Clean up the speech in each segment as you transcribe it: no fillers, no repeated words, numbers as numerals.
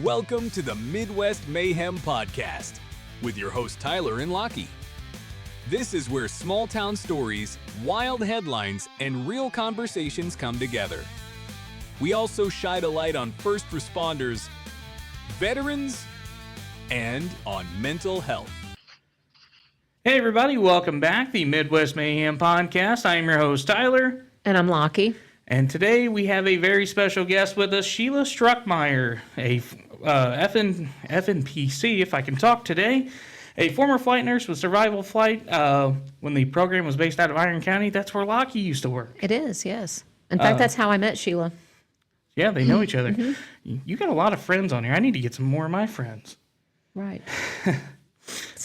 Welcome to the Midwest Mayhem Podcast with your hosts Tyler and Lockie. This is where small town stories, wild headlines, and real conversations come together. We also shine a light on first responders, veterans, and on mental health. Hey everybody, welcome back, the Midwest Mayhem Podcast. I am your host Tyler. And I'm Lockie. And today we have a very special guest with us, Sheila Struckmeyer, a FNP-C, if I can talk today, a former flight nurse with survival flight. When the program was based out of Iron County, that's where Lockie used to work. It is, yes. In fact, that's how I met Sheila. Yeah, they know each other. You got a lot of friends on here. I need to get some more of my friends. Right.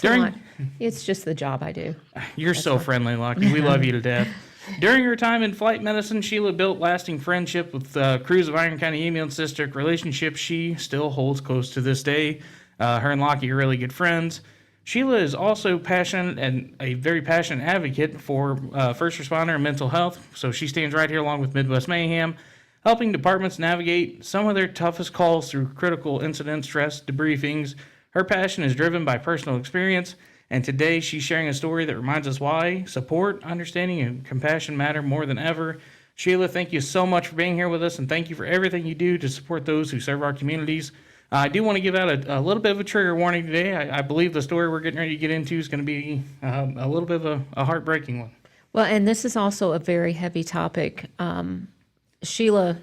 During, it's just the job I do. You're so friendly, Lockie. We love you to death. During her time in flight medicine, Sheila built lasting friendship with crews of Iron County Ambulance District, relationship she still holds close to this day. Her and Lockie are really good friends. Sheila is also passionate and a very passionate advocate for first responder and mental health, so she stands right here along with Midwest Mayhem, helping departments navigate some of their toughest calls through critical incident stress debriefings. Her passion is driven by personal experience, and today she's sharing a story that reminds us why support, understanding, and compassion matter more than ever. Sheila, thank you so much for being here with us, and thank you for everything you do to support those who serve our communities. I do want to give out a little bit of a trigger warning today. I believe the story we're getting ready to get into is going to be a little bit of a heartbreaking one. Well, and this is also a very heavy topic. Sheila,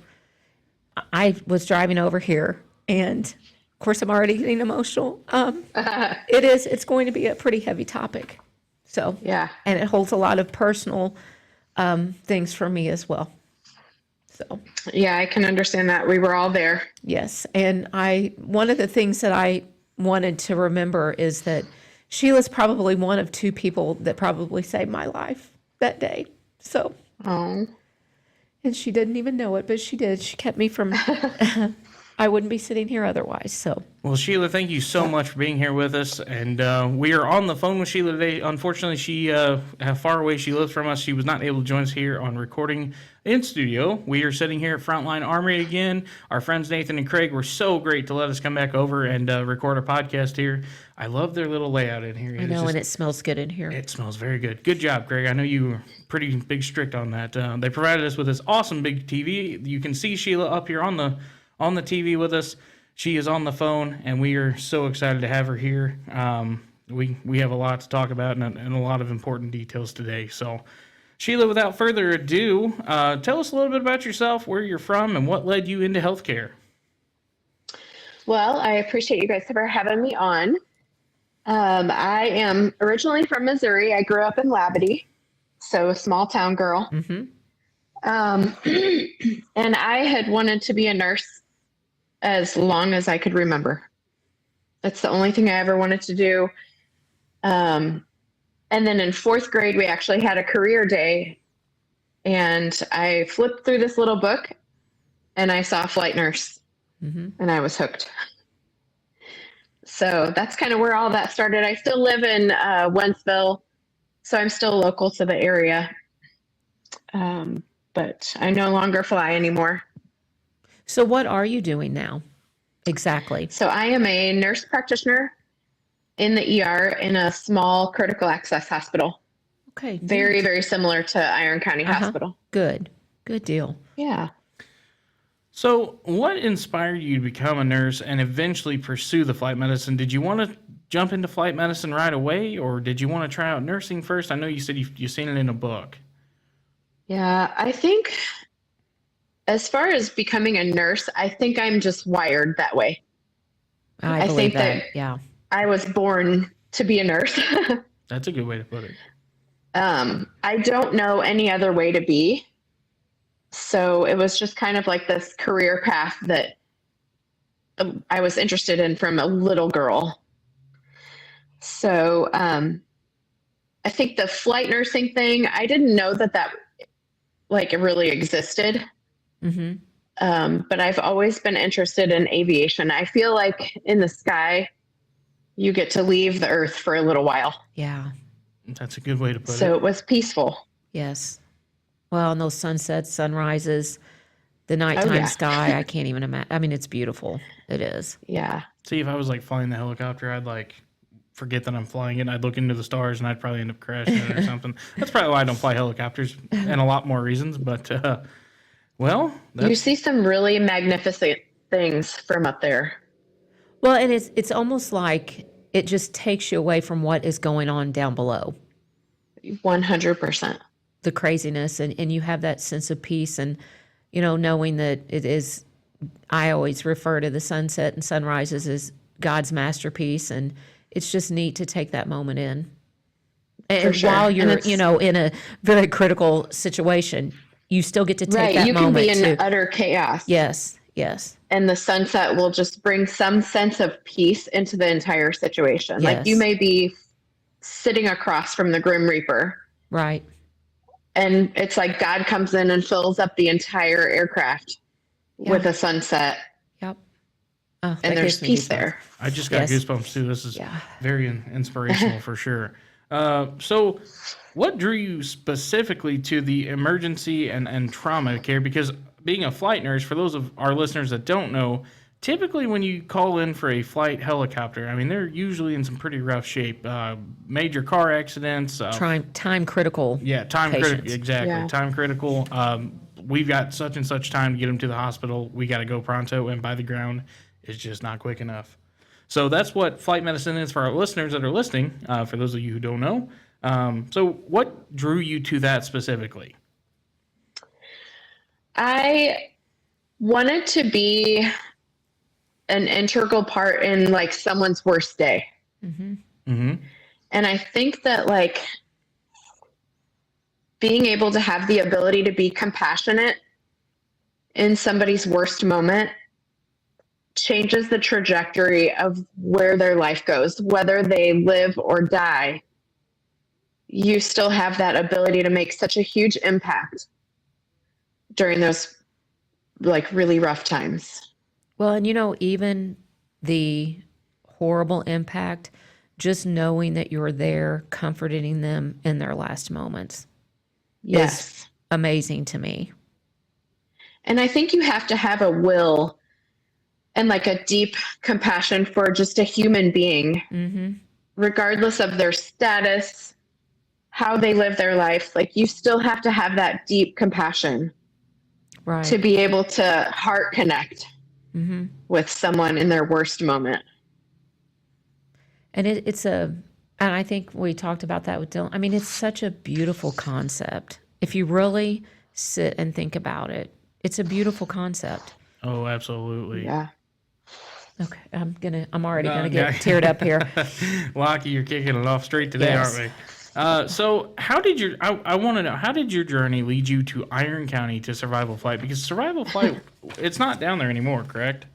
I was driving over here, and of course, I'm already getting emotional. It's going to be a pretty heavy topic. So, yeah. And it holds a lot of personal things for me as well. So, yeah, I can understand that. We were all there. Yes. And one of the things that I wanted to remember is that Sheila's probably one of two people that probably saved my life that day. So, and she didn't even know it, but she did. She kept me from, I wouldn't be sitting here otherwise. So, well, Sheila, thank you so much for being here with us. And we are on the phone with Sheila today. Unfortunately, how far away she lives from us, she was not able to join us here on recording in studio. We are sitting here at Frontline Armory again. Our friends Nathan and Craig were so great to let us come back over and record a podcast here. I love their little layout in here. I know, and it smells good in here. It smells very good. Good job, Craig. I know you were pretty big strict on that. They provided us with this awesome big TV. You can see Sheila up here on the TV with us. She is on the phone, and we are so excited to have her here. We have a lot to talk about and a lot of important details today. So, Sheila, without further ado, tell us a little bit about yourself, where you're from, and what led you into healthcare. Well, I appreciate you guys for having me on. I am originally from Missouri. I grew up in Labadie, so a small town girl. Mm-hmm. And I had wanted to be a nurse as long as I could remember. That's the only thing I ever wanted to do. And then in fourth grade, we actually had a career day, and I flipped through this little book and I saw flight nurse, and I was hooked. So that's kind of where all that started. I still live in Wentzville, so I'm still local to the area, but I no longer fly anymore. So what are you doing now exactly? So I am a nurse practitioner in the ER in a small critical access hospital. Okay. Very, very similar to Iron County Hospital. Good deal. Yeah. So what inspired you to become a nurse and eventually pursue the flight medicine? Did you want to jump into flight medicine right away, or did you want to try out nursing first? I know you said you seen it in a book. Yeah, I think as far as becoming a nurse, I think I'm just wired that way. I think that, yeah. I was born to be a nurse. That's a good way to put it. I don't know any other way to be. So it was just kind of like this career path that I was interested in from a little girl. So I think the flight nursing thing, I didn't know that like it really existed. But I've always been interested in aviation. I feel like in the sky, you get to leave the earth for a little while. Yeah. That's a good way to put it. So it was peaceful. Yes. Well, and those sunsets, sunrises, The nighttime yeah. sky, I can't even imagine. I mean, it's beautiful. It is. Yeah. See, if I was like flying the helicopter, I'd like forget that I'm flying it. I'd look into the stars and I'd probably end up crashing it or something. That's probably why I don't fly helicopters, and a lot more reasons. But well, You see some really magnificent things from up there. Well, and it's almost like it just takes you away from what is going on down below. 100%. The craziness, and you have that sense of peace, and knowing that it is. I always refer to the sunset and sunrises as God's masterpiece, and it's just neat to take that moment in. And sure. while you're And in a very critical situation, you still get to take that you moment. can be in to, utter chaos. Yes. And the sunset will just bring some sense of peace into the entire situation. Yes. Like you may be sitting across from the Grim Reaper. Right. And it's like God comes in and fills up the entire aircraft with a sunset. Yep. Oh, And there's peace there. I just got goosebumps too. This is very inspirational for sure. So what drew you specifically to the emergency and trauma care? Because being a flight nurse, for those of our listeners that don't know, typically when you call in for a flight helicopter, I mean, they're usually in some pretty rough shape. Major car accidents. Time critical. Yeah, time critical. Exactly. Yeah. Time critical. We've got such and such time to get them to the hospital. We got to go pronto, and by the ground is just not quick enough. So that's what flight medicine is for our listeners that are listening, for those of you who don't know. So what drew you to that specifically? I wanted to be an integral part in like someone's worst day. Mm-hmm. Mm-hmm. And I think that like being able to have the ability to be compassionate in somebody's worst moment changes the trajectory of where their life goes, whether they live or die. You still have that ability to make such a huge impact during those like really rough times. Well, and even the horrible impact, just knowing that you're there comforting them in their last moments is amazing to me. And I think you have to have a will and like a deep compassion for just a human being, regardless of their status, how they live their life. Like you still have to have that deep compassion to be able to heart connect with someone in their worst moment. And and I think we talked about that with Dylan. I mean, it's such a beautiful concept. If you really sit and think about it, it's a beautiful concept. Oh, absolutely. Yeah. Okay, I'm already gonna get teared up here. Lockie, you're kicking it off straight today, Yes. aren't we? So how did I want to know, how did your journey lead you to Iron County to Survival Flight? Because Survival Flight, it's not down there anymore, correct?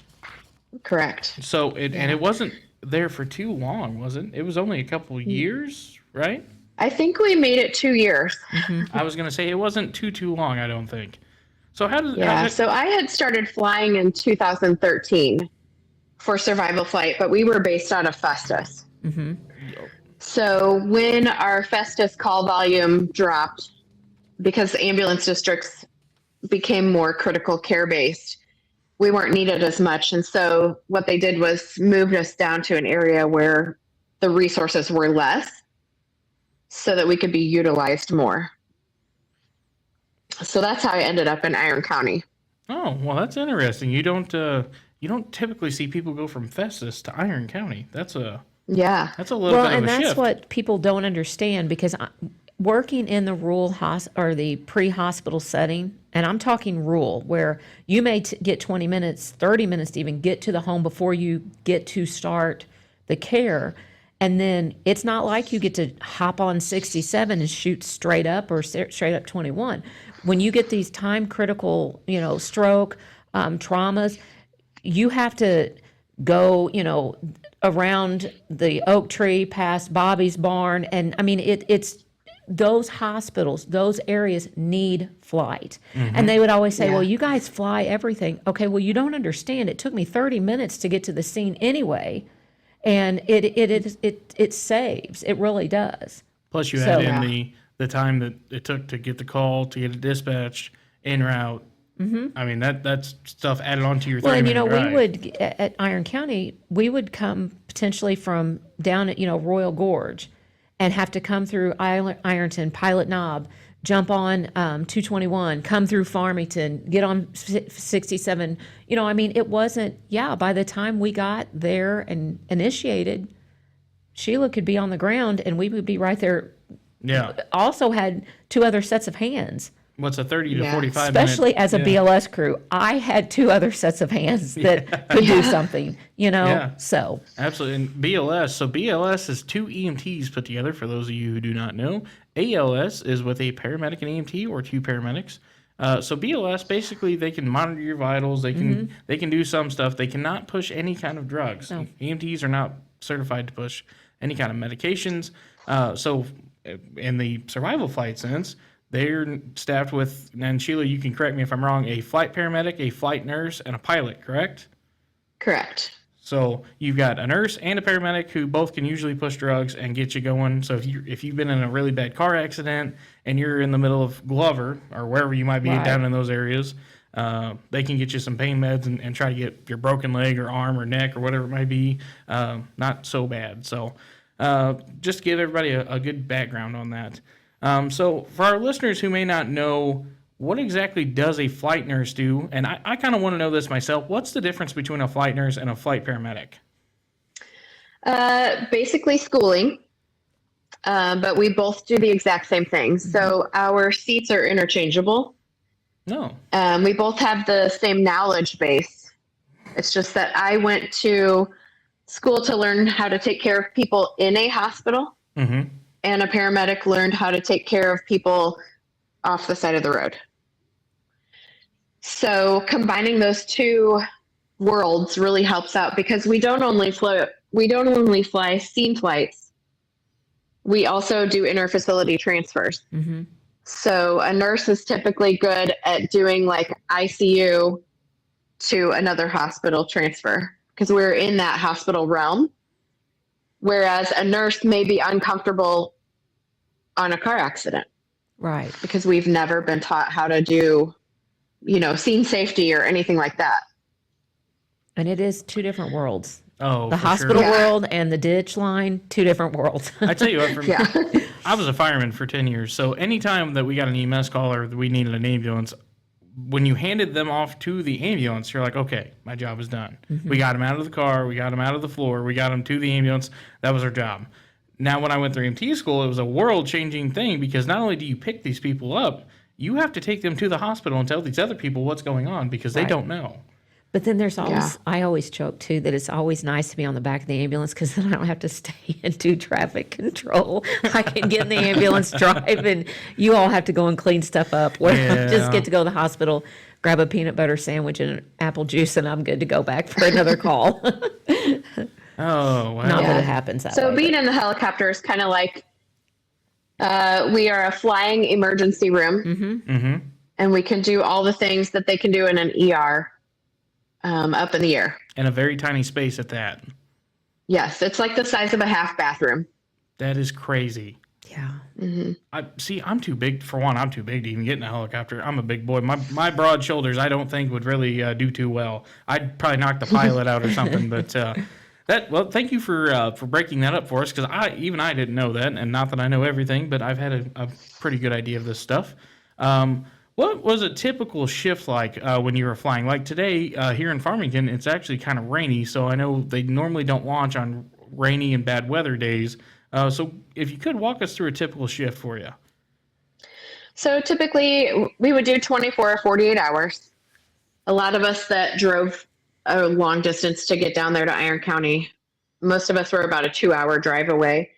Correct. So and it wasn't there for too long, was it? It was only a couple years, right? I think we made it 2 years. I was going to say it wasn't too long, I don't think. So So I had started flying in 2013 for Survival Flight, but we were based out of Festus. So when our Festus call volume dropped, because ambulance districts became more critical care based, we weren't needed as much. And so what they did was moved us down to an area where the resources were less so that we could be utilized more. So that's how I ended up in Iron County. Oh, well, that's interesting. You don't typically see people go from Festus to Iron County. That's a little bit of a shift. And that's what people don't understand, because working in the rural or the pre-hospital setting, and I'm talking rural, where you may get 20 minutes, 30 minutes to even get to the home before you get to start the care. And then it's not like you get to hop on 67 and shoot straight up or straight up 21. When you get these time critical, stroke, traumas, you have to go, around the oak tree, past Bobby's barn. And I mean, it's those hospitals, those areas need flight. And they would always say, well, you guys fly everything. Okay, well, you don't understand. It took me 30 minutes to get to the scene anyway. And it saves. It really does. Plus, you add in the time that it took to get the call, to get it dispatched, en route, I mean, that's stuff added onto your 30 Well, and minute drive. we would at Iron County, we would come potentially from down at Royal Gorge, and have to come through Ironton, Pilot Knob, jump on 221, come through Farmington, get on 67. I mean, it wasn't. Yeah, by the time we got there and initiated, Sheila could be on the ground, and we would be right there. Yeah. Also had 2 other sets of hands. What's a 30 to 45 Especially minute? as a BLS crew, I had 2 other sets of hands that could do something, so. Absolutely. And BLS, so BLS is 2 EMTs put together, for those of you who do not know. ALS is with a paramedic and EMT, or 2 paramedics. So BLS, basically, they can monitor your vitals. They can do some stuff. They cannot push any kind of drugs. No. EMTs are not certified to push any kind of medications. So in the survival flight sense, they're staffed with, and Sheila, you can correct me if I'm wrong, a flight paramedic, a flight nurse, and a pilot, correct? Correct. So you've got a nurse and a paramedic who both can usually push drugs and get you going. So if you've been in a really bad car accident and you're in the middle of Glover or wherever you might be down in those areas, they can get you some pain meds and try to get your broken leg or arm or neck or whatever it might be not so bad. So just to give everybody a good background on that. So for our listeners who may not know, what exactly does a flight nurse do? And I kind of want to know this myself. What's the difference between a flight nurse and a flight paramedic? Basically schooling, but we both do the exact same thing. So our seats are interchangeable. No. We both have the same knowledge base. It's just that I went to school to learn how to take care of people in a hospital. Mm-hmm. And a paramedic learned how to take care of people off the side of the road. So combining those 2 worlds really helps out, because we don't only fly scene flights. We also do interfacility transfers. Mm-hmm. So a nurse is typically good at doing like ICU to another hospital transfer, because we're in that hospital realm. Whereas a nurse may be uncomfortable on a car accident. Right. Because we've never been taught how to do, scene safety or anything like that. And it is 2 different worlds. Oh, The for hospital sure. world and the ditch line, 2 different worlds. I tell you what, I was a fireman for 10 years. So anytime that we got an EMS call or we needed an ambulance, when you handed them off to the ambulance, you're like, okay, my job is done. Mm-hmm. We got them out of the car. We got them out of the floor. We got them to the ambulance. That was our job. Now, when I went through EMT school, it was a world-changing thing, because not only do you pick these people up, you have to take them to the hospital and tell these other people what's going on, because they don't know. But then there's always, I always joke too, that it's always nice to be on the back of the ambulance, because then I don't have to stay and do traffic control. I can get in the ambulance, drive, and you all have to go and clean stuff up. Where I just get to go to the hospital, grab a peanut butter sandwich and an apple juice, and I'm good to go back for another call. Oh, wow. Not that it happens that way. So being in the helicopter is kind of like we are a flying emergency room, and we can do all the things that they can do in an ER up in the air. And a very tiny space at that. Yes, it's like the size of a half bathroom. That is crazy. Yeah. I'm too big. For one, I'm too big to even get in a helicopter. I'm a big boy. My broad shoulders, I don't think, would really do too well. I'd probably knock the pilot out or something, but... thank you for breaking that up for us, because I didn't know that, and not that I know everything, but I've had a pretty good idea of this stuff. What was a typical shift like when you were flying? Like today here in Farmington, it's actually kind of rainy, so I know they normally don't launch on rainy and bad weather days. So if you could walk us through a typical shift for you. So typically we would do 24 or 48 hours. A lot of us that drove a long distance to get down there to Iron County, most of us were about a 2-hour drive away.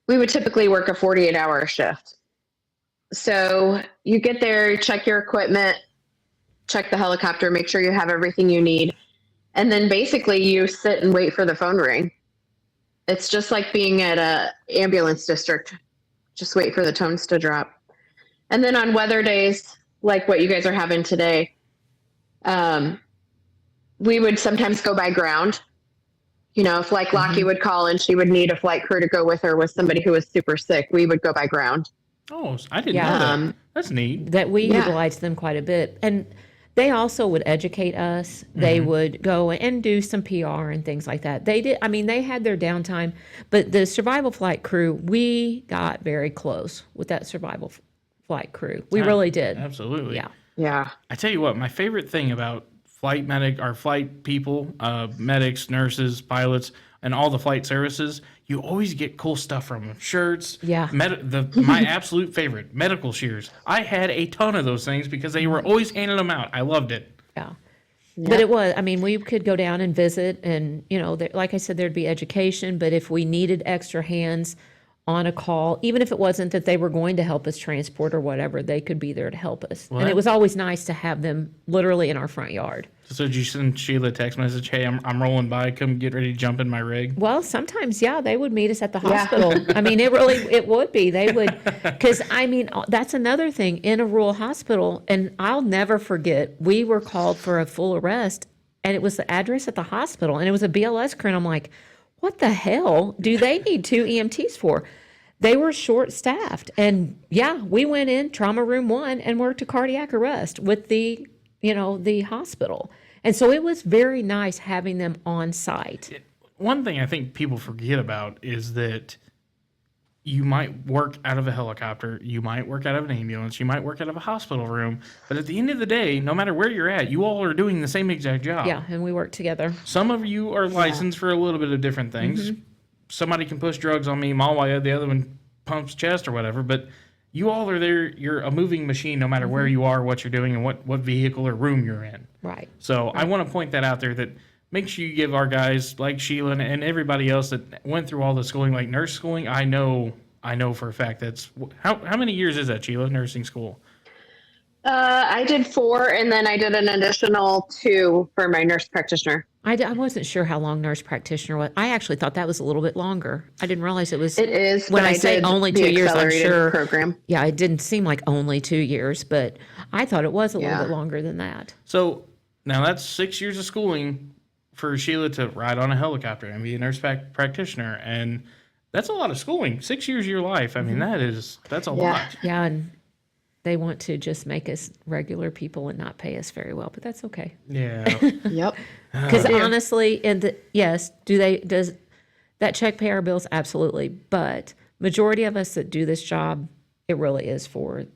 We would typically work a 48-hour shift. So you get there, check your equipment, check the helicopter, make sure you have everything you need. And then basically you sit and wait for the phone ring. It's just like being at a ambulance district. Just wait for the tones to drop. And then on weather days, like what you guys are having today, we would sometimes go by ground. If like Lockie would call and she would need a flight crew to go with her with somebody who was super sick, we would go by ground. Oh, I didn't know that. That's neat. That we utilize them quite a bit. And they also would educate us. They would go and do some PR and things like that. They did. I mean, they had their downtime, but the survival flight crew, we got very close with that survival flight crew. We really did. Absolutely. Yeah. Yeah. I tell you what, my favorite thing about flight people, medics, nurses, pilots, and all the flight services, you always get cool stuff from them. Shirts. Yeah. My absolute favorite, medical shears. I had a ton of those things because they were always handing them out. I loved it. Yeah. But it was, I mean, we could go down and visit and, you know, like I said, there'd be education, but if we needed extra hands on a call, even if it wasn't that they were going to help us transport or whatever, they could be there to help us. And it was always nice to have them literally in our front yard. So did you send Sheila a text message, hey, I'm rolling by, come get ready to jump in my rig? Well, sometimes, yeah, they would meet us at the hospital. I mean, it would be. They would, because, I mean, that's another thing in a rural hospital, and I'll never forget, we were called for a full arrest, and it was the address at the hospital, and it was a BLS crew, and I'm like, what the hell do they need 2 EMTs for? They were short-staffed, and yeah, we went in trauma room 1 and worked a cardiac arrest with the hospital. And so it was very nice having them on site. One thing I think people forget about is that you might work out of a helicopter, you might work out of an ambulance, you might work out of a hospital room, but at the end of the day, no matter where you're at, you all are doing the same exact job. Yeah, and we work together. Some of you are licensed for a little bit of different things. Somebody can push drugs on me while the other one pumps chest or whatever, but you all are there. You're a moving machine no matter where you are, what you're doing, and what vehicle or room you're in. Right. So I want to point that out there, that make sure you give our guys like Sheila and everybody else that went through all the schooling, like nurse schooling. I know for a fact that's how many years is that, Sheila, nursing school? I did 4, and then I did an additional 2 for my nurse practitioner. I wasn't sure how long nurse practitioner was. I actually thought that was a little bit longer. I didn't realize it was. It is. When I say only 2 years, I'm sure. Program. Yeah, it didn't seem like only 2 years, but I thought it was a little bit longer than that. So now that's 6 years of schooling for Sheila to ride on a helicopter and be a nurse practitioner, and that's a lot of schooling. 6 years of your life. I mean, that's a lot. Yeah, and they want to just make us regular people and not pay us very well, but that's okay. Yeah. Yep. Because honestly, does that check pay our bills? Absolutely. But majority of us that do this job, it really is for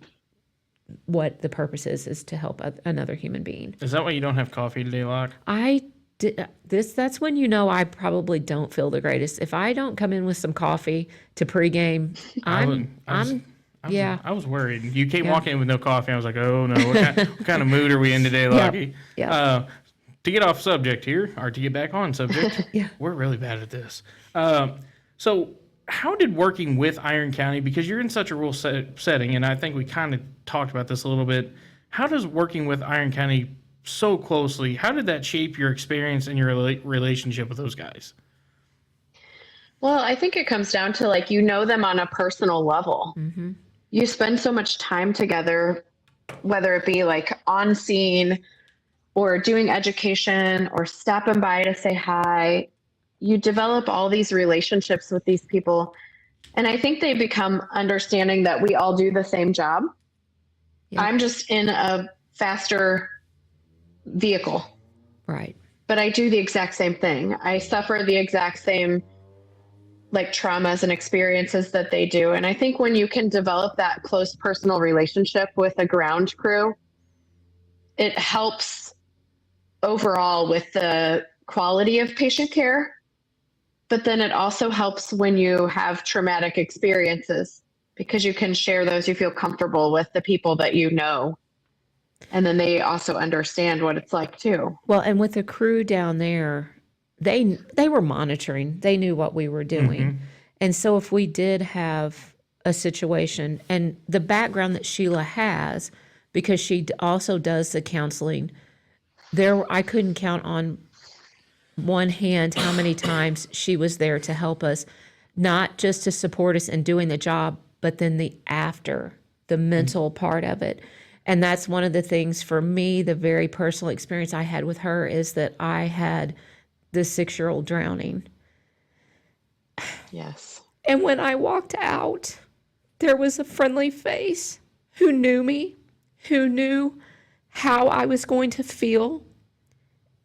what the purpose is to help another human being. Is that why you don't have coffee today, Locke? That's when I probably don't feel the greatest. If I don't come in with some coffee to pregame, I was worried. You came walking in with no coffee. I was like, oh no, what kind of mood are we in today, Lockie? Yep. To get off subject here, or to get back on subject, we're really bad at this. So how did working with Iron County, because you're in such a rural setting, and I think we kind of talked about this a little bit, how does working with Iron County so closely, how did that shape your experience and your relationship with those guys? Well, I think it comes down to them on a personal level. Mm-hmm. You spend so much time together, whether it be on scene or doing education or stopping by to say hi. You develop all these relationships with these people. And I think they become understanding that we all do the same job. Yeah. I'm just in a faster vehicle. Right. But I do the exact same thing. I suffer the exact same traumas and experiences that they do. And I think when you can develop that close personal relationship with a ground crew, it helps overall with the quality of patient care. But then it also helps when you have traumatic experiences, because you can share those. You feel comfortable with the people that you know. And then they also understand what it's like too. Well, and with the crew down there, they were monitoring. They knew what we were doing. Mm-hmm. And so if we did have a situation, and the background that Sheila has, because she also does the counseling, I couldn't count on one hand how many times she was there to help us, not just to support us in doing the job, but then the mental part of it. And that's one of the things for me, the very personal experience I had with her is that I had this 6-year-old drowning. Yes. And when I walked out, there was a friendly face who knew me, who knew how I was going to feel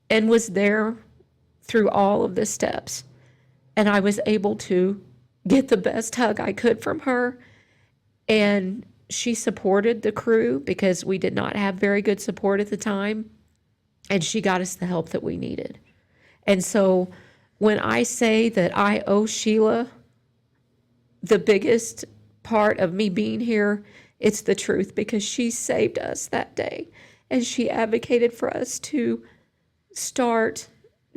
and was there through all of the steps. And I was able to get the best hug I could from her. And she supported the crew because we did not have very good support at the time. And she got us the help that we needed. And so when I say that I owe Sheila the biggest part of me being here, it's the truth, because she saved us that day. And she advocated for us to start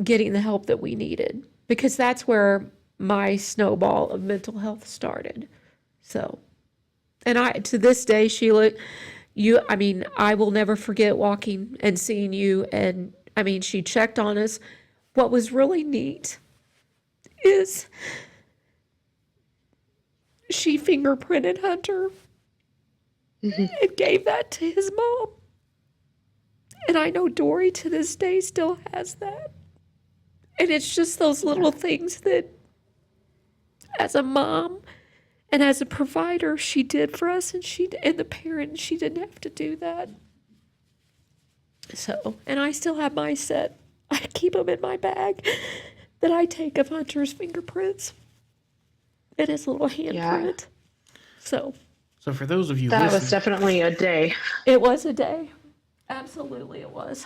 getting the help that we needed, because that's where my snowball of mental health started. So, and to this day, Sheila, I will never forget walking and seeing you. And she checked on us. What was really neat is she fingerprinted Hunter and gave that to his mom. And I know Dory to this day still has that. And it's just those little things that, as a mom and as a provider, she did for us, and the parent, she didn't have to do that. So, and I still have my set. I keep them in my bag that I take of Hunter's fingerprints and his little handprint. So for those of you that listening, was definitely a day. it was a day. Absolutely, it was.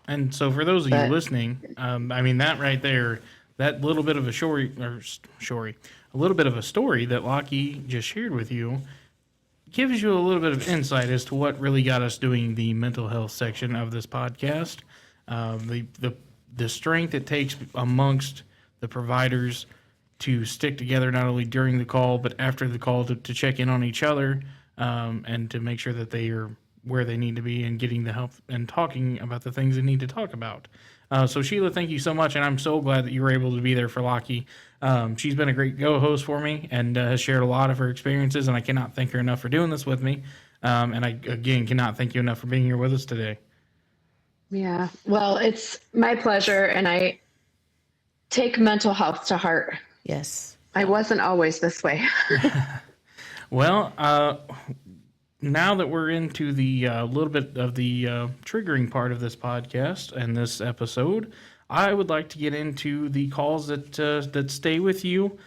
and so for those of you listening, that right there, that little bit of a story that Lockie just shared with you, gives you a little bit of insight as to what really got us doing the mental health section of this podcast. The strength it takes amongst the providers to stick together, not only during the call but after the call, to check in on each other, and to make sure that they are where they need to be and getting the help and talking about the things they need to talk about. So Sheila, thank you so much, and I'm so glad that you were able to be there for Lockie. She's been a great co-host for me and has shared a lot of her experiences, and I cannot thank her enough for doing this with me. And I, again, cannot thank you enough for being here with us today. Yeah, well, it's my pleasure, and I take mental health to heart. Yes. I wasn't always this way. Well, now that we're into the little bit of the triggering part of this podcast and this episode, I would like to get into the calls that stay with you.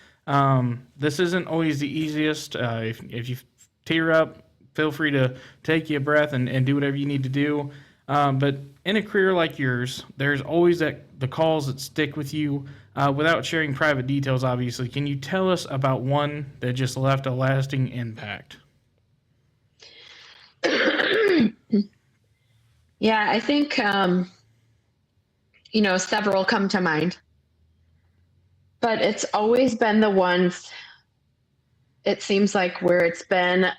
This isn't always the easiest. If you tear up, feel free to take you a breath and do whatever you need to do. But in a career like yours, there's always the calls that stick with you. Without sharing private details, obviously, can you tell us about one that just left a lasting impact? Yeah, I think, several come to mind. But it's always been the ones, it seems like, where it's been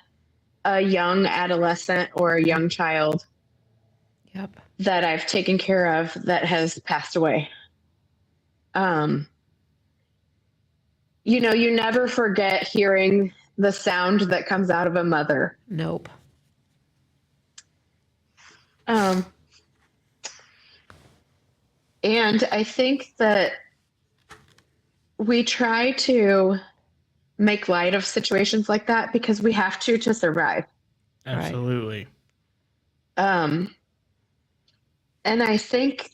a young adolescent or a young child that I've taken care of that has passed away. You never forget hearing the sound that comes out of a mother. Nope. And I think that we try to make light of situations like that because we have to survive. Absolutely. And I think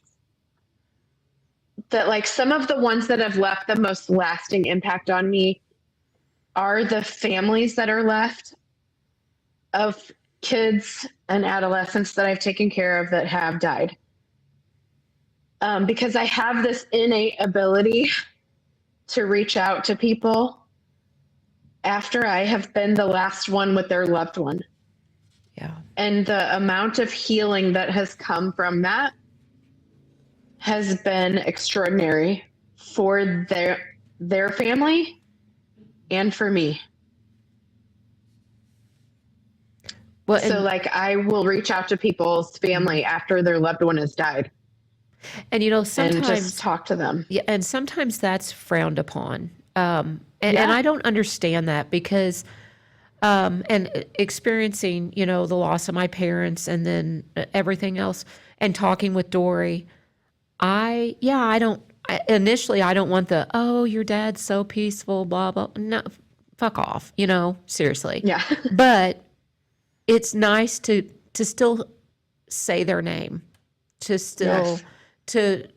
that, like, some of the ones that have left the most lasting impact on me are the families that are left of kids and adolescents that I've taken care of that have died. Because I have this innate ability to reach out to people after I have been the last one with their loved one. Yeah. And the amount of healing that has come from that has been extraordinary for their family and for me. Well, so I will reach out to people's family after their loved one has died. And sometimes and just talk to them. Yeah, and sometimes that's frowned upon. And I don't understand that because and experiencing, the loss of my parents and then everything else and talking with Dory, initially I don't want your dad's so peaceful, blah, blah. No, fuck off, seriously. Yeah. But it's nice to still say their name, to still, to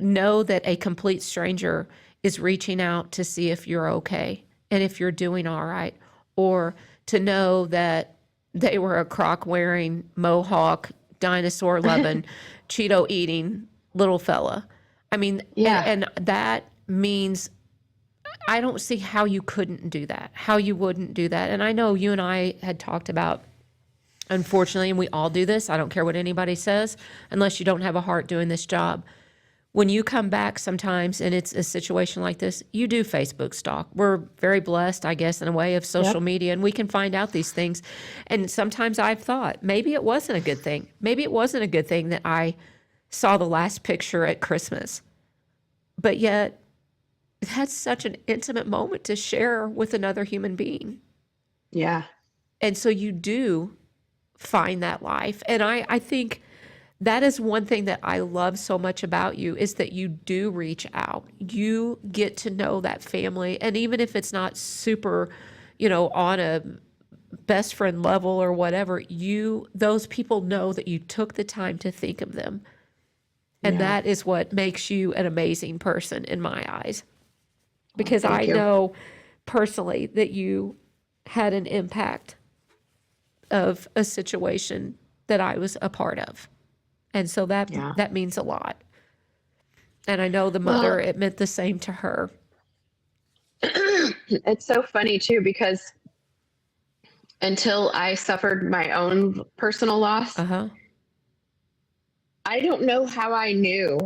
know that a complete stranger is reaching out to see if you're okay and if you're doing all right, or to know that they were a croc wearing, mohawk, dinosaur loving, Cheeto eating little fella. I mean, and that means I don't see how you couldn't do that, how you wouldn't do that. And I know you and I had talked about, unfortunately, and we all do this, I don't care what anybody says, unless you don't have a heart doing this job. When you come back sometimes and it's a situation like this, you do Facebook stalk. We're very blessed, I guess, in a way of social media, and we can find out these things. And sometimes I've thought, maybe it wasn't a good thing. Maybe it wasn't a good thing that I saw the last picture at Christmas. But yet, that's such an intimate moment to share with another human being. Yeah. And so you do find that life. And I think that is one thing that I love so much about you, is that you do reach out. You get to know that family. And even if it's not super, on a best friend level or whatever, those people know that you took the time to think of them. And that is what makes you an amazing person in my eyes. Because I know personally that you had an impact of a situation that I was a part of. And so that means a lot. And I know the mother, it meant the same to her. It's so funny too, because until I suffered my own personal loss, I don't know how I knew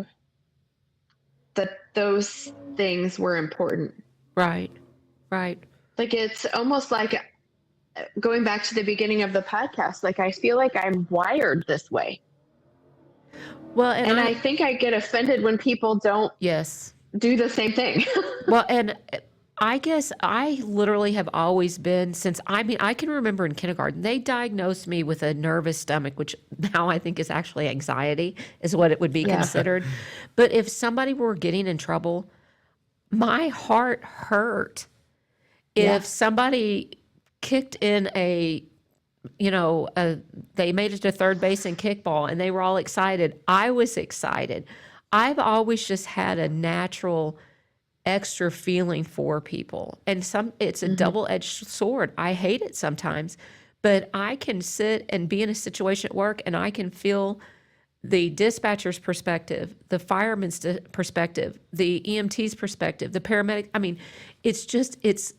that those things were important. Right. Right. Like, it's almost like going back to the beginning of the podcast, like I feel like I'm wired this way. Well, and I think I get offended when people don't do the same thing. Well, and I guess I literally have always been, I can remember in kindergarten, they diagnosed me with a nervous stomach, which now I think is actually anxiety, is what it would be considered. But if somebody were getting in trouble, my heart hurt. If somebody kicked in they made it to third base in kickball and they were all excited, I was excited. I've always just had a natural extra feeling for people. And it's a double-edged sword. I hate it sometimes, but I can sit and be in a situation at work and I can feel the dispatcher's perspective, the fireman's perspective, the EMT's perspective, the paramedic. I mean, it's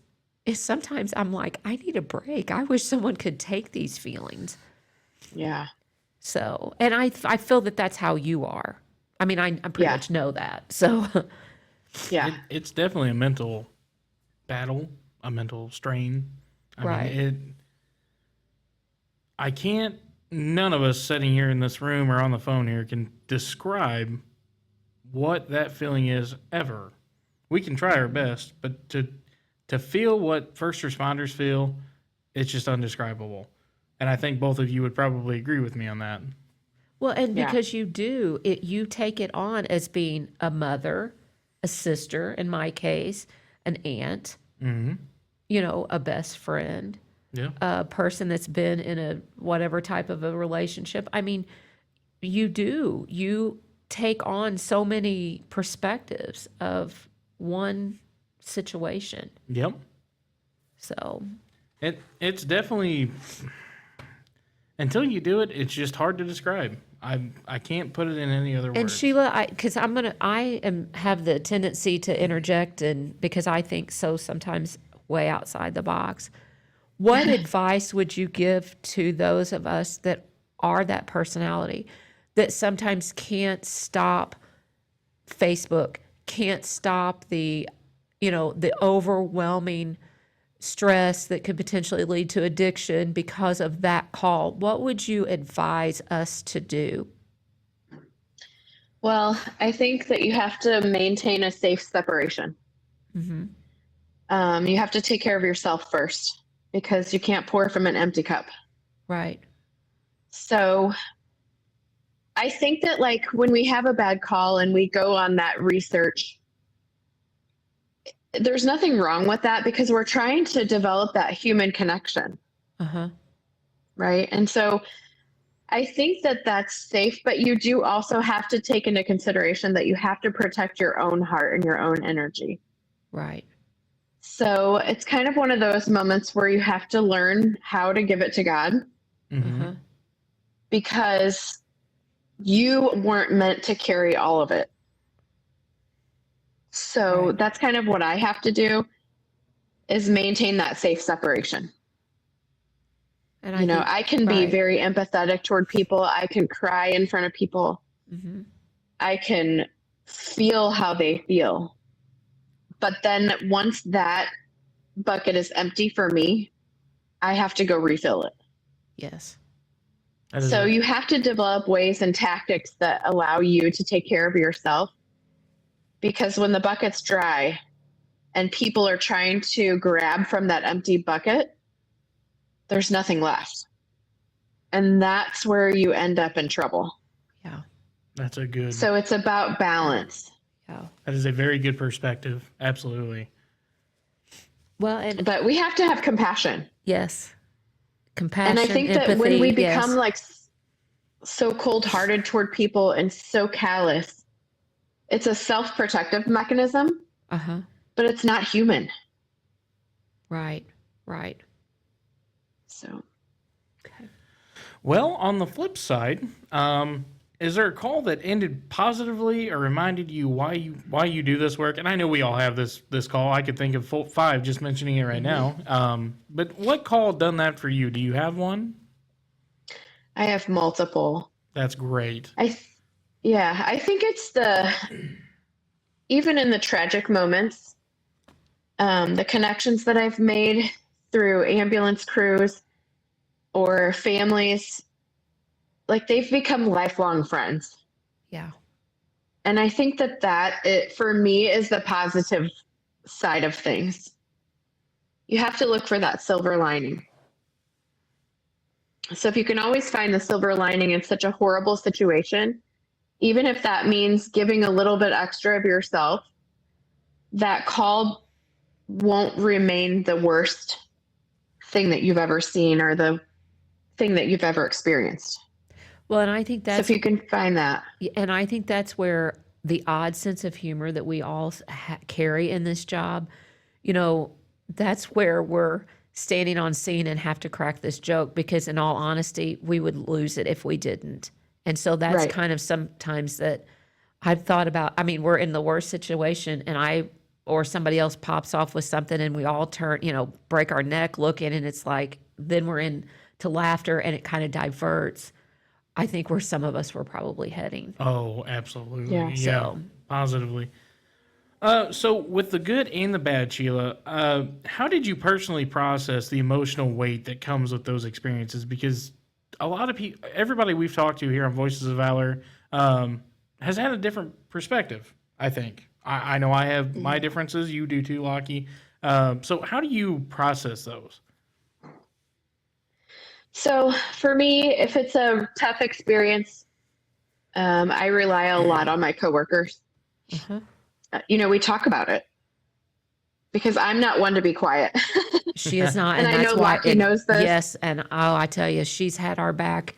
sometimes I'm like, I need a break. I wish someone could take these feelings. Yeah. So, and I feel that that's how you are. I mean, I pretty much know that. So, it's definitely a mental battle, a mental strain. None of us sitting here in this room or on the phone here can describe what that feeling is ever. We can try our best, but to feel what first responders feel, it's just undescribable. And I think both of you would probably agree with me on that. Well, and because you take it on as being a mother, a sister, in my case, an aunt, a best friend, a person that's been in a whatever type of a relationship. I mean, you take on so many perspectives of one situation. Yep. So it's definitely, until you do it, it's just hard to describe. I can't put it in any other words. And Sheila, because I have the tendency to interject, and because I think so sometimes way outside the box. What advice would you give to those of us that are that personality that sometimes can't stop Facebook, can't stop the overwhelming stress that could potentially lead to addiction because of that call? What would you advise us to do? Well, I think that you have to maintain a safe separation. You have to take care of yourself first, because you can't pour from an empty cup. Right. So I think that, like, when we have a bad call and we go on that research, there's nothing wrong with that, because we're trying to develop that human connection. Right. And so I think that that's safe, but you do also have to take into consideration that you have to protect your own heart and your own energy. Right. So it's kind of one of those moments where you have to learn how to give it to God, Uh-huh. because you weren't meant to carry all of it. So Right. that's kind of what I have to do, is maintain that safe separation. And You know, think, I can be right. very empathetic toward people. I can cry in front of people. Mm-hmm. I can feel how they feel. But then once that bucket is empty for me, I have to go refill it. Yes. So you have to develop ways and tactics that allow you to take care of yourself, because when the bucket's dry and people are trying to grab from that empty bucket, there's nothing left. And that's where you end up in trouble. Yeah. That's a good. So it's about balance. Yeah. That is a very good perspective. Absolutely. Well, But we have to have compassion. yes. Compassion, And I think empathy, that when we become yes. like so cold-hearted toward people and so callous, it's a self-protective mechanism, Uh-huh. but it's not human. Right. Right. So Well, on the flip side, is there a call that ended positively or reminded you why you do this work? And I know we all have this call. I could think of 5 just mentioning it right now. But what call done that for you? Do you have one? I have multiple. That's great. I think it's even in the tragic moments, the connections that I've made through ambulance crews or families, like they've become lifelong friends. Yeah. And I think that it, for me, is the positive side of things. You have to look for that silver lining. So if you can always find the silver lining in such a horrible situation, even if that means giving a little bit extra of yourself, that call won't remain the worst thing that you've ever seen or the thing that you've ever experienced. Well, and I think So that's if you can find that. and I think that's where the odd sense of humor that we all carry in this job, that's where we're standing on scene and have to crack this joke, because in all honesty, we would lose it if we didn't. And so that's Right. kind of sometimes that I've thought about. I mean, we're in the worst situation and or somebody else pops off with something and we all turn, break our neck looking, and it's like, then we're into laughter and it kind of diverts. I think where some of us were probably heading. Oh, absolutely. Yeah. Yeah, positively. So with the good and the bad, Sheila, how did you personally process the emotional weight that comes with those experiences? Because a lot of people, everybody we've talked to here on Voices of Valor, has had a different perspective, I think. I know I have my differences. You do too, Lockie. So how do you process those? So for me, if it's a tough experience, I rely a lot on my coworkers. Uh-huh. We talk about it because I'm not one to be quiet. She is not, And I that's know why Lockie knows this. Yes, and I tell you, she's had our back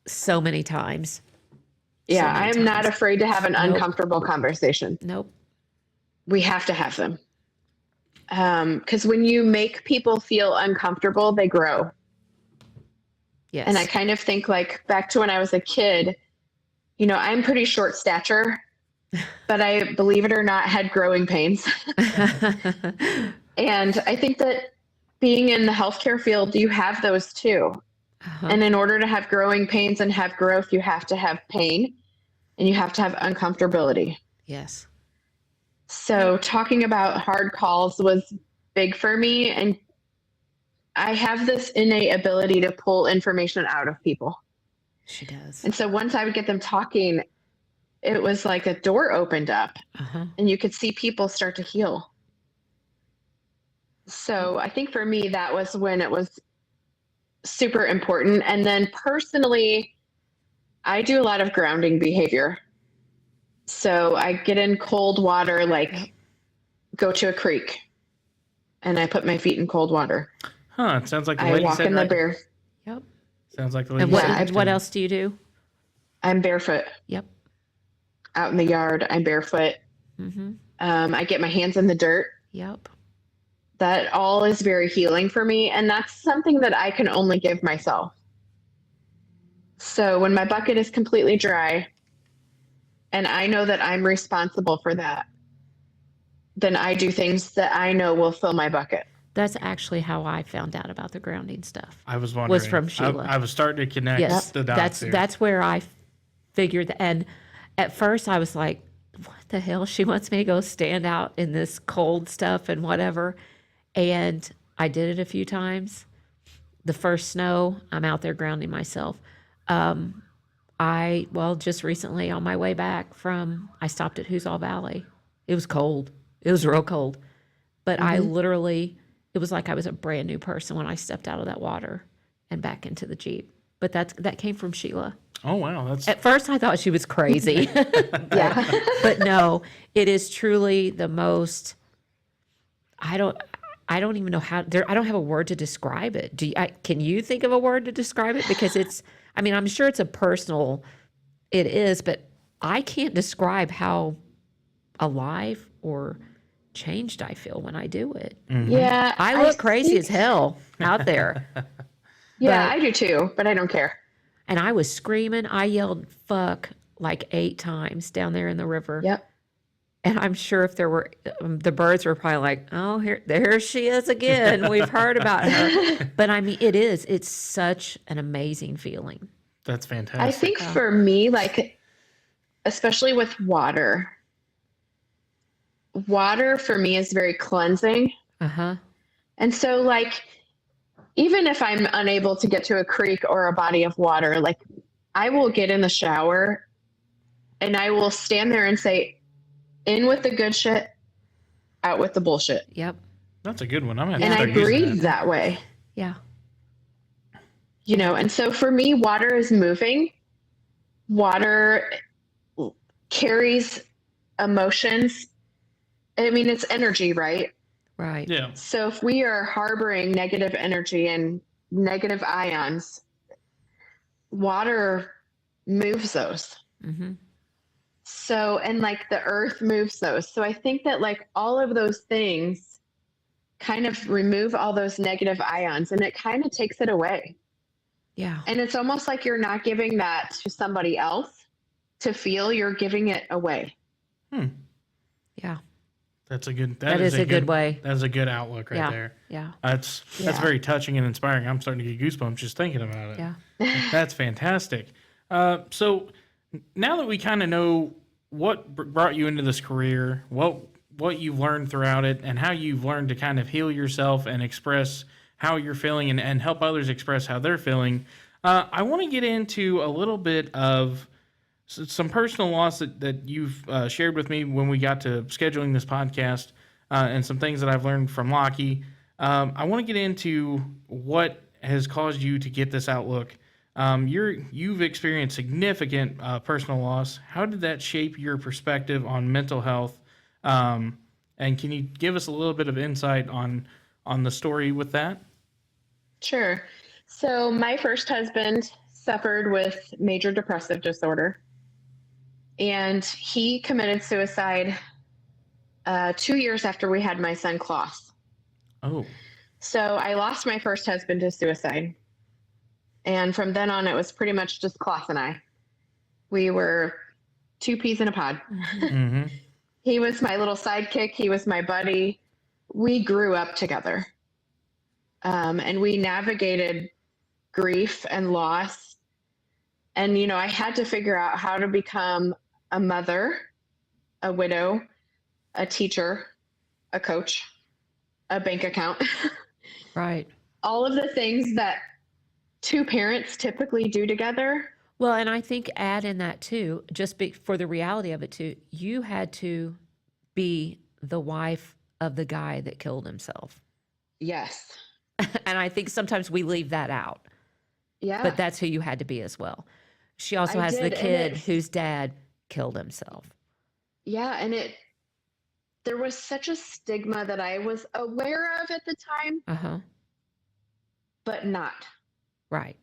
so many times. Yeah, many I'm not times. afraid to have an Nope. uncomfortable conversation. Nope. We have to have them. Because when you make people feel uncomfortable, they grow. Yes. And I kind of think like back to when I was a kid, I'm pretty short stature, but I, believe it or not, had growing pains. And I think that being in the healthcare field, you have those too. Uh-huh. And in order to have growing pains and have growth, you have to have pain and you have to have uncomfortability. Yes. So talking about hard calls was big for me. And I have this innate ability to pull information out of people. She does. And so once I would get them talking, it was like a door opened up Uh-huh. and you could see people start to heal. So I think for me, that was when it was super important. And then personally, I do a lot of grounding behavior. So I get in cold water, like go to a creek and I put my feet in cold water. Huh, it sounds like the I lady walk said in the right, bear. Yep. Sounds like the And lady. what else do you do? I'm barefoot. Yep. Out in the yard, I'm barefoot. Mm-hmm. I get my hands in the dirt. Yep. That all is very healing for me. And that's something that I can only give myself. So when my bucket is completely dry and I know that I'm responsible for that, then I do things that I know will fill my bucket. That's actually how I found out about the grounding stuff. I was wondering. Was from Sheila. I was starting to connect the dots here. That's where I figured that. And at first I was like, what the hell? She wants me to go stand out in this cold stuff and whatever. And I did it a few times. The first snow, I'm out there grounding myself. Just recently on my way back I stopped at Hoosall Valley. It was cold. It was real cold. But I literally, it was like I was a brand new person when I stepped out of that water and back into the Jeep. But that came from Sheila. Oh, wow. At first I thought she was crazy. Yeah. But no, it is truly the most, I don't even know how, I don't have a word to describe it. Can you think of a word to describe it? Because I'm sure it's it is, but I can't describe how alive or changed I feel when I do it. Yeah. I look crazy as hell out there. Yeah, I do too, but I don't care. And I was screaming. I yelled fuck like 8 times down there in the river. Yep. And I'm sure if there were, the birds were probably like, oh, there she is again. We've heard about her. But it's such an amazing feeling. That's fantastic. I think for me, like, especially with water for me is very cleansing. Uh-huh. And so, like, even if I'm unable to get to a creek or a body of water, like, I will get in the shower and I will stand there and say, in with the good shit, out with the bullshit. Yep. That's a good one. I'm gonna And I breathe that way. Yeah. And so for me, water is moving. Water carries emotions. I mean, it's energy, right? Right. Yeah. So if we are harboring negative energy and negative ions, water moves those. Mm-hmm. So, and like the earth moves those. So I think that like all of those things kind of remove all those negative ions and it kind of takes it away. Yeah. And it's almost like you're not giving that to somebody else to feel, you're giving it away. Yeah. That's a good. That is a good way. That's a good outlook right there. Yeah. That's very touching and inspiring. I'm starting to get goosebumps just thinking about it. Yeah. That's fantastic. So now that we kind of know what brought you into this career, what you've learned throughout it, and how you've learned to kind of heal yourself and express how you're feeling and help others express how they're feeling, I want to get into a little bit of some personal loss that you've shared with me when we got to scheduling this podcast, and some things that I've learned from Lockie. I want to get into what has caused you to get this outlook. You've experienced significant personal loss. How did that shape your perspective on mental health? And can you give us a little bit of insight on the story with that? Sure. So my first husband suffered with major depressive disorder, and he committed suicide 2 years after we had my son Klaus. Oh. So I lost my first husband to suicide. And from then on, it was pretty much just Klaus and I. We were 2 peas in a pod. Mm-hmm. He was my little sidekick. He was my buddy. We grew up together. And we navigated grief and loss. And, I had to figure out how to become a mother, a widow, a teacher, a coach, a bank account. Right. All of the things that 2 parents typically do together. Well, and I think add in that too, for the reality of it too, you had to be the wife of the guy that killed himself. Yes. And I think sometimes we leave that out. Yeah. But that's who you had to be as well. She also has the kid whose dad killed himself. Yeah, and there was such a stigma that I was aware of at the time, Uh-huh. but not. Right.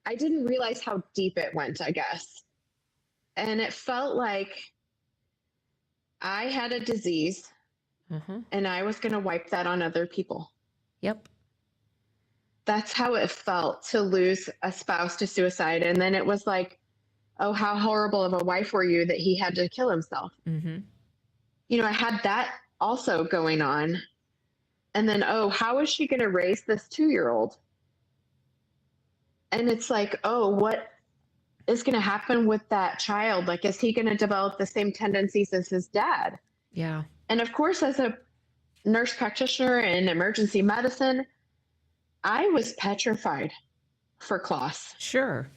I didn't realize how deep it went, I guess. And it felt like I had a disease and I was going to wipe that on other people. Yep. That's how it felt to lose a spouse to suicide. And then it was like, oh, how horrible of a wife were you that he had to kill himself? Mm-hmm. You know, I had that also going on. And then, oh, how is she going to raise this 2-year-old? And it's like, oh, what is going to happen with that child? Like, is he going to develop the same tendencies as his dad? Yeah. And of course, as a nurse practitioner in emergency medicine, I was petrified for Klaus. Sure.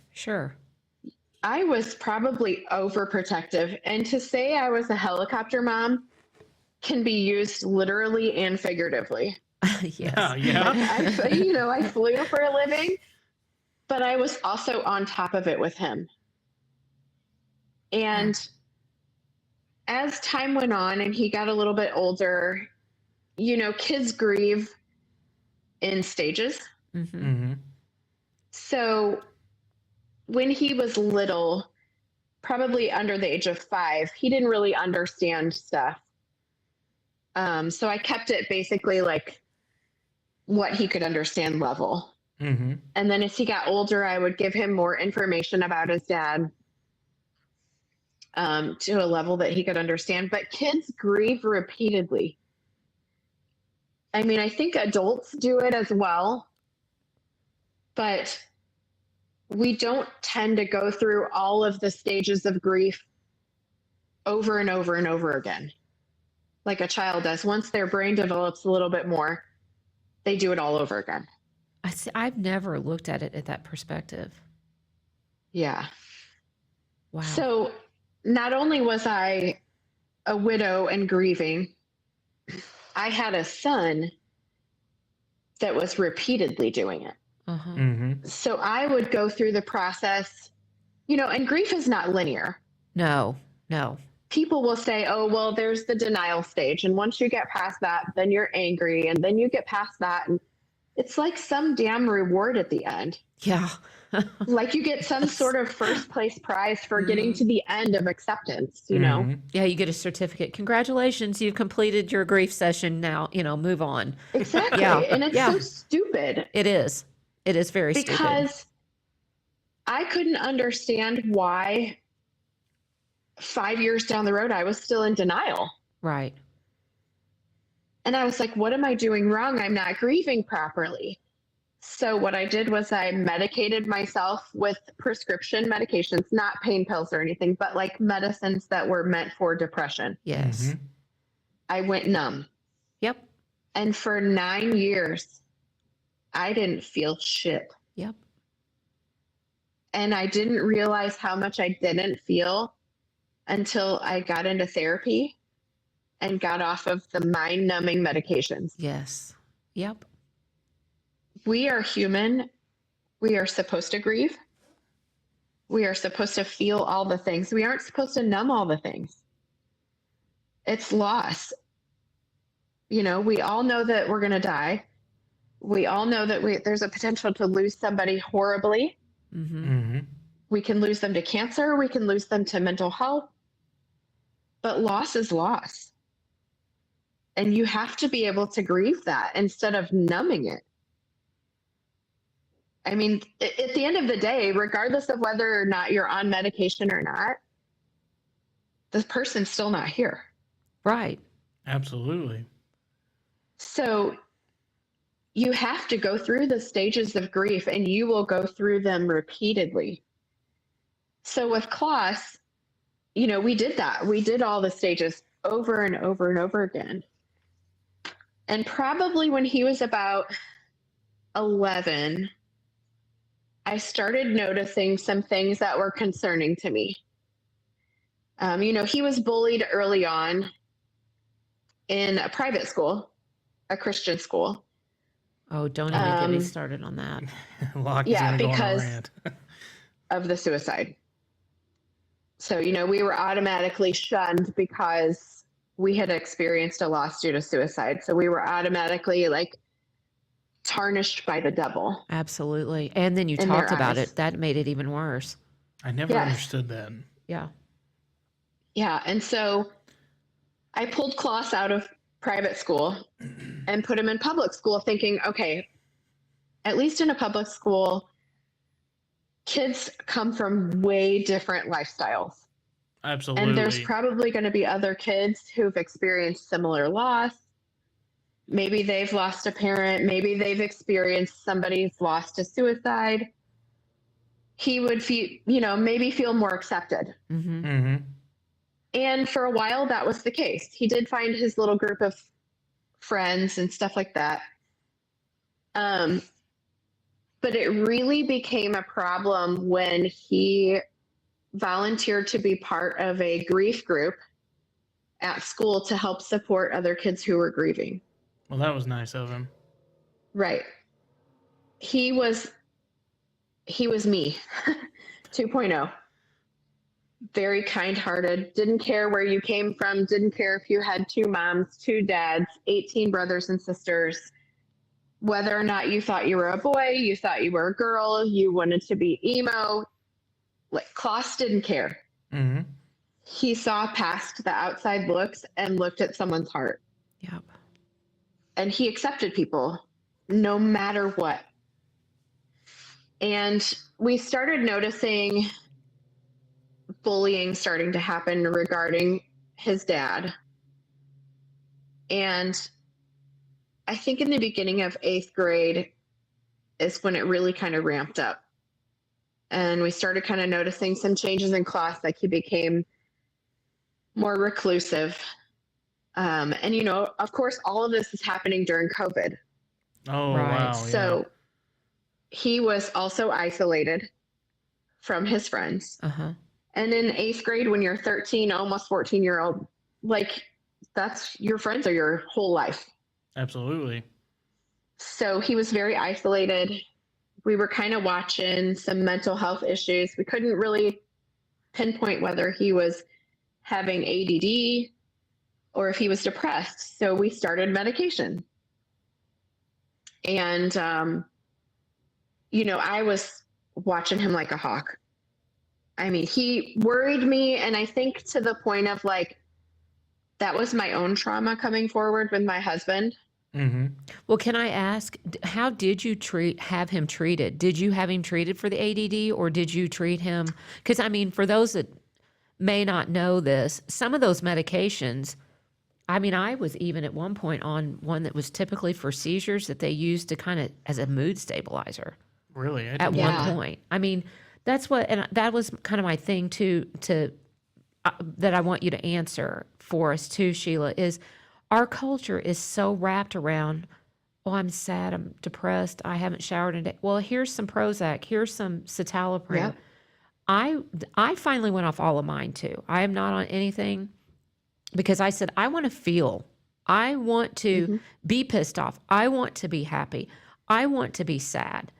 I was probably overprotective. And to say I was a helicopter mom can be used literally and figuratively. Yes. I flew for a living, but I was also on top of it with him. And as time went on and he got a little bit older, you know, kids grieve in stages. So when he was little, probably under the age of 5, he didn't really understand stuff. So I kept it basically like what he could understand level. And then as he got older, I would give him more information about his dad to a level that he could understand. But kids grieve repeatedly. I mean, I think adults do it as well, but we don't tend to go through all of the stages of grief over and over and over again, like a child does. Once their brain develops a little bit more, they do it all over again. I've never looked at it at that perspective. Yeah. Wow. So not only was I a widow and grieving, I had a son that was repeatedly doing it. So I would go through the process, you know, and grief is not linear. No. People will say, oh, well, there's the denial stage. And once you get past that, then you're angry. And then you get past that. And it's like some damn reward at the end. Yeah. Like you get some sort of first place prize for getting to the end of acceptance, you know? Yeah, you get a certificate. Congratulations, you've completed your grief session. Now, move on. Exactly. Yeah. And it's so stupid. It is. It is very stupid. Because I couldn't understand why 5 years down the road, I was still in denial. Right. And I was like, what am I doing wrong? I'm not grieving properly. So what I did was I medicated myself with prescription medications, not pain pills or anything, but like medicines that were meant for depression. Yes. I went numb. Yep. And for 9 years, I didn't feel shit. Yep. And I didn't realize how much I didn't feel until I got into therapy and got off of the mind-numbing medications. Yes. Yep. We are human. We are supposed to grieve. We are supposed to feel all the things. We aren't supposed to numb all the things. It's loss. You know, we all know that we're going to die. We all know that there's a potential to lose somebody horribly. We can lose them to cancer. We can lose them to mental health. But loss is loss. And you have to be able to grieve that instead of numbing it. I mean, at the end of the day, regardless of whether or not you're on medication or not, the person's still not here. Right. Absolutely. So you have to go through the stages of grief, and you will go through them repeatedly. So with Klaus, you know, we did that. We did all the stages over and over and over again. And probably when he was about 11, I started noticing some things that were concerning to me. You know, he was bullied early on in a private school, a Christian school. Oh, don't even get me started on that. Yeah, because of the suicide. So, you know, we were automatically shunned because we had experienced a loss due to suicide. So we were automatically like tarnished by the devil. Absolutely. And then you In talked their about eyes. it. That made it even worse. I never Yes. understood that. Yeah. Yeah. And so I pulled Klaus out of private school and put him in public school, thinking, okay, at least in a public school, kids come from way different lifestyles. Absolutely. And there's probably going to be other kids who've experienced similar loss. Maybe they've lost a parent. Maybe they've experienced somebody's lost to suicide. He would feel, maybe feel more accepted. Mm-hmm. Mm-hmm. And for a while, that was the case. He did find his little group of friends and stuff like that. But it really became a problem when he volunteered to be part of a grief group at school to help support other kids who were grieving. Well, that was nice of him. Right. He was me 2.0. Very kind-hearted, didn't care where you came from, didn't care if you had 2 moms, 2 dads, 18 brothers and sisters, whether or not you thought you were a boy, you thought you were a girl, you wanted to be emo. Like, Klaus didn't care. Mm-hmm. He saw past the outside looks and looked at someone's heart. Yep. And he accepted people no matter what. And we started noticing bullying starting to happen regarding his dad. And I think in the beginning of 8th grade is when it really kind of ramped up. And we started kind of noticing some changes in Klaus, like he became more reclusive. And, of course, all of this is happening during COVID. Oh, Right. wow. So he was also isolated from his friends. Uh-huh. And in 8th grade, when you're 13, almost 14-year-old, like, that's your friends are your whole life. Absolutely. So he was very isolated. We were kind of watching some mental health issues. We couldn't really pinpoint whether he was having ADD or if he was depressed. So we started medication. And, I was watching him like a hawk. I mean, he worried me. And I think to the point of like, that was my own trauma coming forward with my husband. Mm-hmm. Well, can I ask, how did you have him treated? Did you have him treated for the ADD, or did you treat him? Because, I mean, for those that may not know this, some of those medications, I mean, I was even at one point on one that was typically for seizures that they used to kind of as a mood stabilizer. Really? At one point. I mean, that's what, and that was kind of my thing too, that I want you to answer for us too, Sheila, is our culture is so wrapped around, oh, I'm sad, I'm depressed, I haven't showered in a day. Well, here's some Prozac, here's some citalopram. Yep. I finally went off all of mine too. I am not on anything because I said, I want to feel. I want to be pissed off. I want to be happy. I want to be sad.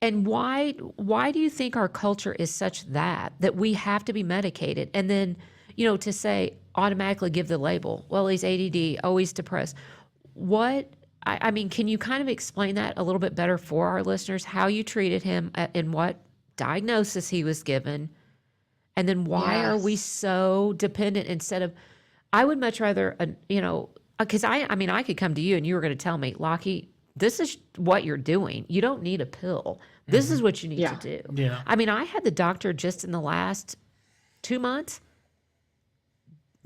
And why do you think our culture is such that we have to be medicated? And then, to say automatically give the label, well, he's ADD, oh, he's depressed. I mean, can you kind of explain that a little bit better for our listeners, how you treated him and what diagnosis he was given? And then why are we so dependent instead of, I would much rather, because I mean, I could come to you and you were going to tell me, Lockie, this is what you're doing. You don't need a pill. This is what you need to do. Yeah. I mean, I had the doctor just in the last 2 months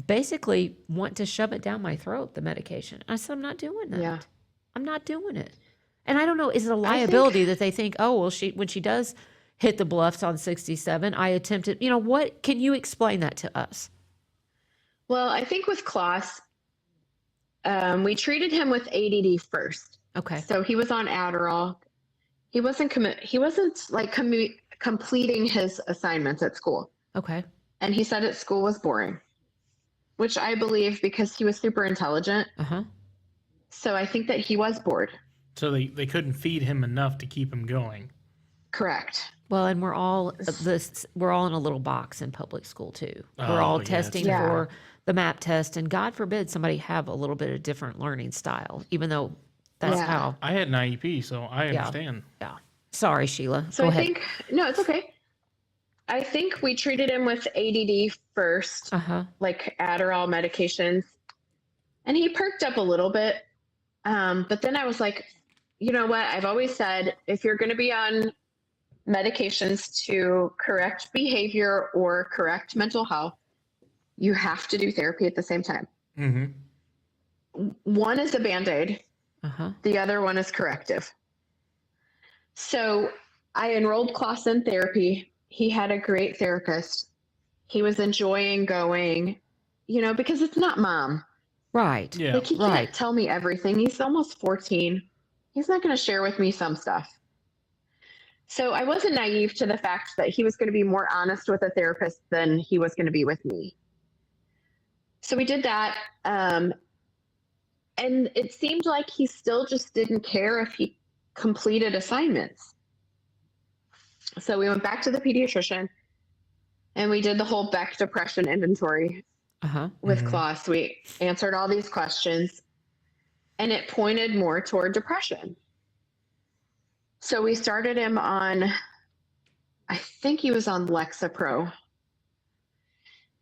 basically want to shove it down my throat, the medication. I said, I'm not doing that. Yeah. I'm not doing it. And I don't know, is it a liability that they think, oh, well, when she does hit the bluffs on 67, I attempted, what, can you explain that to us? Well, I think with Klaus, we treated him with ADD first. Okay. So he was on Adderall. He wasn't completing his assignments at school. Okay. And he said at school was boring, which I believe because he was super intelligent. Uh-huh. So I think that he was bored. So they couldn't feed him enough to keep him going. Correct. Well, and we're all in a little box in public school too. We're Oh, all yes. testing for the MAP test, and God forbid somebody have a little bit of different learning style, even though That's Yeah. how. I had an IEP, so I understand. Yeah. Sorry, Sheila. So Go I ahead. think, no, it's okay. I think we treated him with ADD first, like Adderall medications, and he perked up a little bit. But then I was like, you know what? I've always said, if you're going to be on medications to correct behavior or correct mental health, you have to do therapy at the same time. Mm-hmm. One is a Band-Aid. The other one is corrective. So I enrolled Klaus in therapy. He had a great therapist. He was enjoying going, because it's not mom. Right. Yeah. Like, he can't tell me everything. He's almost 14. He's not going to share with me some stuff. So I wasn't naive to the fact that he was going to be more honest with a therapist than he was going to be with me. So we did that. And it seemed like he still just didn't care if he completed assignments. So we went back to the pediatrician and we did the whole Beck depression inventory with Klaus. We answered all these questions and it pointed more toward depression. So we started him on, I think he was on Lexapro.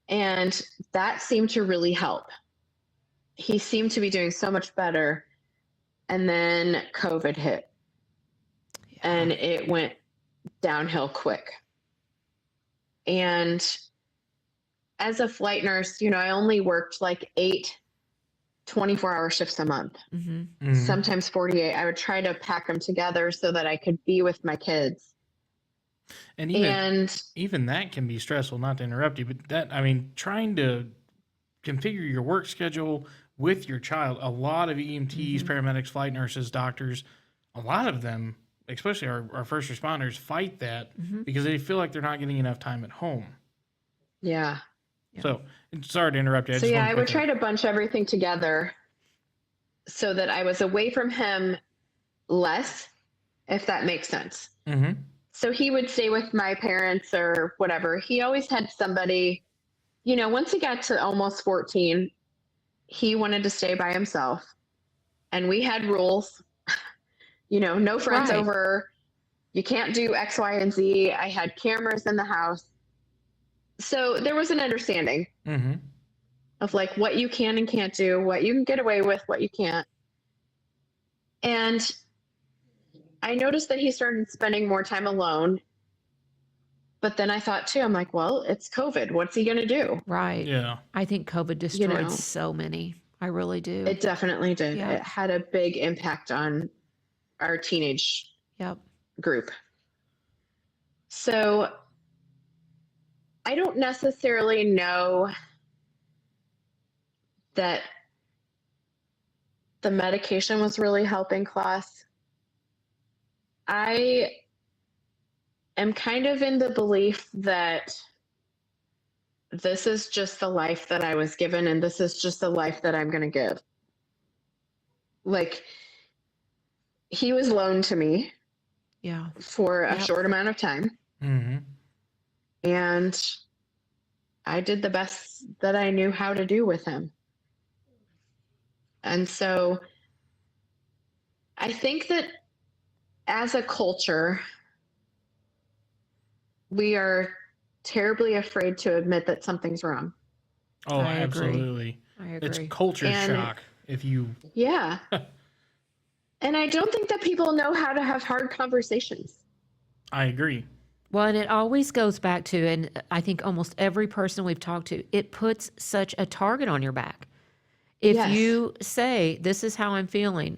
And that seemed to really help. He seemed to be doing so much better. And then COVID hit. And it went downhill quick. And as a flight nurse, I only worked like 8 24-hour shifts a month, sometimes 48. I would try to pack them together so that I could be with my kids. And even that can be stressful, not to interrupt you, but trying to configure your work schedule with your child, a lot of EMTs, paramedics, flight nurses, doctors, a lot of them, especially our first responders, fight that because they feel like they're not getting enough time at home. Yeah. So, sorry to interrupt you. I would try to bunch everything together so that I was away from him less, if that makes sense. So he would stay with my parents or whatever. He always had somebody, once he got to almost 14, he wanted to stay by himself. And we had rules, no friends over. You can't do X, Y, and Z. I had cameras in the house. So there was an understanding of like what you can and can't do, what you can get away with, what you can't. And I noticed that he started spending more time alone. But then I thought too, I'm like, well, it's COVID. What's he going to do? Right. Yeah. I think COVID destroyed so many. I really do. It definitely did. Yeah. It had a big impact on our teenage group. So I don't necessarily know that the medication was really helping Klaus. I am kind of in the belief that this is just the life that I was given and this is just the life that I'm going to give. Like, he was loaned to me for a short amount of time. And I did the best that I knew how to do with him. And so I think that as a culture, we are terribly afraid to admit that something's wrong. Oh, I agree. Absolutely. I agree. It's culture shock if you... Yeah. And I don't think that people know how to have hard conversations. I agree. Well, and it always goes back to, and I think almost every person we've talked to, it puts such a target on your back. If you say, this is how I'm feeling,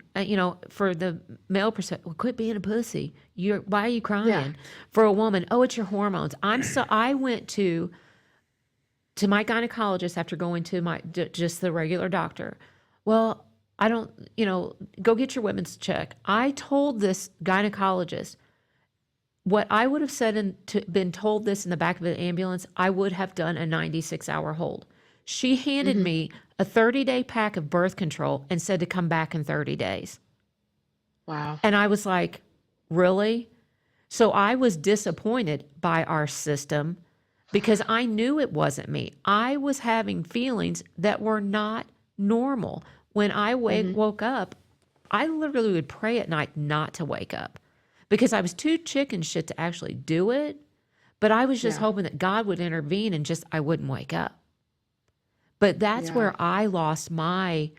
for the male perspective, well, quit being a pussy. Why are you crying? Yeah. For a woman, oh, it's your hormones. I went to my gynecologist after going to just the regular doctor. Well, I don't, go get your women's check. I told this gynecologist what I would have said and been told this in the back of the ambulance, I would have done a 96-hour hold. She handed me a 30-day pack of birth control and said to come back in 30 days. Wow. And I was like, really? So I was disappointed by our system because I knew it wasn't me. I was having feelings that were not normal. When I woke up, I literally would pray at night not to wake up because I was too chicken shit to actually do it. But I was just hoping that God would intervene and just, I wouldn't wake up. But that's where I lost my,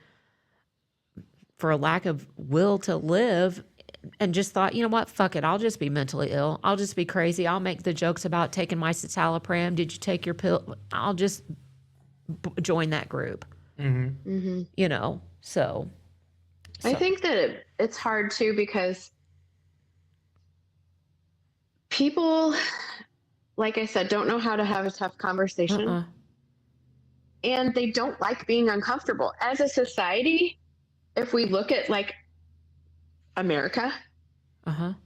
for a lack of will to live, and just thought, you know what, fuck it. I'll just be mentally ill. I'll just be crazy. I'll make the jokes about taking my citalopram. Did you take your pill? I'll just join that group. You know, so. I think that it's hard too because people, like I said, don't know how to have a tough conversation. And they don't like being uncomfortable. As a society, if we look at like America,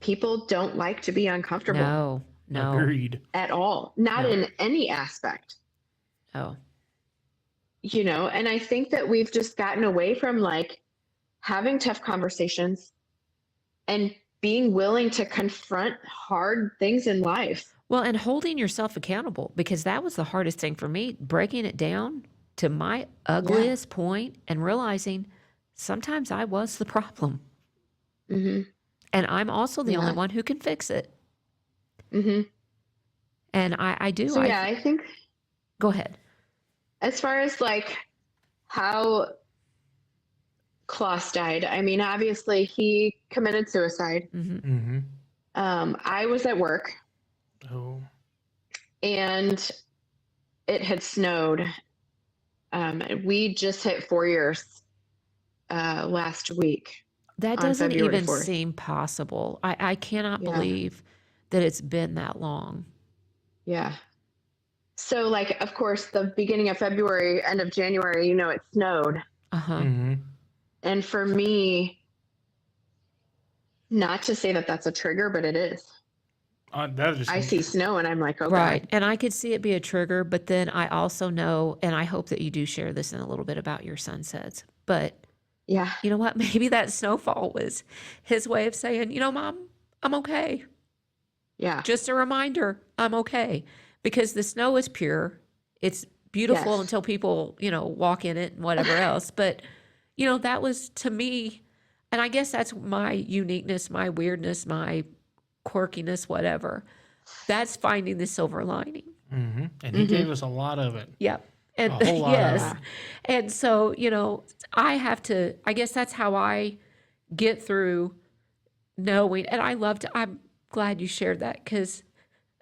people don't like to be uncomfortable. No. Agreed. At all. Not in any aspect. Oh. You know, and I think that we've just gotten away from like having tough conversations and being willing to confront hard things in life. Well, and holding yourself accountable, because that was the hardest thing for me, breaking it down to my ugliest point and realizing sometimes I was the problem. And I'm also the only one who can fix it. And I do. So, I think. Go ahead. As far as like how Klaus died, I mean, obviously he committed suicide. I was at work. Oh. And it had snowed. We just hit 4 years last week. That doesn't even 4th. seem possible. I cannot believe that it's been that long. Yeah. So, like, of course, the beginning of February, end of January, you know, it snowed. And for me, not to say that that's a trigger, but it is. I see snow and I'm like, okay. Right. And I could see it be a trigger, but then I also know, and I hope that you do share this in a little bit about your sunsets, but yeah, you know what? Maybe that snowfall was his way of saying, you know, Mom, I'm okay. Yeah. Just a reminder, I'm okay. Because the snow is pure. It's beautiful until people, you know, walk in it and whatever else. But, you know, that was to me, and I guess that's my uniqueness, my weirdness, my quirkiness, whatever. That's finding the silver lining. And he gave us a lot of it. Yep. And a whole lot of it. And so, you know, I guess that's how I get through knowing, and I'm glad you shared that because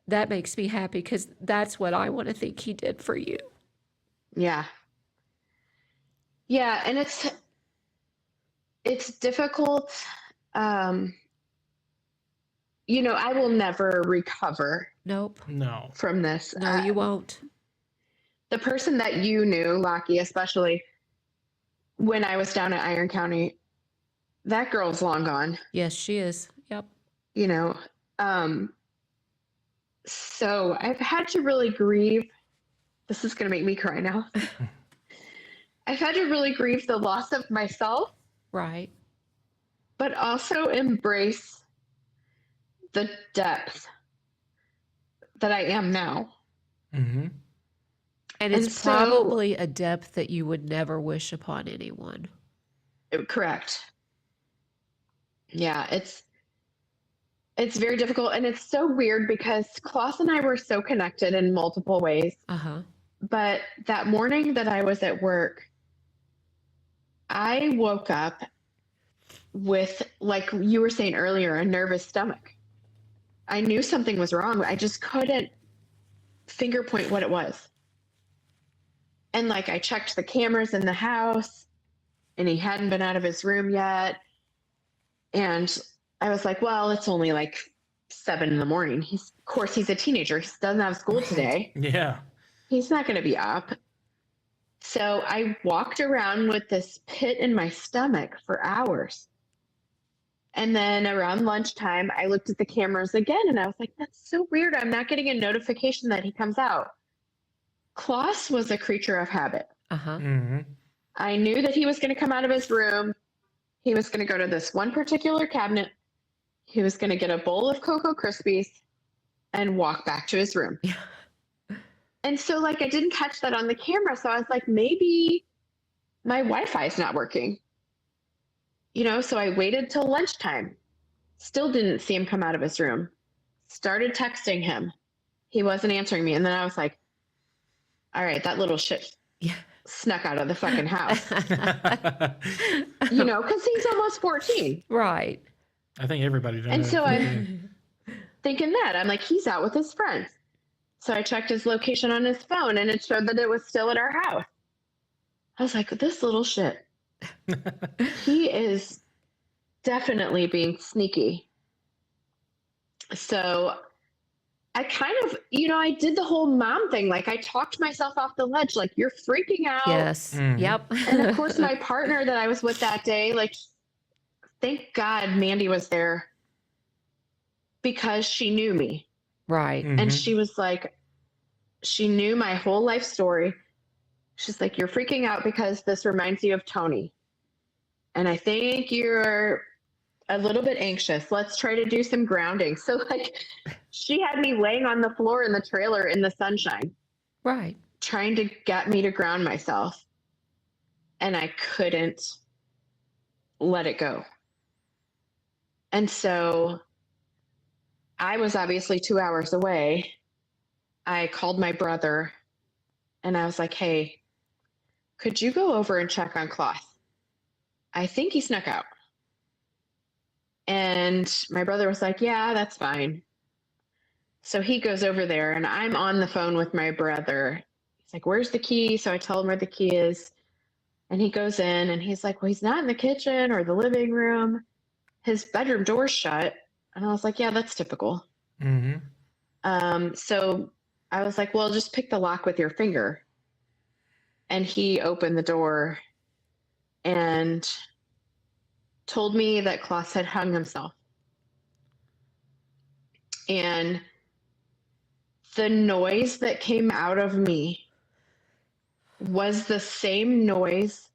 that makes me happy because that's what I want to think he did for you. Yeah. Yeah. And it's difficult. You know, I will never recover. Nope. No. From this. No, you won't. The person that you knew, Lockie, especially when I was down at Iron County, that girl's long gone. Yes, she is. Yep. You know, so I've had to really grieve. This is going to make me cry now. I've had to really grieve the loss of myself. Right. But also embrace the depth that I am now. And it's probably a depth that you would never wish upon anyone. Correct. Yeah, it's very difficult. And it's so weird because Klaus and I were so connected in multiple ways. But that morning that I was at work, I woke up with, like you were saying earlier, a nervous stomach. I knew something was wrong. I just couldn't finger point what it was. And like I checked the cameras in the house and he hadn't been out of his room yet. And I was like, well, it's only like 7 a.m. Of course, he's a teenager. He doesn't have school today. Yeah. He's not going to be up. So I walked around with this pit in my stomach for hours. And then around lunchtime, I looked at the cameras again and I was like, that's so weird. I'm not getting a notification that he comes out. Klaus was a creature of habit. I knew that he was going to come out of his room. He was going to go to this one particular cabinet. He was going to get a bowl of Cocoa Krispies and walk back to his room. And so like, I didn't catch that on the camera. So I was like, maybe my Wi-Fi is not working. So I waited till lunchtime. Still didn't see him come out of his room. Started texting him. He wasn't answering me. And then I was like, all right, that little shit snuck out of the fucking house. Because he's almost 14. Right. I think everybody does. And so I'm thinking that. I'm like, he's out with his friends. So I checked his location on his phone, and it showed that it was still at our house. I was like, this little shit. He is definitely being sneaky. So I kind of, I did the whole mom thing. Like, I talked myself off the ledge. Like, you're freaking out. Yes. Mm-hmm. Yep. And of course, my partner that I was with that day, like, thank God Mandy was there because she knew me. Right. Mm-hmm. And she was like, she knew my whole life story. She's like, you're freaking out because this reminds you of Tony. And I think you're a little bit anxious. Let's try to do some grounding. So like she had me laying on the floor in the trailer in the sunshine. Right. Trying to get me to ground myself. And I couldn't let it go. And so I was obviously 2 hours away. I called my brother and I was like, hey, could you go over and check on Cloth? I think he snuck out. And my brother was like, yeah, that's fine. So he goes over there and I'm on the phone with my brother. He's like, where's the key? So I tell him where the key is. And he goes in and he's like, well, he's not in the kitchen or the living room. His bedroom door's shut. And I was like, yeah, that's typical. Mm-hmm. So I was like, well, just pick the lock with your finger. And he opened the door and told me that Klaus had hung himself. And the noise that came out of me was the same noise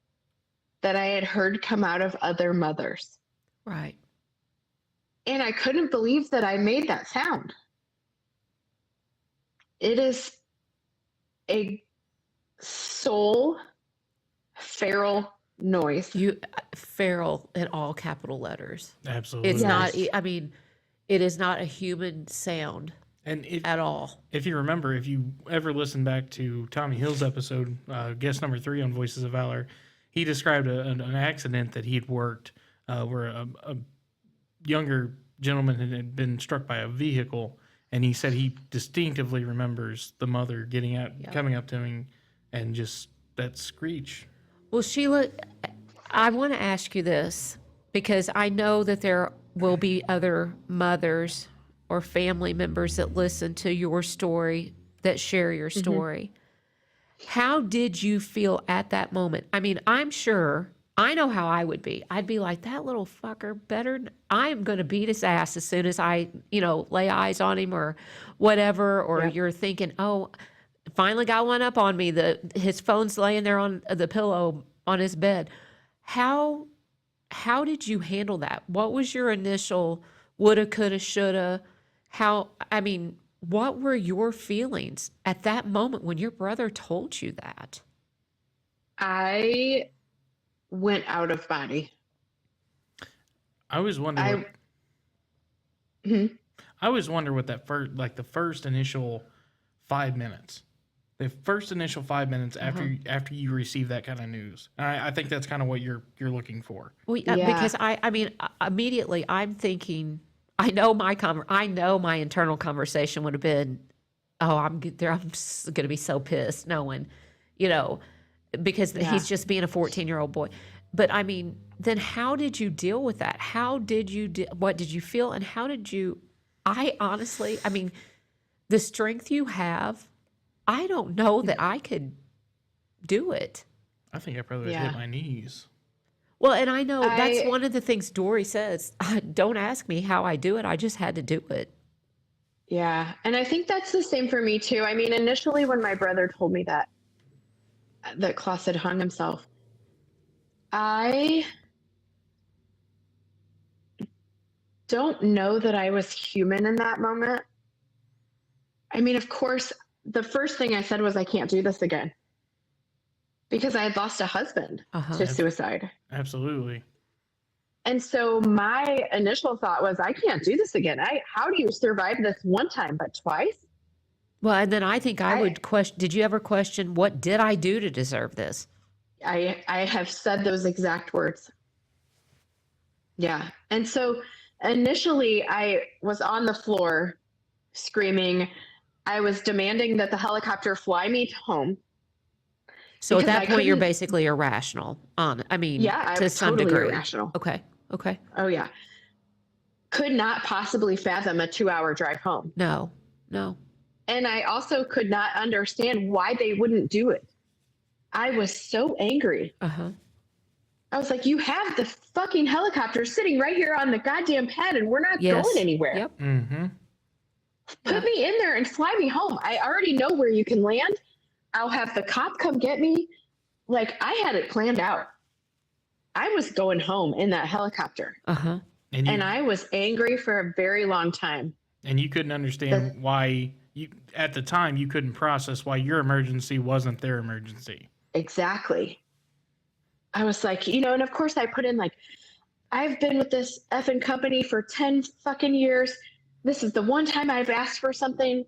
that I had heard come out of other mothers. Right. And I couldn't believe that I made that sound. It is a soul feral noise. Feral in all capital letters. Absolutely. It's not, I mean, it is not a human sound at all. If you remember, if you ever listen back to Tommy Hill's episode, guest number 3 on Voices of Valor, he described an accident that he'd worked where a younger gentleman had been struck by a vehicle, and he said he distinctively remembers the mother getting out, coming up to him, and just that screech. Well, Sheila, I want to ask you this because I know that there will be other mothers or family members that listen to your story, that share your story. Mm-hmm. How did you feel at that moment? I mean, I'm sure, I know how I would be. I'd be like, that little fucker I'm going to beat his ass as soon as I, lay eyes on him or whatever. Or you're thinking, oh, finally got one up on me. His phone's laying there on the pillow on his bed. How did you handle that? What was your initial woulda, coulda, shoulda? What were your feelings at that moment when your brother told you that? I went out of body. I always wonder. I always wonder what that the first initial 5 minutes. The first initial 5 minutes after you receive that kind of news. And I think that's kind of what you're looking for. Well, because immediately I'm thinking, I know my internal conversation would have been, oh, I'm going to be so pissed knowing, because he's just being a 14-year-old boy. But I mean, then how did you deal with that? What did you feel? And how did you, I honestly, the strength you have, I don't know that I could do it. I think I probably would hit my knees. Well, and I know that's one of the things Dory says. Don't ask me how I do it. I just had to do it. Yeah. And I think that's the same for me too. I mean, initially when my brother told me that Klaus had hung himself, I don't know that I was human in that moment. I mean, of course, the first thing I said was, I can't do this again. Because I had lost a husband to suicide. Absolutely. And so my initial thought was, I can't do this again. How do you survive this one time, but twice? Well, and then I think I would question, did you ever question, what did I do to deserve this? I have said those exact words. Yeah. And so initially I was on the floor screaming. I was demanding that the helicopter fly me home. So at because that I point, you're couldn't- basically irrational. I mean, Yeah, I to was some totally degree. irrational. Okay. Okay. Oh, yeah. Could not possibly fathom a 2-hour drive home. No. No. And I also could not understand why they wouldn't do it. I was so angry. Uh-huh. I was like, you have the fucking helicopter sitting right here on the goddamn pad and we're not Yes. going anywhere. Yep. Mm-hmm. Put me in there and fly me home. I already know where you can land. I'll have the cop come get me. Like, I had it planned out. I was going home in that helicopter. Uh-huh. And I was angry for a very long time. And you couldn't understand why at the time you couldn't process why your emergency wasn't their emergency. Exactly. I was like, and of course I put in like, I've been with this effing company for 10 fucking years. This is the one time I've asked for something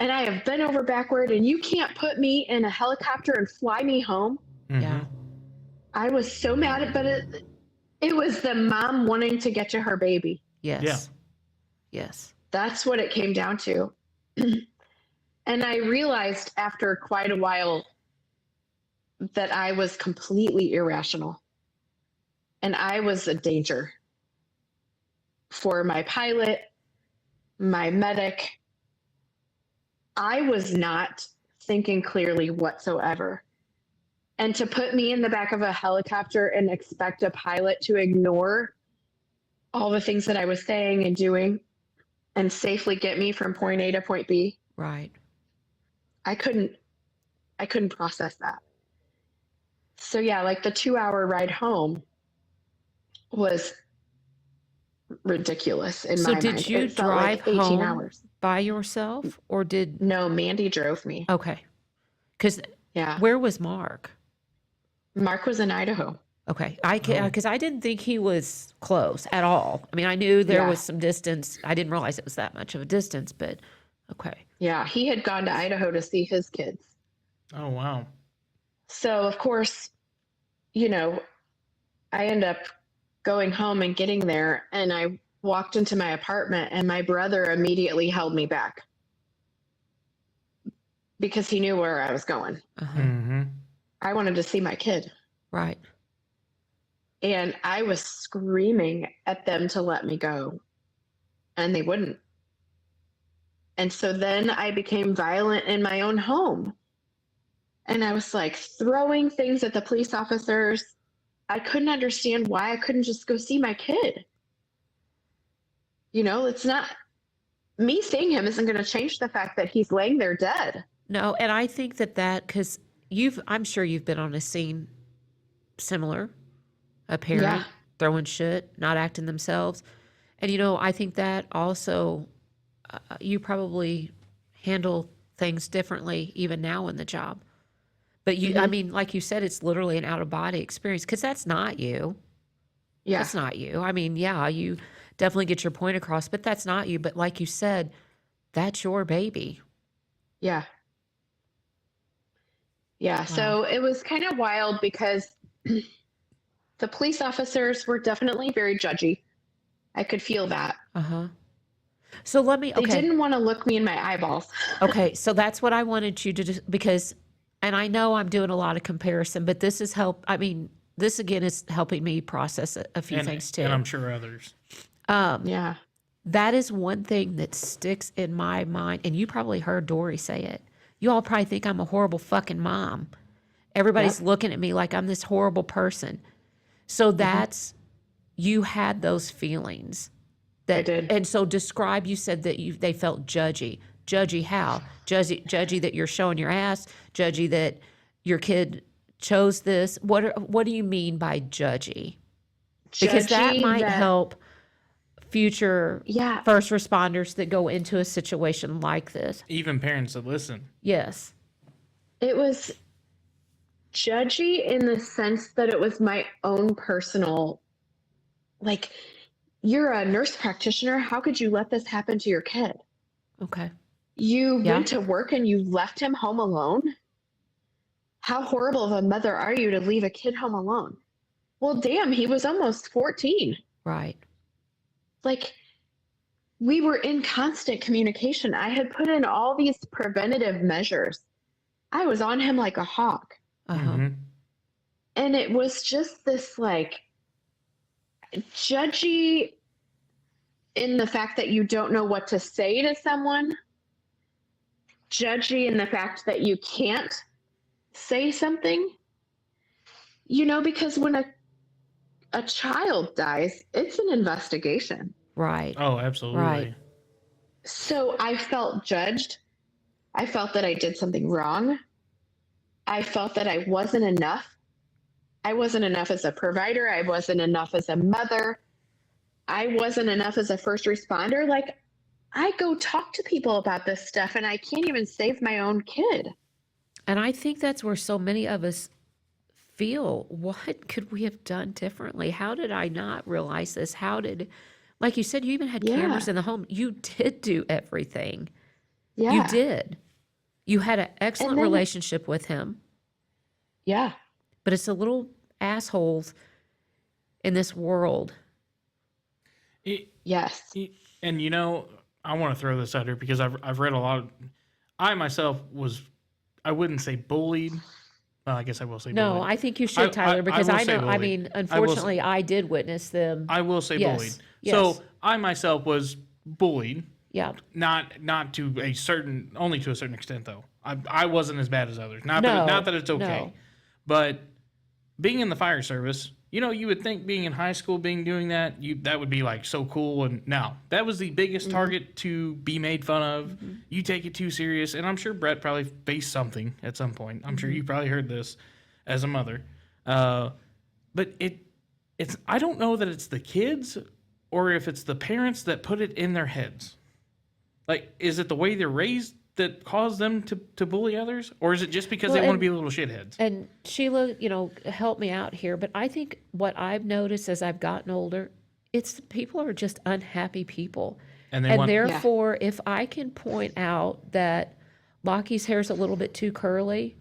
and I have bent over backward and you can't put me in a helicopter and fly me home. Mm-hmm. Yeah. I was so mad, but it was the mom wanting to get to her baby. Yes. Yeah. Yes. That's what it came down to. And I realized after quite a while that I was completely irrational. And I was a danger for my pilot, my medic. I was not thinking clearly whatsoever. And to put me in the back of a helicopter and expect a pilot to ignore all the things that I was saying and doing and safely get me from point A to point B. Right. I couldn't process that. So yeah, like the 2-hour ride home was ridiculous in my mind. So did you It felt drive like 18 home hours. by yourself or did... No, Mandy drove me. Okay. Because Yeah. where was Mark? Mark was in Idaho. Okay. Because I didn't think he was close at all. I mean, I knew there Yeah. was some distance. I didn't realize it was that much of a distance, but okay. Yeah, he had gone to Idaho to see his kids. Oh, wow. So, of course, I end up going home and getting there, and I walked into my apartment, and my brother immediately held me back because he knew where I was going. Uh-huh. Mm-hmm. I wanted to see my kid. Right. And I was screaming at them to let me go, and they wouldn't. And so then I became violent in my own home. And I was like throwing things at the police officers. I couldn't understand why I couldn't just go see my kid. It's not me seeing him isn't going to change the fact that he's laying there dead. No, and I think that because I'm sure you've been on a scene similar, a parent Yeah. throwing shit, not acting themselves. And, I think that also you probably handle things differently even now in the job. But I mean, like you said, it's literally an out of body experience because that's not you. Yeah. That's not you. I mean, yeah, you definitely get your point across, but that's not you. But like you said, that's your baby. Yeah. Yeah. Wow. So it was kind of wild because the police officers were definitely very judgy. I could feel that. Uh-huh. So let me, They okay. didn't want to look me in my eyeballs. Okay, so that's what I wanted you to do because, and I know I'm doing a lot of comparison, but this is this again is helping me process a few things too. And I'm sure others. Yeah. That is one thing that sticks in my mind, and you probably heard Dory say it. You all probably think I'm a horrible fucking mom. Everybody's looking at me like I'm this horrible person. So that's, you had those feelings. I did. And so describe, you said that they felt judgy. Judgy how? Judgy that you're showing your ass? Judgy that your kid chose this? What do you mean by judgy? Because that Judgy might help future Yeah. first responders that go into a situation like this. Even parents that listen. Yes. It was judgy in the sense that it was my own personal like, you're a nurse practitioner. How could you let this happen to your kid? Okay. You Yeah. went to work and you left him home alone? How horrible of a mother are you to leave a kid home alone? Well, damn, he was almost 14. Right. Like, we were in constant communication. I had put in all these preventative measures. I was on him like a hawk. Uh-huh. And it was just this, like, judgy in the fact that you don't know what to say to someone, judgy in the fact that you can't say something, because when a child dies, it's an investigation. Right. Oh, absolutely. Right. So I felt judged. I felt that I did something wrong. I felt that I wasn't enough. I wasn't enough as a provider. I wasn't enough as a mother. I wasn't enough as a first responder. Like, I go talk to people about this stuff and I can't even save my own kid. And I think that's where so many of us feel, what could we have done differently? How did I not realize this? Like you said, you even had cameras in the home. You did do everything. Yeah. You did. You had an excellent relationship with him. Yeah. But it's the little assholes in this world. Yes. And I want to throw this out here because I've read a lot of. I myself I wouldn't say bullied. Well, I guess I will say No, bullied. I think you should, Tyler, because will I say know, I bullied. mean, unfortunately, I did witness them. I will say Yes, bullied. yes. So I myself was bullied. Yeah. Not to a certain, only to a certain extent though. I wasn't as bad as others. Not No, that it's okay, no. but being in the fire service, you would think being in high school, doing that, that would be like so cool. And no, that was the biggest target to be made fun of. You take it too serious, and I'm sure Brett probably faced something at some point. I'm sure you probably heard this as a mother, but it's I don't know that it's the kids or if it's the parents that put it in their heads. Like, is it the way they're raised that cause them to bully others? Or is it just because they want to be little shitheads? And Sheila, help me out here. But I think what I've noticed as I've gotten older, it's people are just unhappy people. And therefore, if I can point out that Lockie's hair is a little bit too curly,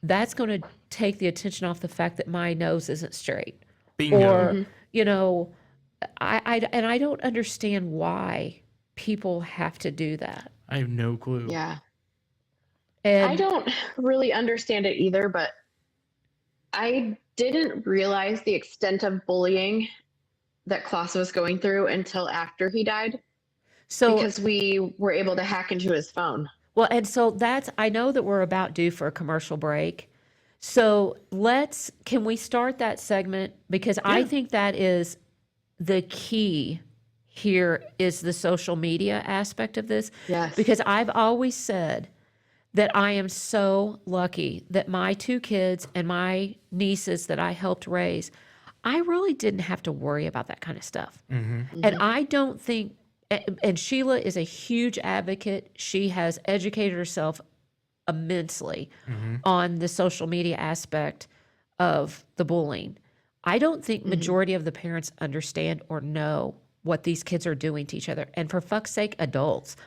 that's going to take the attention off the fact that my nose isn't straight. Bingo. Or, I don't understand why people have to do that. I have no clue. Yeah. And I don't really understand it either, but I didn't realize the extent of bullying that Klaus was going through until after he died. Because we were able to hack into his phone. Well, and so I know that we're about due for a commercial break. So can we start that segment? Because I think that is the key here is the social media aspect of this. Yes. Because I've always said that I am so lucky that my two kids and my nieces that I helped raise, I really didn't have to worry about that kind of stuff. And I don't think, and Sheila is a huge advocate. She has educated herself immensely on the social media aspect of the bullying. I don't think majority of the parents understand or know what these kids are doing to each other. And for fuck's sake, adults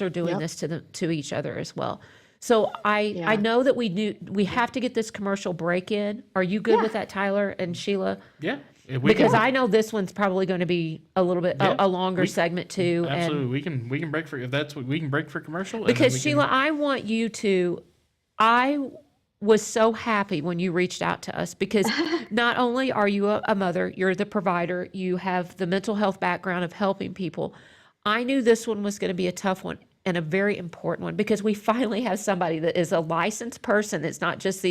are doing this to each other as well. So I know that we have to get this commercial break in. Are you good with that, Tyler and Sheila? Yeah. Because I know this one's probably going to be a little bit a longer segment too. Absolutely. We can break for, if that's what we can break for commercial. Because Sheila, I want you to, I was so happy when you reached out to us because not only are you a mother, you're the provider, you have the mental health background of helping people. I knew this one was going to be a tough one and a very important one because we finally have somebody that is a licensed person. It's not just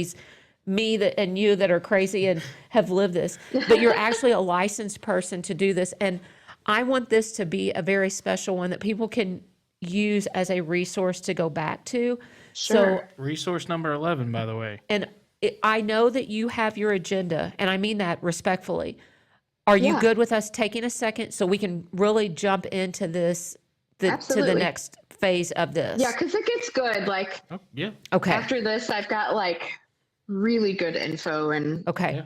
me and you that are crazy and have lived this, but you're actually a licensed person to do this. And I want this to be a very special one that people can use as a resource to go back to. Sure. So, resource number 11, by the way. and I know that you have your agenda, and I mean that respectfully. Are you good with us taking a second so we can really jump into this, to the next phase of this? Yeah, because it gets good. Like, Okay. after this, I've got like really good info and Okay.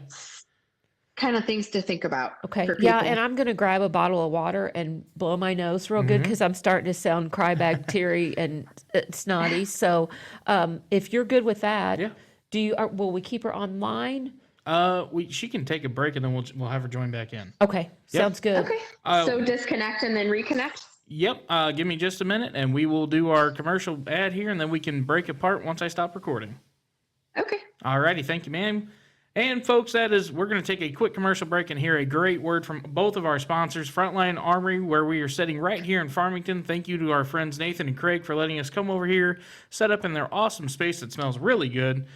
kind of things to think about. Okay. For Yeah, people. and I'm going to grab a bottle of water and blow my nose real good because I'm starting to sound crybag teary and snotty. So if you're good with that, Yeah. will we keep her online? She can take a break and then we'll have her join back in. Okay. Sounds good. Okay. So disconnect and then reconnect? Yep. Give me just a minute and we will do our commercial ad here and then we can break apart once I stop recording. Okay. Alrighty. Thank you, ma'am. And folks, we're going to take a quick commercial break and hear a great word from both of our sponsors, Frontline Armory, where we are sitting right here in Farmington. Thank you to our friends Nathan and Craig for letting us come over here, set up in their awesome space that smells really good.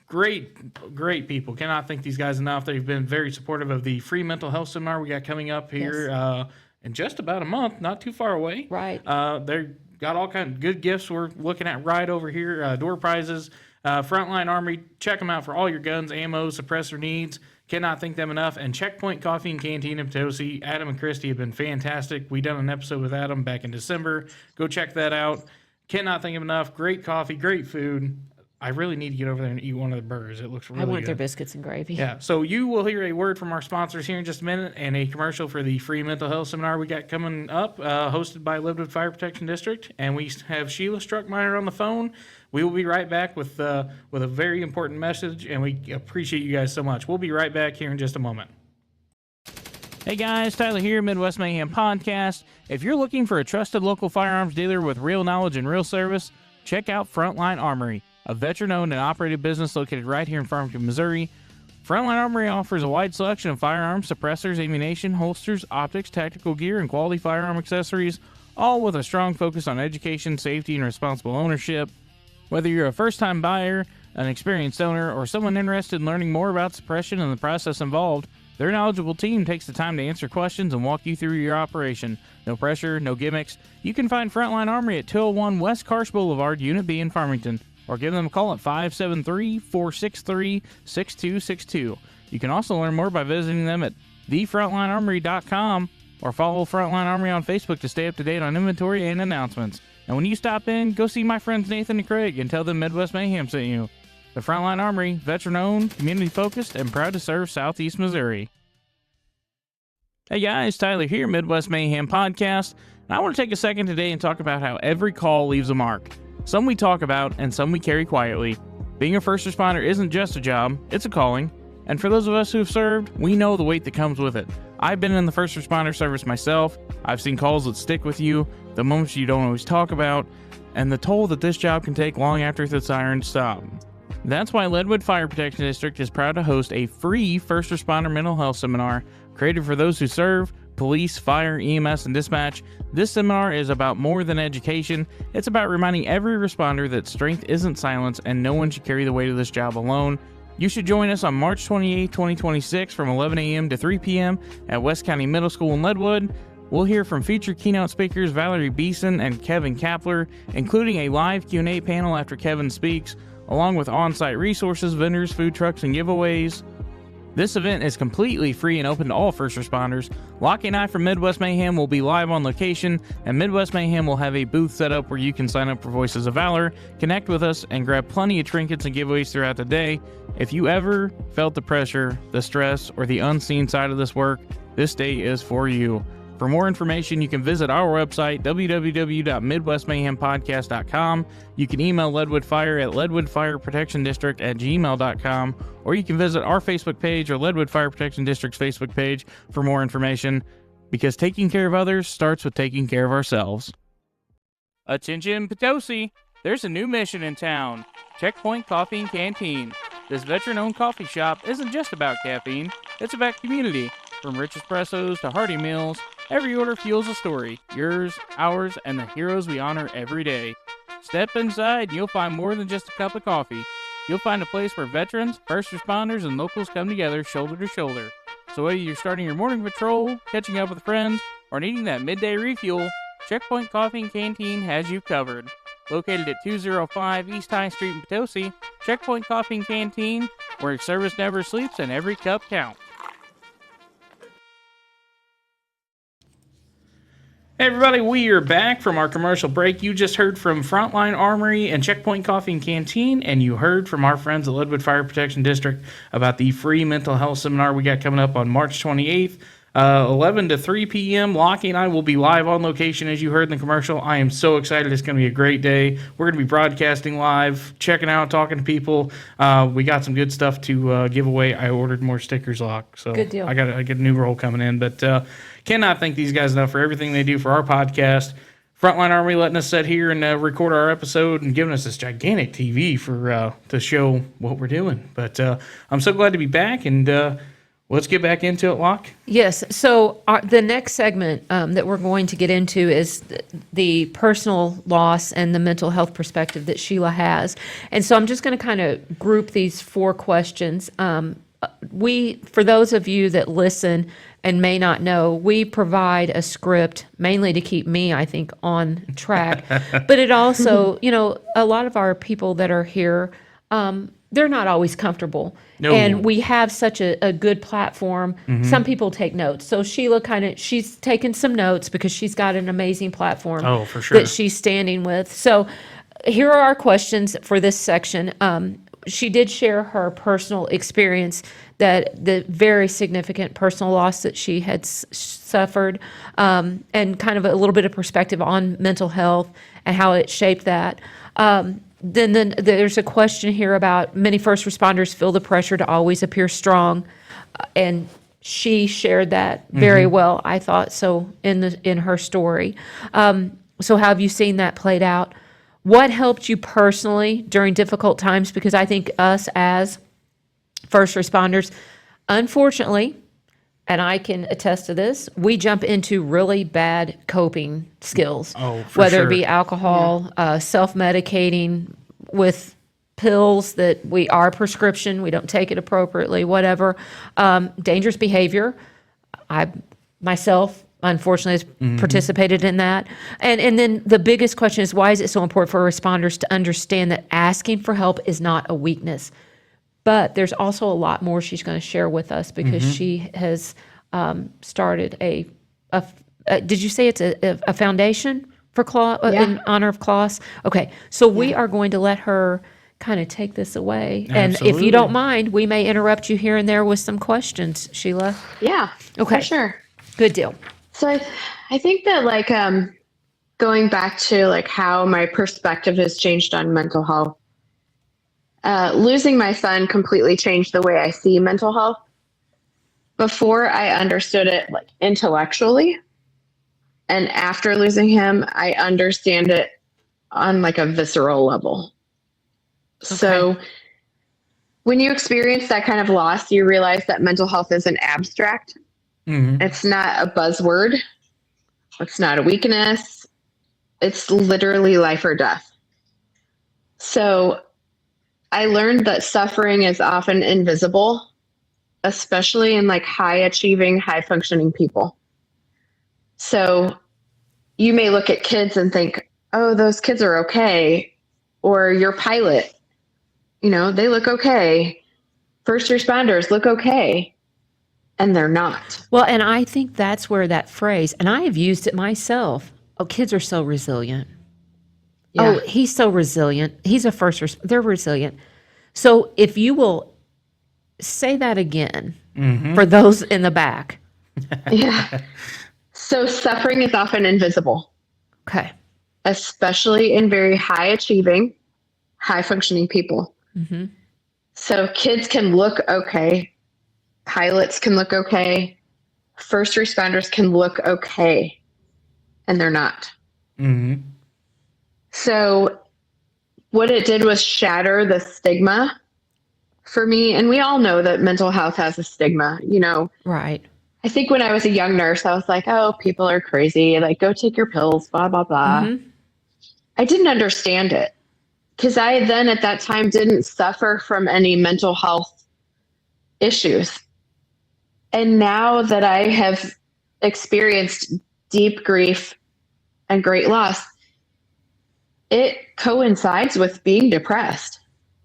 Great people. Cannot thank these guys enough. They've been very supportive of the free mental health seminar we got coming up here in just about a month, not too far away. Right. They've got all kinds of good gifts we're looking at right over here, door prizes. Frontline Armory, check them out for all your guns, ammo, suppressor needs. Cannot thank them enough. And Checkpoint Coffee and Canteen in Potosi. Adam and Christy have been fantastic. We done an episode with Adam back in December. Go check that out. Cannot thank them enough. Great coffee, great food. I really need to get over there and eat one of the burgers. It looks really good. I want their biscuits and gravy. Yeah, so you will hear a word from our sponsors here in just a minute and a commercial for the free mental health seminar we got coming up, hosted by Leadwood Fire Protection District. And we have Sheila Struckmeyer on the phone. We will be right back with a very important message, and we appreciate you guys so much. We'll be right back here in just a moment. Hey guys, Tyler here, Midwest Mayhem Podcast. If you're looking for a trusted local firearms dealer with real knowledge and real service, check out Frontline Armory, a veteran-owned and operated business located right here in Farmington, Missouri. Frontline Armory offers a wide selection of firearms, suppressors, ammunition, holsters, optics, tactical gear, and quality firearm accessories, all with a strong focus on education, safety, and responsible ownership. Whether you're a first-time buyer, an experienced owner, or someone interested in learning more about suppression and the process involved, their knowledgeable team takes the time to answer questions and walk you through your operation. No pressure, no gimmicks. You can find Frontline Armory at 201 West Karsh Boulevard, Unit B in Farmington, or give them a call at 573-463-6262. You can also learn more by visiting them at thefrontlinearmory.com or follow Frontline Armory on Facebook to stay up to date on inventory and announcements. And when you stop in, go see my friends Nathan and Craig and tell them Midwest Mayhem sent you. The Frontline Armory, veteran-owned, community-focused, and proud to serve Southeast Missouri. Hey guys, Tyler here, Midwest Mayhem Podcast. And I want to take a second today and talk about how every call leaves a mark. Some we talk about, and some we carry quietly. Being a first responder isn't just a job, it's a calling. And for those of us who have served, we know the weight that comes with it. I've been in the first responder service myself. I've seen calls that stick with you, the moments you don't always talk about, and the toll that this job can take long after the sirens stop. That's why Leadwood Fire Protection District is proud to host a free first responder mental health seminar created for those who serve, police, fire, EMS, and dispatch. This seminar is about more than education. It's about reminding every responder that strength isn't silence and no one should carry the weight of this job alone. You should join us on March 28, 2026 from 11 a.m. to 3 p.m. at West County Middle School in Leadwood. We'll hear from featured keynote speakers Valerie Beeson and Kevin Kapler, including a live Q&A panel after Kevin speaks, along with on-site resources, vendors, food trucks, and giveaways. This event is completely free and open to all first responders. Lockie and I from Midwest Mayhem will be live on location, and Midwest Mayhem will have a booth set up where you can sign up for Voices of Valor, connect with us, and grab plenty of trinkets and giveaways throughout the day. If you ever felt the pressure, the stress, or the unseen side of this work, this day is for you. For more information, you can visit our website, www.midwestmayhempodcast.com. You can email Leadwood Fire at leadwoodfireprotectiondistrict@gmail.com, or you can visit our Facebook page or Leadwood Fire Protection District's Facebook page for more information, because taking care of others starts with taking care of ourselves. Attention Potosi, there's a new mission in town, Checkpoint Coffee and Canteen. This veteran-owned coffee shop isn't just about caffeine, it's about community. From rich espressos to hearty meals, every order fuels a story, yours, ours, and the heroes we honor every day. Step inside and you'll find more than just a cup of coffee. You'll find a place where veterans, first responders, and locals come together shoulder to shoulder. So whether you're starting your morning patrol, catching up with friends, or needing that midday refuel, Checkpoint Coffee and Canteen has you covered. Located at 205 East High Street in Potosi, Checkpoint Coffee and Canteen, where service never sleeps and every cup counts. Hey everybody, we are back from our commercial break. You just heard from Frontline Armory and Checkpoint Coffee and Canteen, and you heard from our friends at Leadwood Fire Protection District about the free mental health seminar we got coming up on March 28th, 11 to 3 p.m. Lockie and I will be live on location, as you heard in the commercial. I am so excited. It's going to be a great day. We're going to be broadcasting live, checking out, talking to people. We got some good stuff to give away. I ordered more stickers, Lock. So Good deal. I got a new roll coming in, but cannot thank these guys enough for everything they do for our podcast. Frontline Army letting us sit here and record our episode and giving us this gigantic TV for to show what we're doing. But I'm so glad to be back, and let's get back into it, Locke. Yes. So the next segment that we're going to get into is the personal loss and the mental health perspective that Sheila has. And so I'm just going to kind of group these 4 questions. For those of you that listen and may not know, we provide a script mainly to keep me, I think, on track. But it also, a lot of our people that are here, they're not always comfortable. No. And we have such a good platform. Some people take notes. So Sheila she's taken some notes because she's got an amazing platform Oh, for sure. that she's standing with. So here are our questions for this section. She did share her personal experience, that the very significant personal loss that she had suffered, and kind of a little bit of perspective on mental health and how it shaped that. Then there's a question here about many first responders feel the pressure to always appear strong, and she shared that very well, I thought, so in her story. So how have you seen that played out? What helped you personally during difficult times? Because I think us as first responders, unfortunately, and I can attest to this, we jump into really bad coping skills. Oh, for whether sure. it be alcohol, self-medicating with pills that are prescription, we don't take it appropriately, whatever. Dangerous behavior. I myself, unfortunately, has participated in that. And then the biggest question is, why is it so important for responders to understand that asking for help is not a weakness? But there's also a lot more she's going to share with us, because she has started did you say it's a foundation for in honor of Klaus? Okay, so we are going to let her kind of take this away. And if you don't mind, we may interrupt you here and there with some questions, Sheila. Yeah. Okay. For sure. Good deal. So I think that going back to how my perspective has changed on mental health, losing my son completely changed the way I see mental health. Before, I understood it intellectually, and after losing him, I understand it on a visceral level. Okay. So when you experience that kind of loss, you realize that mental health isn't abstract. It's not a buzzword. It's not a weakness. It's literally life or death. So I learned that suffering is often invisible, especially in high achieving, high functioning people. So you may look at kids and think, oh, those kids are okay. Or your pilot, they look okay. First responders look okay. And they're not. Well, and I think that's where that phrase, and I have used it myself. Oh, kids are so resilient. Yeah. Oh, he's so resilient. He's they're resilient. So if you will say that again for those in the back. Yeah. So suffering is often invisible. Okay. Especially in very high achieving, high functioning people. So kids can look okay. Pilots can look okay. First responders can look okay. And they're not. So what it did was shatter the stigma for me. And we all know that mental health has a stigma, Right. I think when I was a young nurse, I was like, oh, people are crazy. Go take your pills, blah, blah, blah. I didn't understand it, because I then at that time didn't suffer from any mental health issues. And now that I have experienced deep grief and great loss, it coincides with being depressed.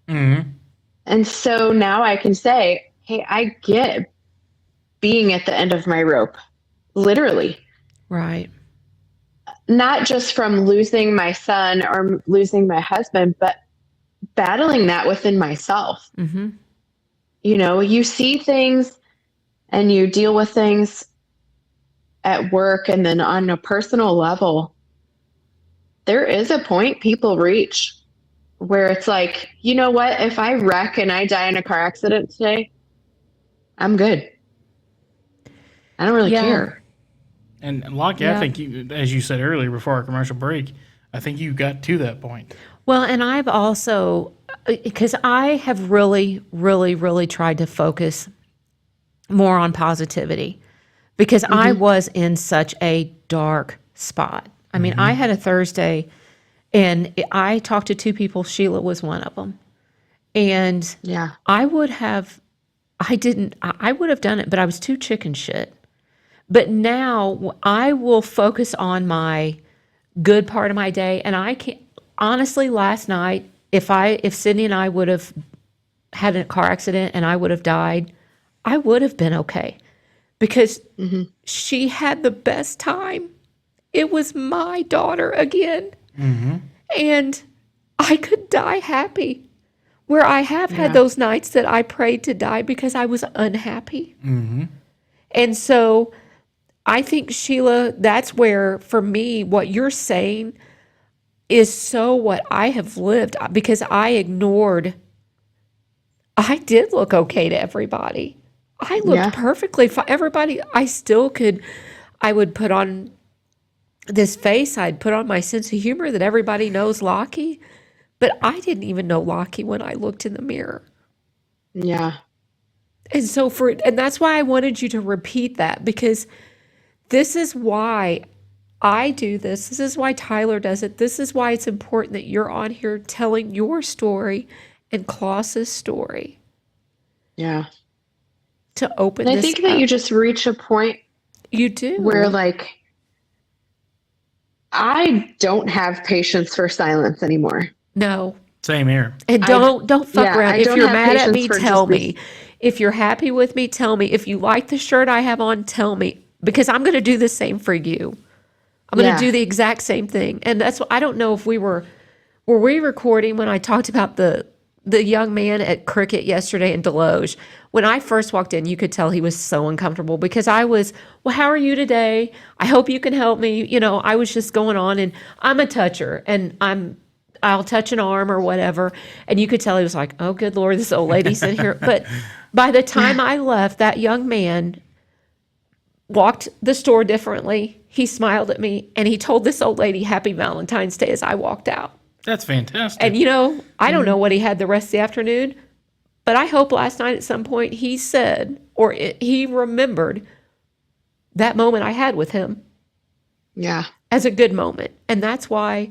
And so now I can say, hey, I get being at the end of my rope, literally. Right. not just from losing my son or losing my husband, but battling that within myself. Mm-hmm. You know, you see things and you deal with things at work, and then on a personal level, there is a point people reach where it's like, you know what? If I wreck and I die in a car accident today, I'm good. I don't really care. And Lockie, I think you, as you said earlier before our commercial break, I think you got to that point. Well, and I've also, because I have really, really, really tried to focus more on positivity, because I was in such a dark spot. I mean, I had a Thursday, and I talked to two people. Sheila was one of them. And I would have done it, but I was too chicken shit. But now I will focus on my good part of my day. And I can't, honestly, last night, if Sydney and I would have had a car accident and I would have died, I would have been okay, because she had the best time. It was my daughter again. And I could die happy, where I have had those nights that I prayed to die because I was unhappy. And so I think, Sheila, that's where, for me, what you're saying is so what I have lived, because I did look okay to everybody. I looked perfectly fine. Everybody, I would put on this face, I'd put on my sense of humor that everybody knows Lockie, but I didn't even know Lockie when I looked in the mirror. Yeah. And so and that's why I wanted you to repeat that, because this is why I do this. This is why Tyler does it. This is why it's important that you're on here telling your story and Klaus's story. Yeah. To open and this I think that up. you just reach a point You do. where, like, I don't have patience for silence anymore. No. Same here. And don't fuck around. If you're mad at me, tell me. If you're happy with me, tell me. If you like the shirt I have on, tell me. Because I'm going to do the same for you. I'm going to do the exact same thing. And that's what, I don't know if were we recording when I talked about the young man at cricket yesterday in Deloge? When I first walked in, you could tell he was so uncomfortable, because I was, well, how are you today? I hope you can help me. You know, I was just going on, and I'm a toucher, and I'll touch an arm or whatever. And you could tell he was like, oh, good Lord, this old lady's in here. But by the time I left, that young man walked the store differently. He smiled at me, and he told this old lady Happy Valentine's Day as I walked out. That's fantastic. And, you know, I don't know what he had the rest of the afternoon, but I hope last night at some point he said, or he remembered that moment I had with him. Yeah. As a good moment. And that's why,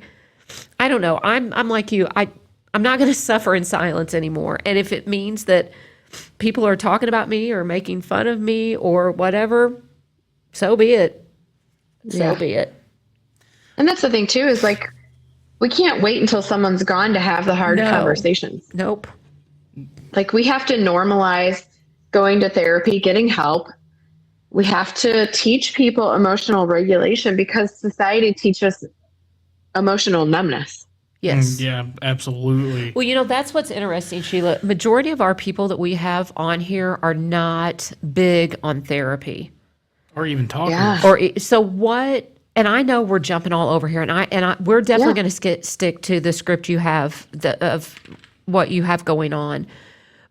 I don't know, I'm like you. I'm not going to suffer in silence anymore. And if it means that people are talking about me or making fun of me or whatever, so be it. So be it. And that's the thing too, is like, we can't wait until someone's gone to have the hard conversations. Nope. Like, we have to normalize going to therapy, getting help. We have to teach people emotional regulation, because society teaches emotional numbness. Yes. Yeah, absolutely. Well, you know, that's what's interesting, Sheila. Majority of our people that we have on here are not big on therapy. Or even talking. Yeah. Or so what? And I know we're jumping all over here, and we're definitely going to stick to the script you have of what you have going on.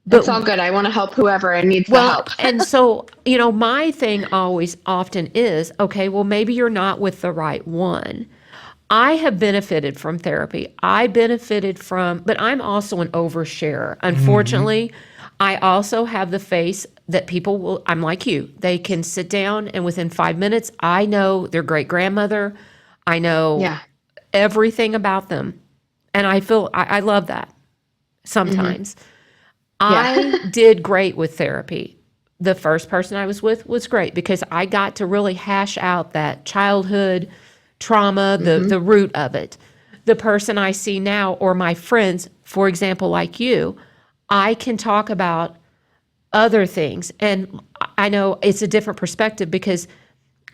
But it's all good. I want to help whoever needs the help. And so, you know, my thing often is, okay, well, maybe you're not with the right one. I have benefited from therapy. I benefited from, but I'm also an oversharer. Unfortunately, I also have the face that people will, I'm like you, they can sit down and within 5 minutes, I know their great grandmother. I know everything about them. And I feel, I love that sometimes. I did great with therapy. The first person I was with was great, because I got to really hash out that childhood trauma, the root of it. The person I see now, or my friends, for example, like you, I can talk about other things. And I know it's a different perspective, because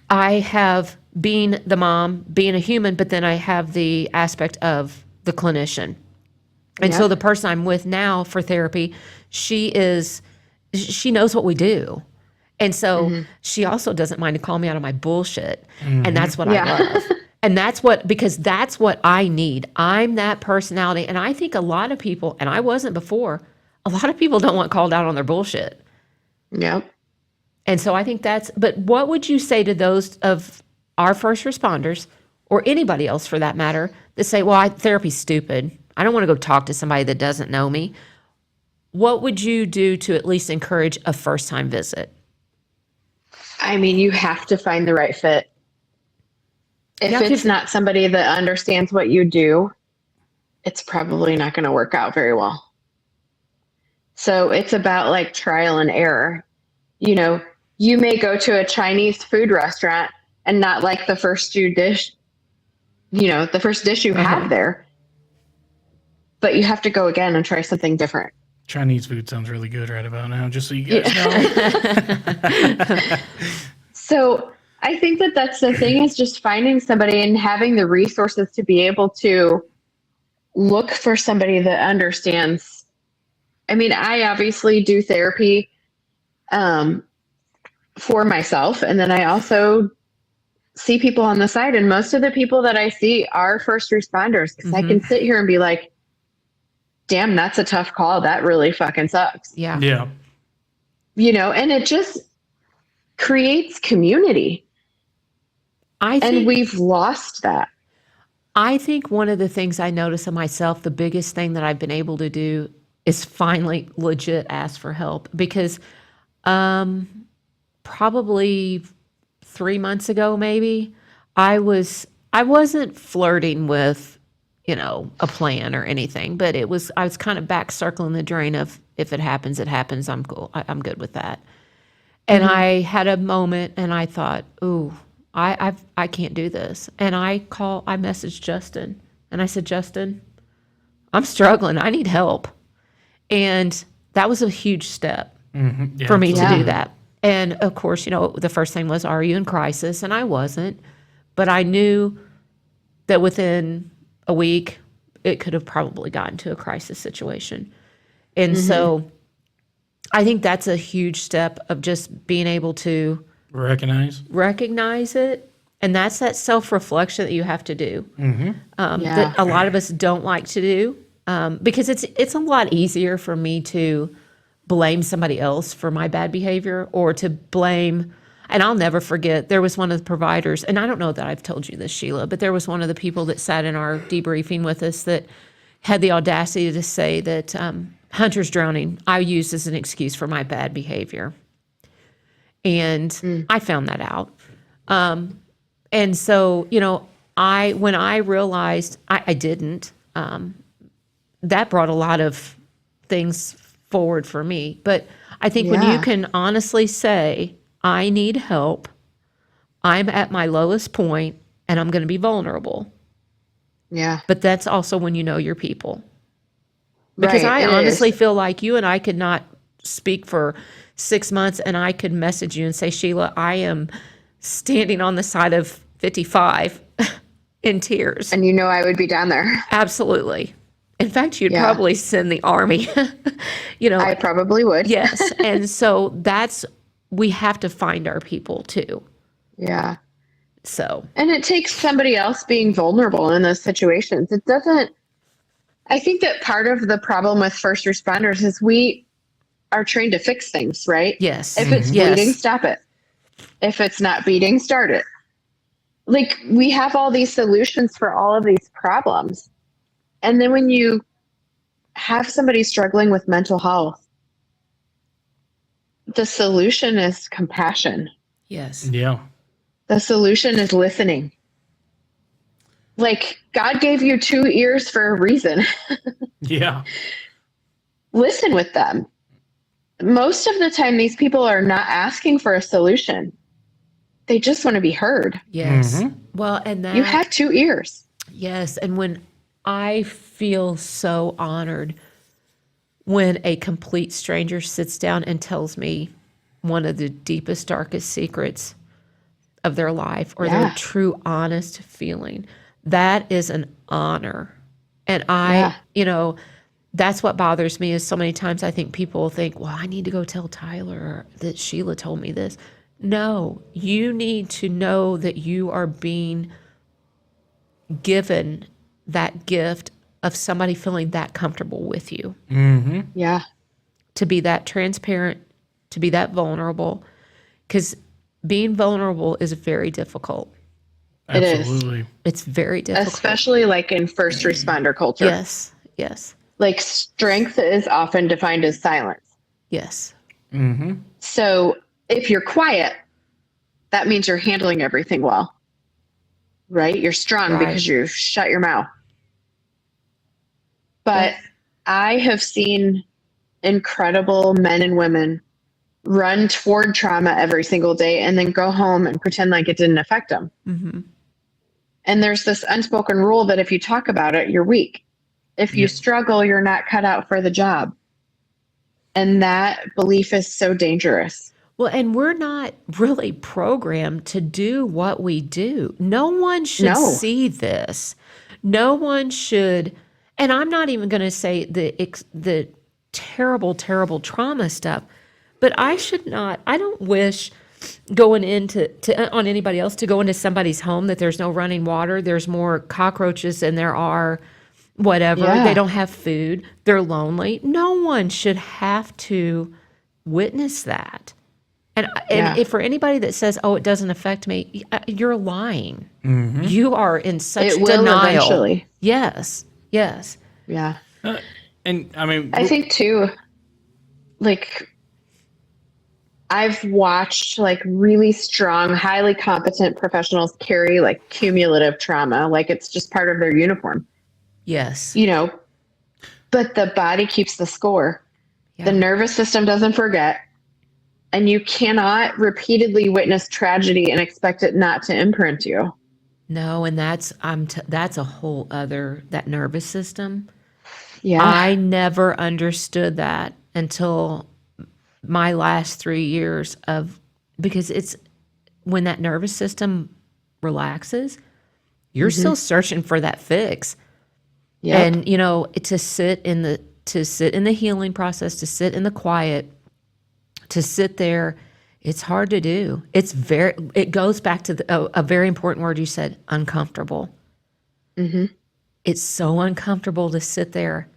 I have being the mom, being a human, but then I have the aspect of the clinician. And so the person I'm with now for therapy, she knows what we do. And so she also doesn't mind to call me out on my bullshit. And that's what I love. And because that's what I need. I'm that personality. And I think a lot of people, and I wasn't before, a lot of people don't want called out on their bullshit. Yep. And so I think but what would you say to those of our first responders, or anybody else for that matter, that say, well, therapy's stupid. I don't want to go talk to somebody that doesn't know me. What would you do to at least encourage a first-time visit? I mean, you have to find the right fit. If it's not somebody that understands what you do, it's probably not going to work out very well. So it's about like trial and error. You know, you may go to a Chinese food restaurant and not like the first dish you have there, but you have to go again and try something different. Chinese food sounds really good right about now, just so you guys know. So I think that's the thing, is just finding somebody and having the resources to be able to look for somebody that understands. I mean, I obviously do therapy for myself, and then I also see people on the side, and most of the people that I see are first responders, because I can sit here and be like, damn, that's a tough call. That really fucking sucks. Yeah. Yeah. You know, and it just creates community. And we've lost that. I think one of the things I notice in myself, the biggest thing that I've been able to do is finally legit ask for help, because probably 3 months ago, maybe, I wasn't flirting with, a plan or anything, but I was kind of back circling the drain of, if it happens, it happens. I'm cool. I'm good with that. And I had a moment and I thought, ooh, I can't do this. And I messaged Justin and I said, Justin, I'm struggling. I need help. And that was a huge step for me to do that. And of course, the first thing was, are you in crisis? And I wasn't, but I knew that within a week, it could have probably gotten to a crisis situation. And so I think that's a huge step of just being able to recognize it. And that's that self-reflection that you have to do, that a lot of us don't like to do, because it's a lot easier for me to blame somebody else for my bad behavior, or to blame, and I'll never forget, there was one of the providers, and I don't know that I've told you this, Sheila, but there was one of the people that sat in our debriefing with us that had the audacity to say that Hunter's drowning I used as an excuse for my bad behavior. And I found that out. And so, when I realized I didn't, that brought a lot of things forward for me. But I think when you can honestly say, I need help, I'm at my lowest point, and I'm going to be vulnerable. Yeah. But that's also when you know your people. Because I honestly feel like you and I could not speak for 6 months, and I could message you and say, Sheila, I am standing on the side of 55 in tears. And I would be down there. Absolutely. In fact, you'd probably send the army. I probably would. Yes. And so we have to find our people too. Yeah. So. And it takes somebody else being vulnerable in those situations. I think that part of the problem with first responders is we are trained to fix things, right? Yes. If it's bleeding, stop it. If it's not beating, start it. Like, we have all these solutions for all of these problems. And then when you have somebody struggling with mental health, the solution is compassion. Yes. Yeah. The solution is listening. Like, God gave you 2 ears for a reason. Yeah. Listen with them. Most of the time, these people are not asking for a solution. They just want to be heard. Yes. Well, and that. You have 2 ears. Yes. And when I feel so honored when a complete stranger sits down and tells me one of the deepest, darkest secrets, of their life or their true honest feeling. That is an honor. And that's what bothers me is so many times I think people think, well, I need to go tell Tyler that Sheila told me this. No, you need to know that you are being given that gift of somebody feeling that comfortable with you. Mm-hmm. Yeah. To be that transparent, to be that vulnerable. Because being vulnerable is very difficult. Absolutely. It is. It's very difficult. Especially like in first responder culture. Yes. Yes. Like strength is often defined as silence. Yes. Mm-hmm. So if you're quiet, that means you're handling everything well, right? You're strong because you shut your mouth. But I have seen incredible men and women run toward trauma every single day and then go home and pretend like it didn't affect them. Mm-hmm. And there's this unspoken rule that if you talk about it, you're weak. If you struggle, you're not cut out for the job. And that belief is so dangerous. Well, and we're not really programmed to do what we do. No one should see this. No one should, and I'm not even going to say the terrible, terrible trauma stuff, but I don't wish going into on anybody else to go into somebody's home that there's no running water, there's more cockroaches than there are whatever. They don't have food, they're lonely. No one should have to witness that. And if for anybody that says, "Oh, it doesn't affect me," you're lying. Mm-hmm. You are in such it denial. will eventually. Yes. Yes. Yeah. And I mean, I think too, like I've watched like really strong, highly competent professionals carry like cumulative trauma, like it's just part of their uniform. Yes. But the body keeps the score. Yeah. The nervous system doesn't forget. And you cannot repeatedly witness tragedy and expect it not to imprint you. No, and that's a whole other, that nervous system. Yeah. I never understood that until my last 3 years because it's when that nervous system relaxes, you're still searching for that fix. Yep. And to sit in the healing process, to sit in the quiet, to sit there, it's hard to do. It goes back to a very important word you said, uncomfortable. Mm-hmm. It's so uncomfortable to sit there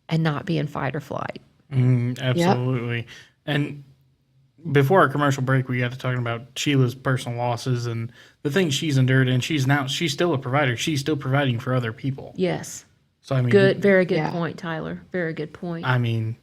and not be in fight or flight. Absolutely. Yep. And before our commercial break, we got to talking about Sheila's personal losses and the things she's endured, and she's still a provider. She's still providing for other people. Yes. So I mean, very good point, Tyler. Very good point. I mean,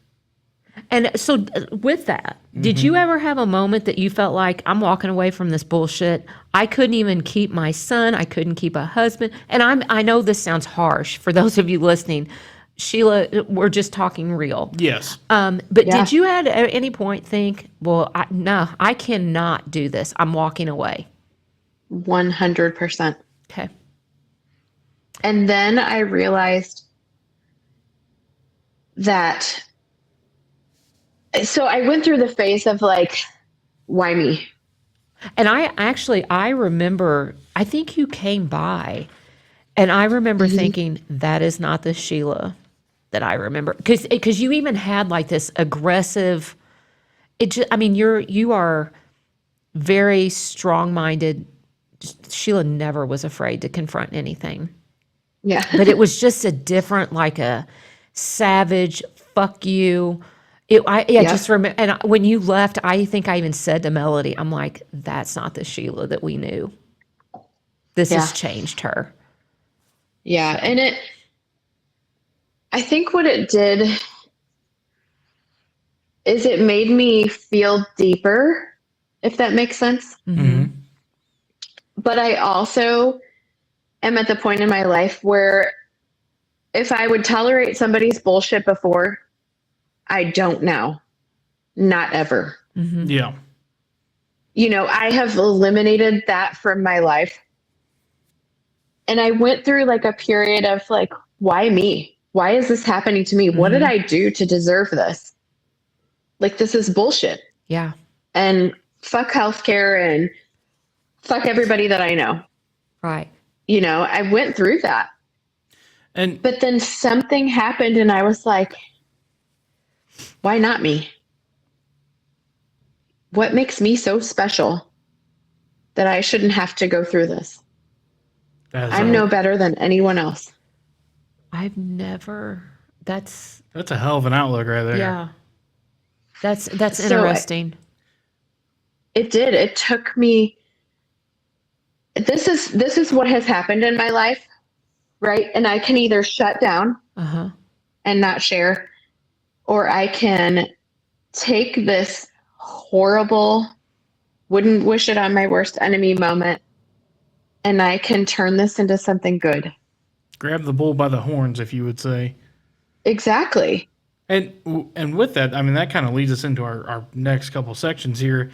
and so with that, did you ever have a moment that you felt like, I'm walking away from this bullshit? I couldn't even keep my son. I couldn't keep a husband. And I know this sounds harsh for those of you listening. Sheila, we're just talking real. Yes. But did you at any point think, well, no, I cannot do this. I'm walking away. 100%. Okay. And then I realized that, so I went through the phase of like, why me? And I remember, I think you came by and I remember thinking, that is not the Sheila that I remember. Because you even had like this aggressive, you are very strong-minded. Sheila never was afraid to confront anything. Yeah. But it was just a different, like a savage, fuck you. Just remember, and when you left, I think I even said to Melody, I'm like, that's not the Sheila that we knew. This has changed her. Yeah. So. And I think what it did is it made me feel deeper, if that makes sense. Mm-hmm. But I also am at the point in my life where if I would tolerate somebody's bullshit before, I don't now. Not ever. Mm-hmm. Yeah. I have eliminated that from my life. And I went through like a period of like, why me? Why is this happening to me? What did I do to deserve this? Like, this is bullshit. Yeah. And fuck healthcare and fuck everybody that I know. Right. You know, I went through that. But then something happened and I was like, why not me? What makes me so special that I shouldn't have to go through this? I'm no better than anyone else. That's a hell of an outlook right there. Yeah. That's interesting. It did. It took me. This is what has happened in my life, right? And I can either shut down and not share, or I can take this horrible, wouldn't wish it on my worst enemy moment, and I can turn this into something good. Grab the bull by the horns, if you would say. Exactly. And with that, I mean, that kind of leads us into our next couple sections here.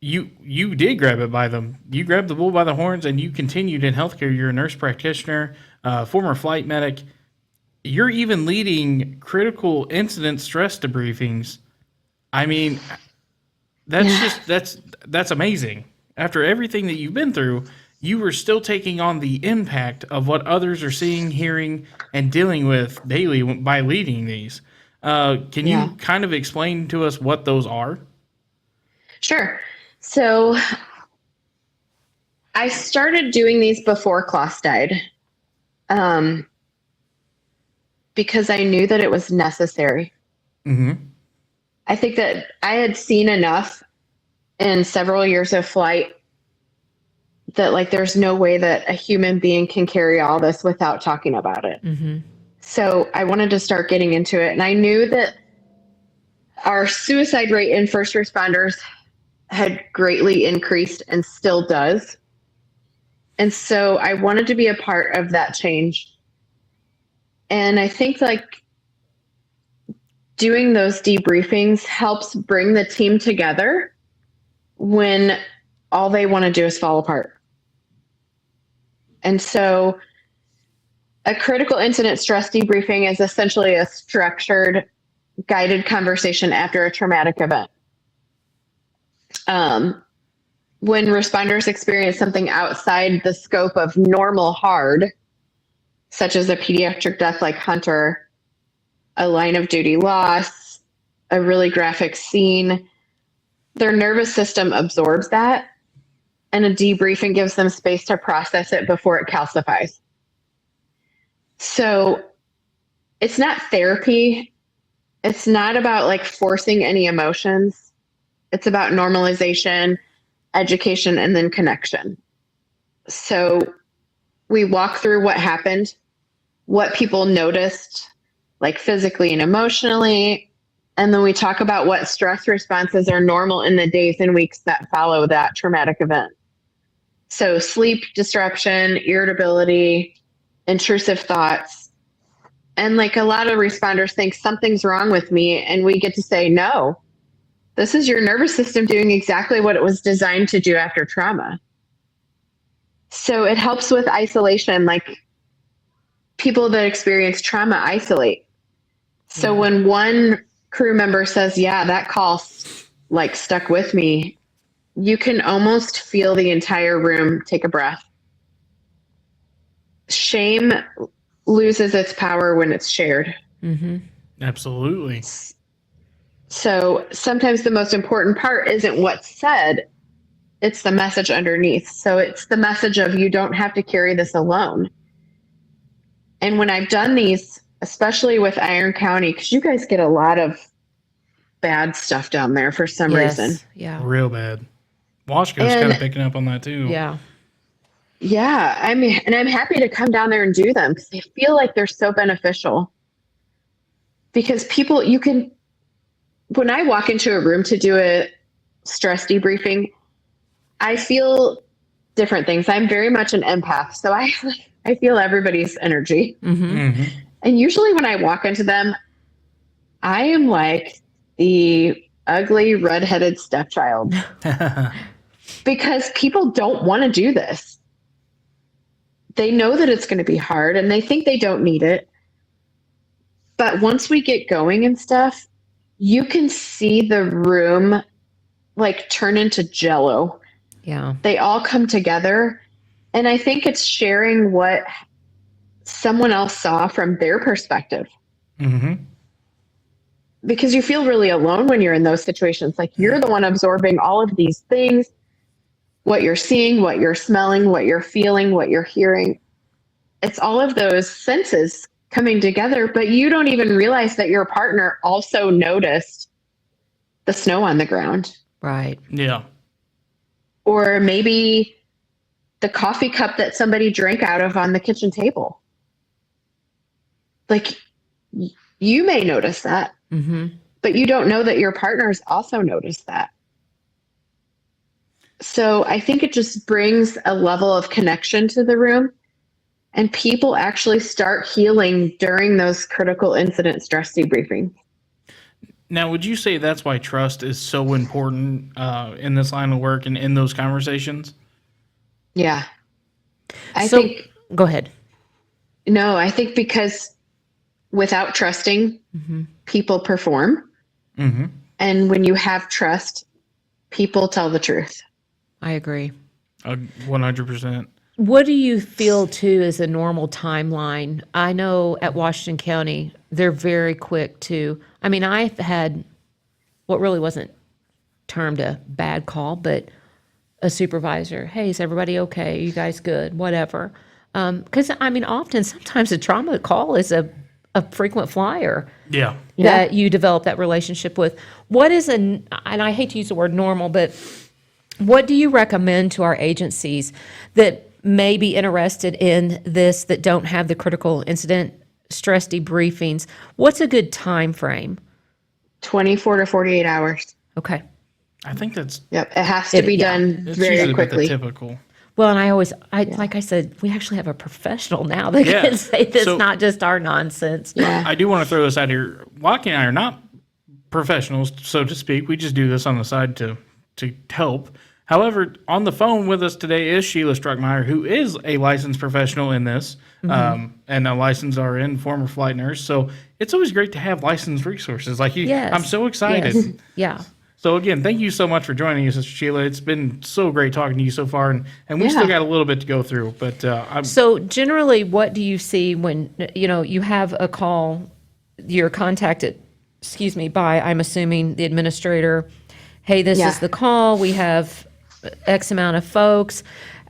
You did grab it by them. You grabbed the bull by the horns, and you continued in healthcare. You're a nurse practitioner, former flight medic. You're even leading critical incident stress debriefings. I mean, that's amazing. After everything that you've been through, you were still taking on the impact of what others are seeing, hearing, and dealing with daily by leading these. Can you kind of explain to us what those are? Sure. So I started doing these before Klaus died, because I knew that it was necessary. Mm-hmm. I think that I had seen enough in several years of flight that, like, there's no way that a human being can carry all this without talking about it. Mm-hmm. So I wanted to start getting into it. And I knew that our suicide rate in first responders had greatly increased and still does. And so I wanted to be a part of that change. And I think, like, doing those debriefings helps bring the team together when all they want to do is fall apart. And so a critical incident stress debriefing is essentially a structured, guided conversation after a traumatic event. When responders experience something outside the scope of normal hard, such as a pediatric death like Hunter, a line of duty loss, a really graphic scene, their nervous system absorbs that, and a debriefing gives them space to process it before it calcifies. So it's not therapy. It's not about, like, forcing any emotions. It's about normalization, education, and then connection. So we walk through what happened, what people noticed, like physically and emotionally, and then we talk about what stress responses are normal in the days and weeks that follow that traumatic event. So sleep disruption, irritability, intrusive thoughts. And, like, a lot of responders think something's wrong with me, and we get to say, no, this is your nervous system doing exactly what it was designed to do after trauma. So it helps with isolation. Like, people that experience trauma isolate. So when one crew member says, yeah, that call, like, stuck with me, you can almost feel the entire room take a breath. Shame loses its power when it's shared. Mm-hmm. Absolutely. So sometimes the most important part isn't what's said, it's the message underneath. So it's the message of, you don't have to carry this alone. And when I've done these, especially with Iron County, because you guys get a lot of bad stuff down there for some reason. Yeah. Real bad. Washco's kind of picking up on that too. Yeah. Yeah. I mean, and I'm happy to come down there and do them because I feel like they're so beneficial. Because people, when I walk into a room to do a stress debriefing, I feel different things. I'm very much an empath. So I feel everybody's energy. Mm-hmm. Mm-hmm. And usually when I walk into them, I am like the ugly redheaded stepchild because people don't want to do this. They know that it's going to be hard and they think they don't need it. But once we get going and stuff, you can see the room, like, turn into jello. Yeah. They all come together. And I think it's sharing what someone else saw from their perspective. Mm-hmm. Because you feel really alone when you're in those situations. Like you're the one absorbing all of these things, what you're seeing, what you're smelling, what you're feeling, what you're hearing. It's all of those senses coming together, but you don't even realize that your partner also noticed the snow on the ground. Right. Yeah. Or maybe the coffee cup that somebody drank out of on the kitchen table. Like you may notice that, but you don't know that your partners also noticed that. So I think it just brings a level of connection to the room, and people actually start healing during those critical incident stress debriefings. Now, would you say that's why trust is so important in this line of work and in those conversations? Yeah. I think, go ahead. No, I think because without trusting, people perform. Mm-hmm. And when you have trust, people tell the truth. I agree. 100%. What do you feel too is a normal timeline? I know at Washington County, they're very quick to, I mean, I've had what really wasn't termed a bad call, but a supervisor, hey, is everybody okay? You guys good? Whatever. Because I mean, sometimes a trauma call is a frequent flyer Yeah. that you develop that relationship with. What is and I hate to use the word normal, but what do you recommend to our agencies that may be interested in this that don't have the critical incident stress debriefings? What's a good time frame? 24 to 48 hours. Okay. I think that's Yep. It has to be done it's very usually about the quickly. typical. Well, and like I said, we actually have a professional now that Yeah. can say this, So- not just our nonsense. Yeah. I do want to throw this out here. Lockie and I are not professionals, so to speak. We just do this on the side to help. However, on the phone with us today is Sheila Struckmeyer, who is a licensed professional in this, and a licensed RN, former flight nurse. So it's always great to have licensed resources like you. Yes. I'm so excited. Yes. Yeah. So again, thank you so much for joining us, Sheila. It's been so great talking to you so far, and we still got a little bit to go through. But So generally, what do you see when, you have a call, you're contacted, by, I'm assuming, the administrator, hey, this is the call, we have X amount of folks.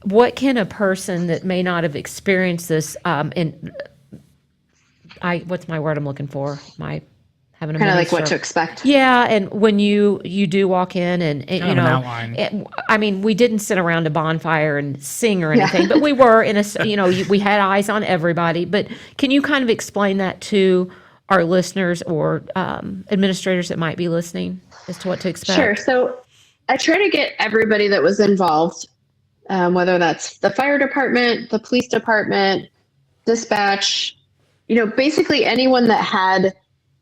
What can a person that may not have experienced this, what's my word I'm looking for? Having a Kind of mini like what to stroke. expect. Yeah, and when you do walk in and Kind of an outline. I mean, we didn't sit around a bonfire and sing or anything, but we were in we had eyes on everybody. But can you kind of explain that to our listeners or administrators that might be listening as to what to expect? Sure. So I try to get everybody that was involved, whether that's the fire department, the police department, dispatch, basically anyone that had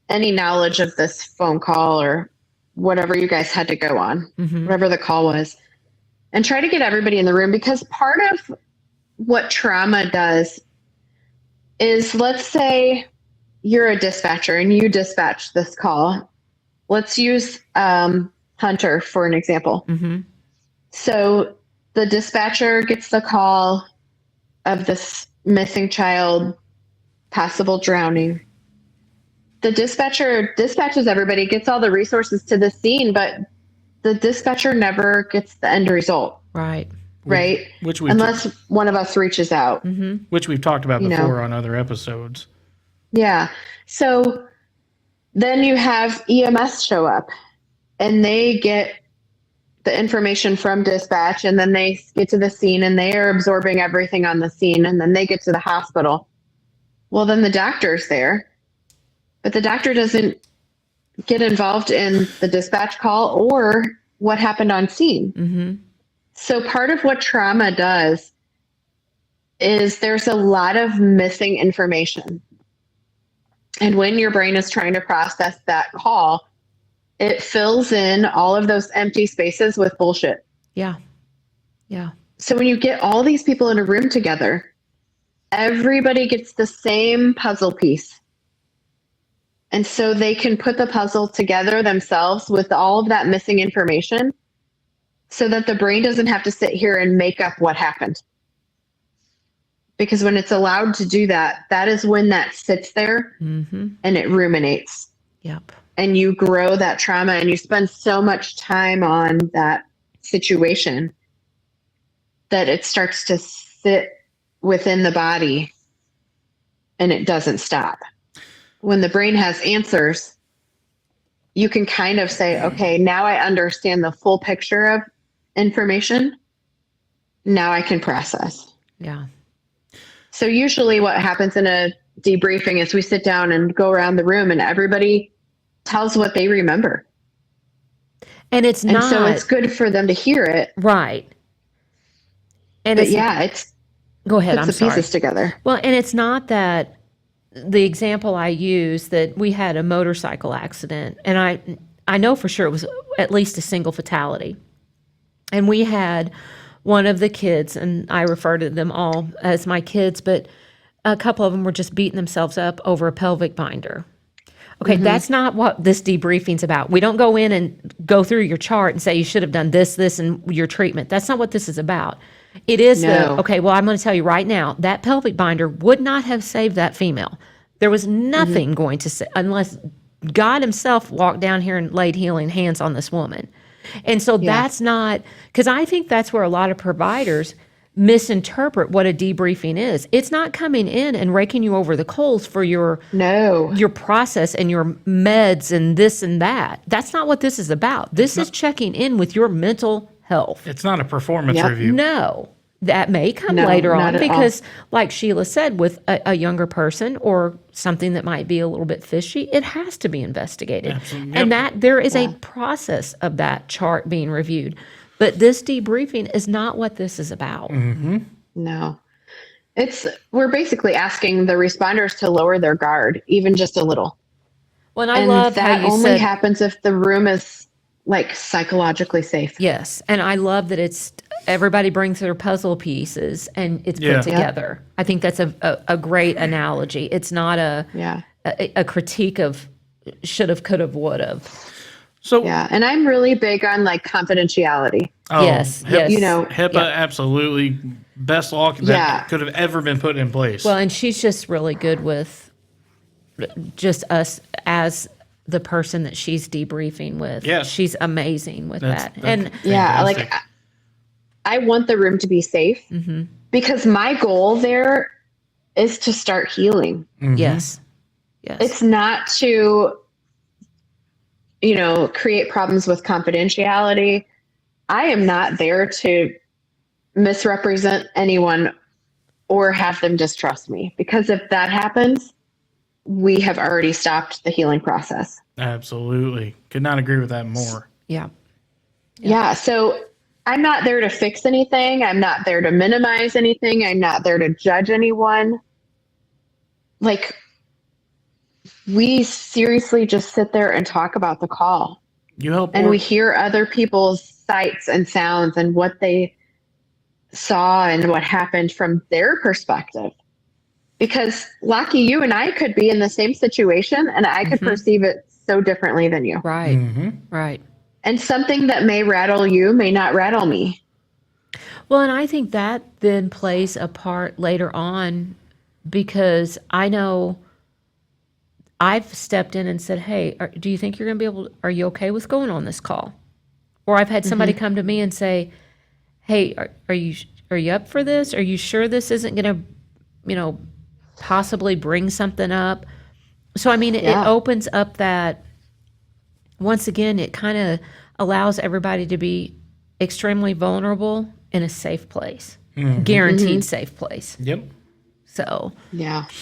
any knowledge of this phone call or whatever you guys had to go on, whatever the call was, and try to get everybody in the room, because part of what trauma does is, let's say you're a dispatcher and you dispatch this call. Let's use Hunter for an example. So the dispatcher gets the call of this missing child, possible drowning. The dispatcher dispatches everybody, gets all the resources to the scene, but the dispatcher never gets the end result. Right. Right? Which we've Unless one of us reaches out. which we've talked about before on other episodes. Yeah. So then you have EMS show up and they get the information from dispatch, and then they get to the scene and they are absorbing everything on the scene, and then they get to the hospital. Well, then the doctor's there, but the doctor doesn't get involved in the dispatch call or what happened on scene. So part of what trauma does is there's a lot of missing information. And when your brain is trying to process that call, it fills in all of those empty spaces with bullshit. Yeah. Yeah. So when you get all these people in a room together, everybody gets the same puzzle piece. And so they can put the puzzle together themselves with all of that missing information. so that the brain doesn't have to sit here and make up what happened. Because when it's allowed to do that, that is when that sits there and it ruminates. Yep. And you grow that trauma and you spend so much time on that situation that it starts to sit within the body and it doesn't stop. When the brain has answers, you can kind of say, okay, now I understand the full picture of information. Now I can process. Yeah. So usually what happens in a debriefing is we sit down and go around the room and everybody tells what they remember. And it's and not. So it's good for them to hear it. Right. And but it's go ahead. Puts I'm the sorry. pieces together. Well, and it's not that the example I use that we had a motorcycle accident, and I know for sure it was at least a single fatality. And we had one of the kids, and I refer to them all as my kids, but a couple of them were just beating themselves up over a pelvic binder. Okay, that's not what this debriefing's about. We don't go in and go through your chart and say you should have done this, and your treatment. That's not what this is about. It is okay, well, I'm going to tell you right now, that pelvic binder would not have saved that female. There was nothing going to say, unless God himself walked down here and laid healing hands on this woman. And so that's not, because I think that's where a lot of providers misinterpret what a debriefing is. It's not coming in and raking you over the coals for your process and your meds and this and that. That's not what this is about. This is checking in with your mental health. It's not a performance review. No. That may come later on because, like Sheila said, with a younger person or something that might be a little bit fishy, it has to be investigated. Absolutely. And that there is a process of that chart being reviewed. But this debriefing is not what this is about. No. We're basically asking the responders to lower their guard, even just a little. Well, and I love that how you only said, happens if the room is like psychologically safe. Yes. And I love that it's everybody brings their puzzle pieces and it's put together. I think that's a great analogy. It's not a critique of should have, could have, would have. So and I'm really big on like confidentiality. Yes. You know, HIPAA, absolutely best law that could have ever been put in place. Well, and she's just really good with just us as the person that she's debriefing with. Yes. She's amazing with that. And fantastic. like I want the room to be safe because my goal there is to start healing. Yes. It's not to, create problems with confidentiality. I am not there to misrepresent anyone or have them distrust me, because if that happens, we have already stopped the healing process. Absolutely. Could not agree with that more. Yeah. So I'm not there to fix anything. I'm not there to minimize anything. I'm not there to judge anyone. Like, we seriously just sit there and talk about the call. You help, and we hear other people's sights and sounds and what they saw and what happened from their perspective. Because Lockie, you and I could be in the same situation and I could perceive it so differently than you. Right. Right. And something that may rattle you may not rattle me. Well, and I think that then plays a part later on, because I know I've stepped in and said, hey, do you think you're going to be able to, are you okay with going on this call? Or I've had somebody come to me and say, hey, are you up for this? Are you sure this isn't going to, possibly bring something up? So, I mean, it opens up that, once again, it kind of allows everybody to be extremely vulnerable in a safe place, guaranteed safe place. Yep. So,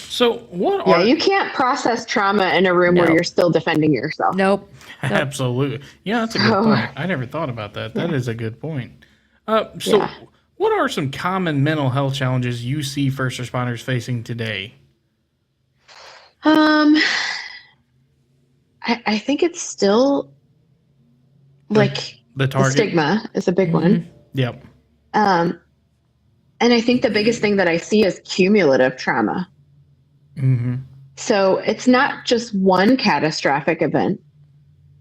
So what are... you can't process trauma in a room where you're still defending yourself. Nope. Absolutely. Yeah, that's a good point. I never thought about that. That is a good point. What are some common mental health challenges you see first responders facing today? I think it's still like the target. Stigma is a big one. Yep. And I think the biggest thing that I see is cumulative trauma. So it's not just one catastrophic event.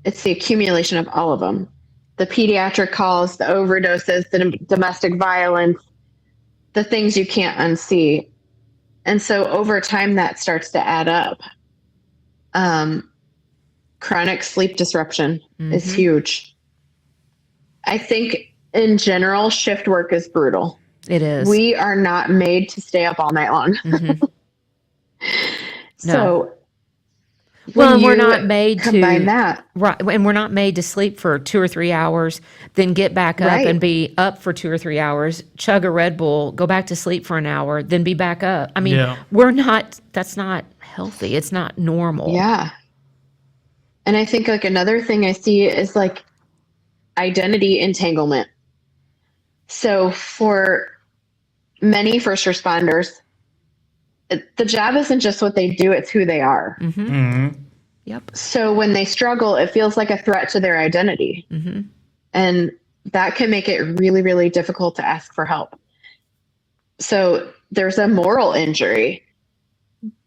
It's the accumulation of all of them the pediatric calls, the overdoses, the domestic violence, the things you can't unsee. And so over time, that starts to add up. Chronic sleep disruption is huge. I think in general, shift work is brutal. It is. We are not made to stay up all night long. So, well, and we're not made to combine that. Right. And we're not made to sleep for 2 or 3 hours, then get back up and be up for 2 or 3 hours, chug a Red Bull, go back to sleep for an hour, then be back up. I mean, that's not healthy. It's not normal. Yeah. And I think like another thing I see is like identity entanglement. So for many first responders, the job isn't just what they do, it's who they are. Yep. So when they struggle, it feels like a threat to their identity. And that can make it really, really difficult to ask for help. So there's a moral injury.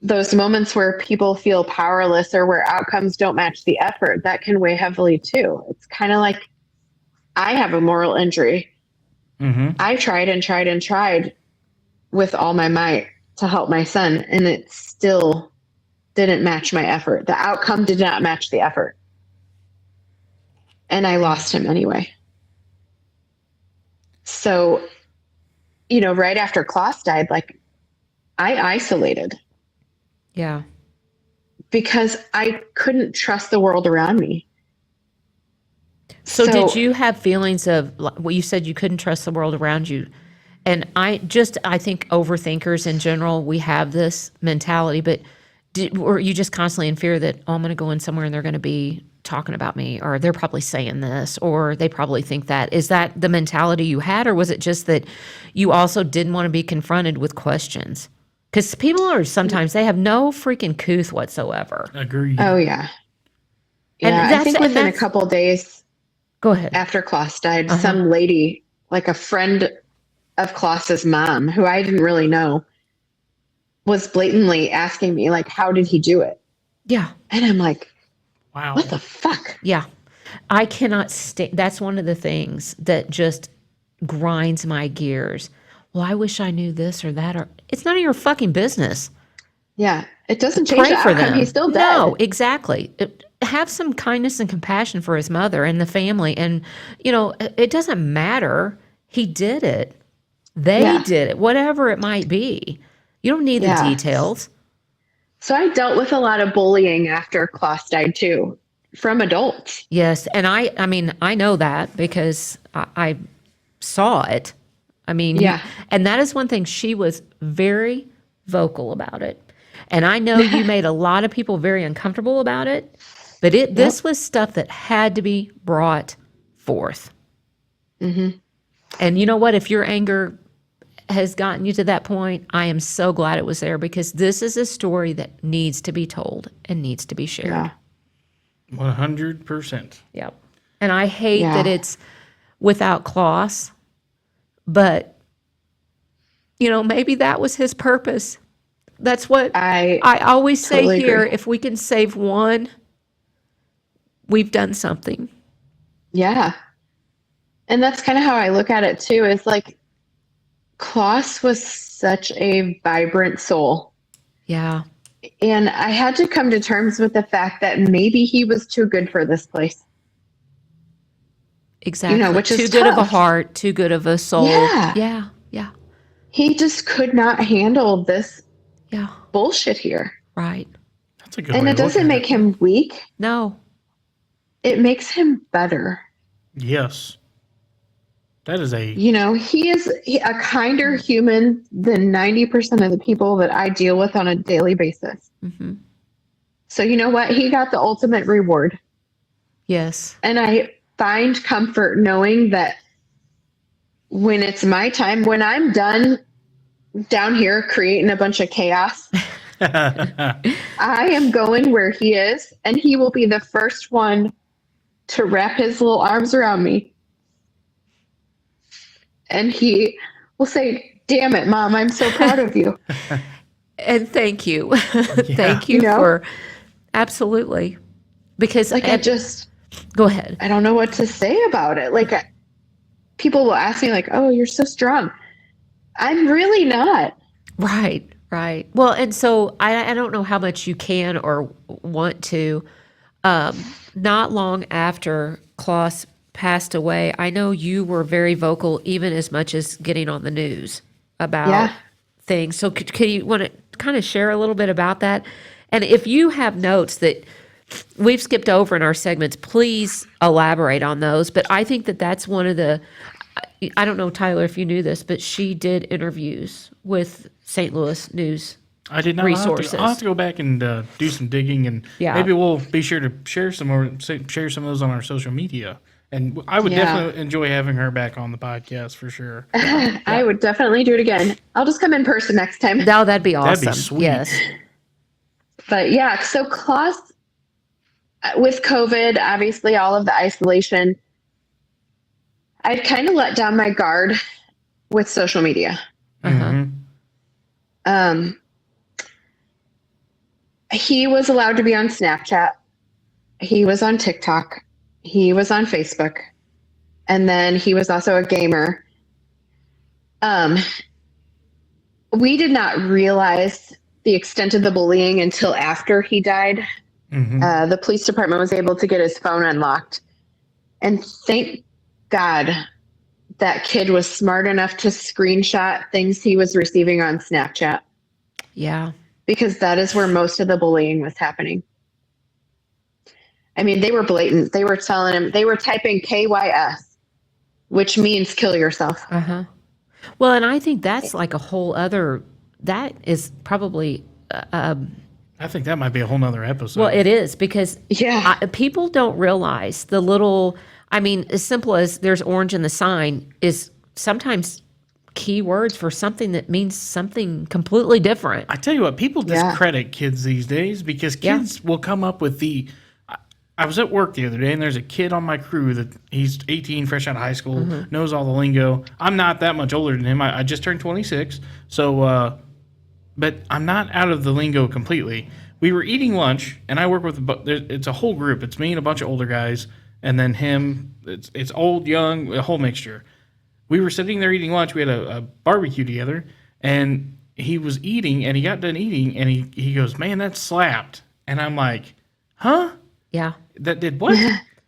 Those moments where people feel powerless or where outcomes don't match the effort, that can weigh heavily too. It's kind of like I have a moral injury. I tried and tried and tried with all my might to help my son, and it still didn't match my effort. The outcome did not match the effort. And I lost him anyway. So, you know, right after Klaus died, like I isolated. Yeah. Because I couldn't trust the world around me. So did you have feelings of, well, you said you couldn't trust the world around you. And I think overthinkers in general, we have this mentality, but were you just constantly in fear that, oh, I'm going to go in somewhere and they're going to be talking about me, or they're probably saying this, or they probably think that? Is that the mentality you had, or was it just that you also didn't want to be confronted with questions? Because people are sometimes, they have no freaking couth whatsoever. Agreed. Oh, yeah. Yeah, I think within a couple of days, go ahead, after Klaus died, some lady, like a friend of Klaus's mom, who I didn't really know, was blatantly asking me, like, how did he do it? Yeah. And I'm like, wow, what the fuck? Yeah. I cannot that's one of the things that just grinds my gears. Well, I wish I knew this or that, or it's none of your fucking business. Yeah. It doesn't change the outcome. He's still dead. No, exactly. Have some kindness and compassion for his mother and the family. And, you know, it doesn't matter. He did it. They did it, whatever it might be. You don't need the details. So I dealt with a lot of bullying after Klaus died too, from adults. Yes. And I mean, I know that because I saw it. I mean, and that is one thing. She was very vocal about it. And I know you made a lot of people very uncomfortable about it, but this was stuff that had to be brought forth. And you know what? If your anger has gotten you to that point, I am so glad it was there, because this is a story that needs to be told and needs to be shared. 100%. Yep. And I hate that it's without Klaus, but, you know, maybe that was his purpose. That's what I always say here. Agree. If we can save one, we've done something. Yeah. And that's kind of how I look at it too, is like, Klaus was such a vibrant soul. Yeah. And I had to come to terms with the fact that maybe he was too good for this place. Exactly. You know, which is too good of a heart, too good of a soul. Yeah. He just could not handle this bullshit here. Right. That's a good And way it doesn't make him weak. No. It makes him better. Yes. That is you know, he is a kinder human than 90% of the people that I deal with on a daily basis. So you know what? He got the ultimate reward. Yes. And I find comfort knowing that when it's my time, when I'm done down here creating a bunch of chaos, I am going where he is, and he will be the first one to wrap his little arms around me. And he will say, damn it, Mom, I'm so proud of you. And thank you. Thank you for, absolutely. Because like Go ahead. I don't know what to say about it. Like, people will ask me, like, "Oh, you're so strong." I'm really not. Right, right. Well, and so I don't know how much you can or want to. Not long after Klaus passed away, I know you were very vocal, even as much as getting on the news about Yeah. things. So could you want to kind of share a little bit about that? And if you have notes that we've skipped over in our segments, please elaborate on those. But I think that that's one of the, I don't know, Tyler, if you knew this, but she did interviews with St. Louis News I did not. resources. I'll have to go back and do some digging, and Yeah. maybe we'll be sure to share some of those on our social media. And I would definitely enjoy having her back on the podcast for sure. I would definitely do it again. I'll just come in person next time. No, that'd be awesome. That'd be sweet. Yes. But yeah, so Klaus, with COVID, obviously all of the isolation, I've kind of let down my guard with social media. Mm-hmm. He was allowed to be on Snapchat. He was on TikTok. He was on Facebook. And then he was also a gamer. We did not realize the extent of the bullying until after he died. Mm-hmm. The police department was able to get his phone unlocked. And thank God that kid was smart enough to screenshot things he was receiving on Snapchat. Yeah. Because that is where most of the bullying was happening. I mean, they were blatant. They were telling him, they were typing KYS, which means kill yourself. Uh-huh. Well, and I think that's like a whole other, that is probably, I think that might be a whole nother episode. well, it is because Yeah. people don't realize the little, I mean, as simple as there's orange in the sign is sometimes key words for something that means something completely different. I tell you what, people discredit kids these days because kids will come up with the. I was at work the other day and there's a kid on my crew that he's 18, fresh out of high school, knows all the lingo. I'm not that much older than him. I just turned 26, so but I'm not out of the lingo completely. We were eating lunch and I work with it's a whole group. It's me and a bunch of older guys, and then him. It's old, young, a whole mixture. We were sitting there eating lunch. We had a barbecue together, and he was eating, and he got done eating, and he goes, "Man, that slapped." And I'm like, "Huh? Yeah. That did what?"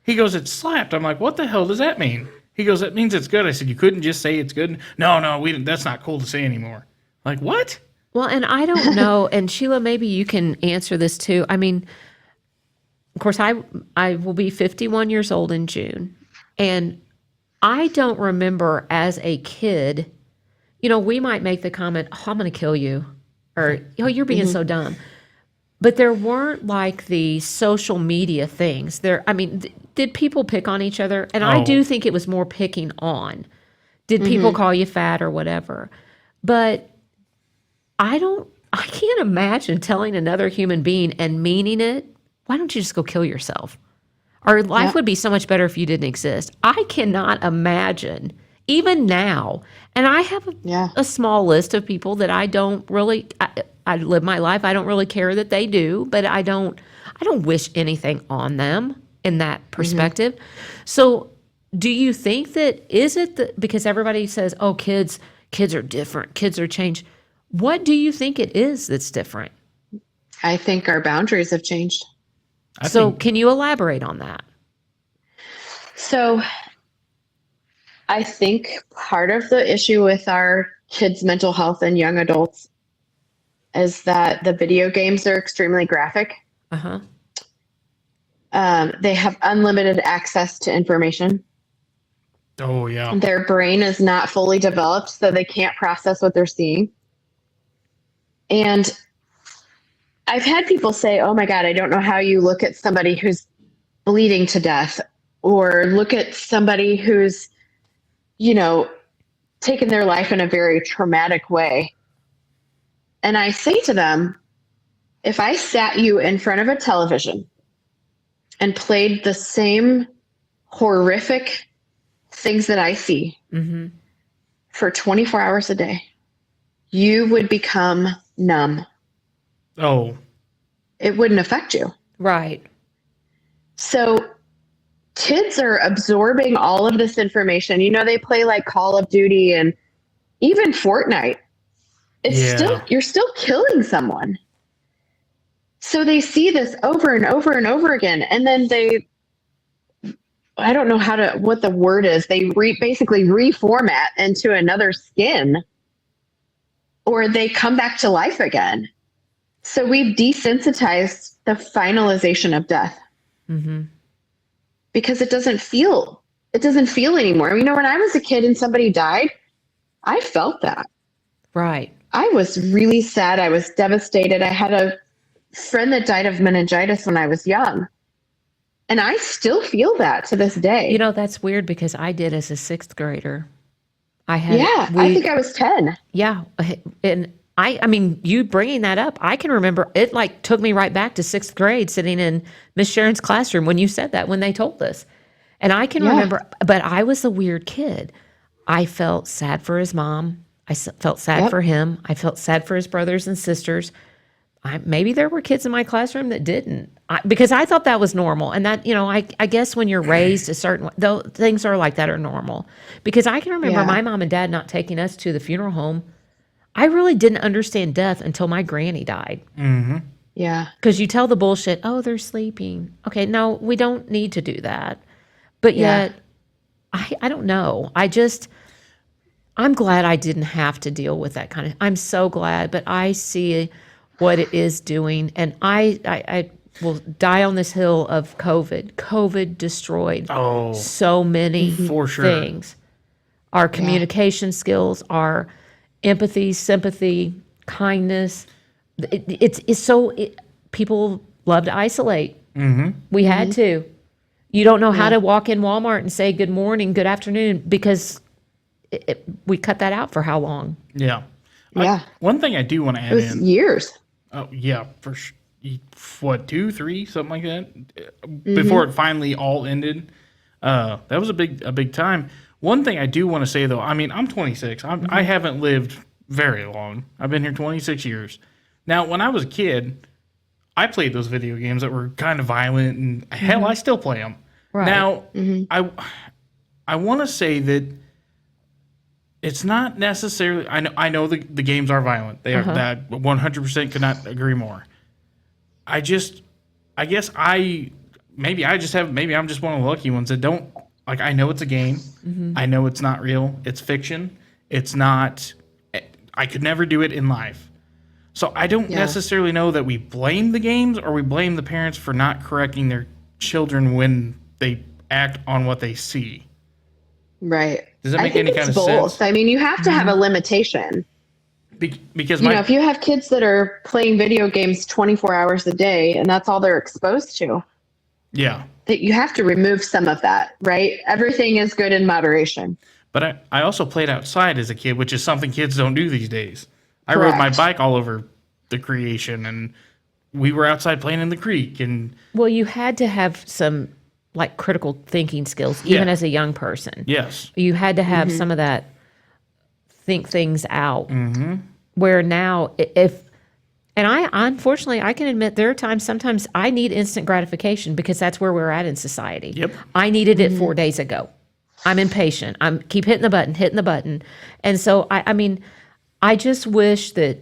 He goes, "It slapped." I'm like, "What the hell does that mean?" He goes, "That means it's good." I said, "You couldn't just say it's good." No, we didn't. That's not cool to say anymore. Like, what? Well, and I don't know, and Sheila, maybe you can answer this too. I mean, of course, I will be 51 years old in June, and I don't remember as a kid, you know, we might make the comment, "Oh, I'm going to kill you," or, "Oh, you're being so dumb." But there weren't like the social media things. I mean, did people pick on each other? And I do think it was more picking on. Did people call you fat or whatever? But I can't imagine telling another human being and meaning it, "Why don't you just go kill yourself?" Or life would be so much better if you didn't exist. I cannot imagine, even now. And I have a small list of people that I don't really, I live my life. I don't really care that they do, but I don't wish anything on them in that perspective. So do you think because everybody says, "Oh, kids are different. Kids are changed." What do you think it is that's different? I think our boundaries have changed. Can you elaborate on that? So I think part of the issue with our kids' mental health and young adults is that the video games are extremely graphic. Uh-huh. They have unlimited access to information. Oh, yeah. Their brain is not fully developed, so they can't process what they're seeing. And I've had people say, "Oh my God, I don't know how you look at somebody who's bleeding to death or look at somebody who's, taken their life in a very traumatic way." And I say to them, if I sat you in front of a television and played the same horrific things that I see for 24 hours a day, you would become numb. Oh. It wouldn't affect you. Right. So kids are absorbing all of this information. You know, they play like Call of Duty and even Fortnite. You're still killing someone. So they see this over and over and over again. And then I don't know what the word is. They basically reformat into another skin, or they come back to life again. So we've desensitized the finalization of death. Mm-hmm. Because it doesn't feel anymore. You know, when I was a kid and somebody died, I felt that. Right. I was really sad. I was devastated. I had a friend that died of meningitis when I was young. And I still feel that to this day. You know, that's weird because I did as a 6th grader. I think I was 10. Yeah. And I mean, you bringing that up, I can remember it like took me right back to 6th grade sitting in Miss Sharon's classroom when you said that, when they told us. And I can remember, but I was a weird kid. I felt sad for his mom. I felt sad for him. I felt sad for his brothers and sisters. Maybe there were kids in my classroom that didn't, because I thought that was normal. And that, you know, I guess when you're raised a certain way, though, things are like that are normal. Because I can remember my mom and dad not taking us to the funeral home. I really didn't understand death until my granny died. Mm-hmm. Yeah. Because you tell the bullshit, oh, they're sleeping. Okay, no, we don't need to do that. But yet, I don't know. I'm glad I didn't have to deal with that kind of, I'm so glad, but I see what it is doing. And I will die on this hill of COVID. COVID destroyed so many for sure. things. Our communication skills, our empathy, sympathy, kindness. People love to isolate. Mm-hmm. We had to. You don't know how to walk in Walmart and say good morning, good afternoon, because we cut that out for how long? Yeah. Yeah. One thing I do want to add It was years. Oh, yeah, for what, 2, 3, something like that, before it finally all ended. That was a big time. One thing I do want to say, though, I mean, I'm 26. I haven't lived very long. I've been here 26 years. Now, when I was a kid, I played those video games that were kind of violent, and hell, I still play them. Right. Now, I want to say that it's not necessarily. I know the games are violent. They are. That 100% could not agree more. Maybe I'm just one of the lucky ones that don't like. I know it's a game. I know it's not real. It's fiction. It's not. I could never do it in life. So I don't necessarily know that we blame the games or we blame the parents for not correcting their children when they act on what they see. Right. Does that make any kind of sense? I mean, you have to have a limitation. Because if you have kids that are playing video games 24 hours a day and that's all they're exposed to. Yeah. That you have to remove some of that, right? Everything is good in moderation. But I also played outside as a kid, which is something kids don't do these days. I rode my bike all over the creation, and we were outside playing in the creek. And well, you had to have some like critical thinking skills, even as a young person. Yes. You had to have some of that think things out. Where now, and I unfortunately, I can admit there are times, sometimes I need instant gratification because that's where we're at in society. Yep. I needed it 4 days ago. I'm impatient. I'm keep hitting the button. And so, I mean, I just wish that,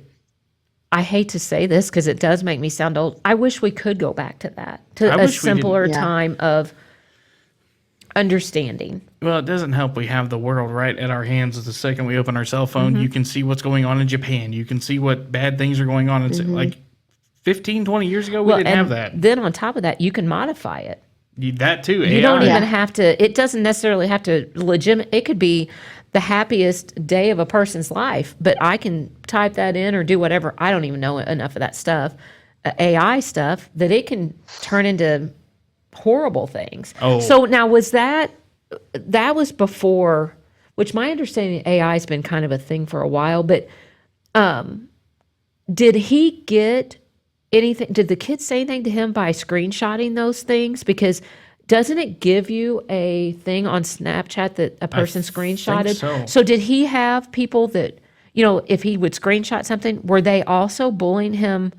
I hate to say this because it does make me sound old. I wish we could go back to that, to a simpler time of understanding. Well, it doesn't help we have the world right at our hands. The second we open our cell phone, you can see what's going on in Japan. You can see what bad things are going on. Like 15, 20 years ago, we didn't have that. Then on top of that, you can modify it. That too. You don't even have to, it doesn't necessarily have to it could be the happiest day of a person's life, but I can type that in or do whatever. I don't even know enough of that stuff, AI stuff, that it can turn into horrible things. Oh. So now that was before, which my understanding AI has been kind of a thing for a while, but did he get anything, did the kids say anything to him by screenshotting those things? Because doesn't it give you a thing on Snapchat that a person screenshotted? So did he have people that, if he would screenshot something, were they also bullying him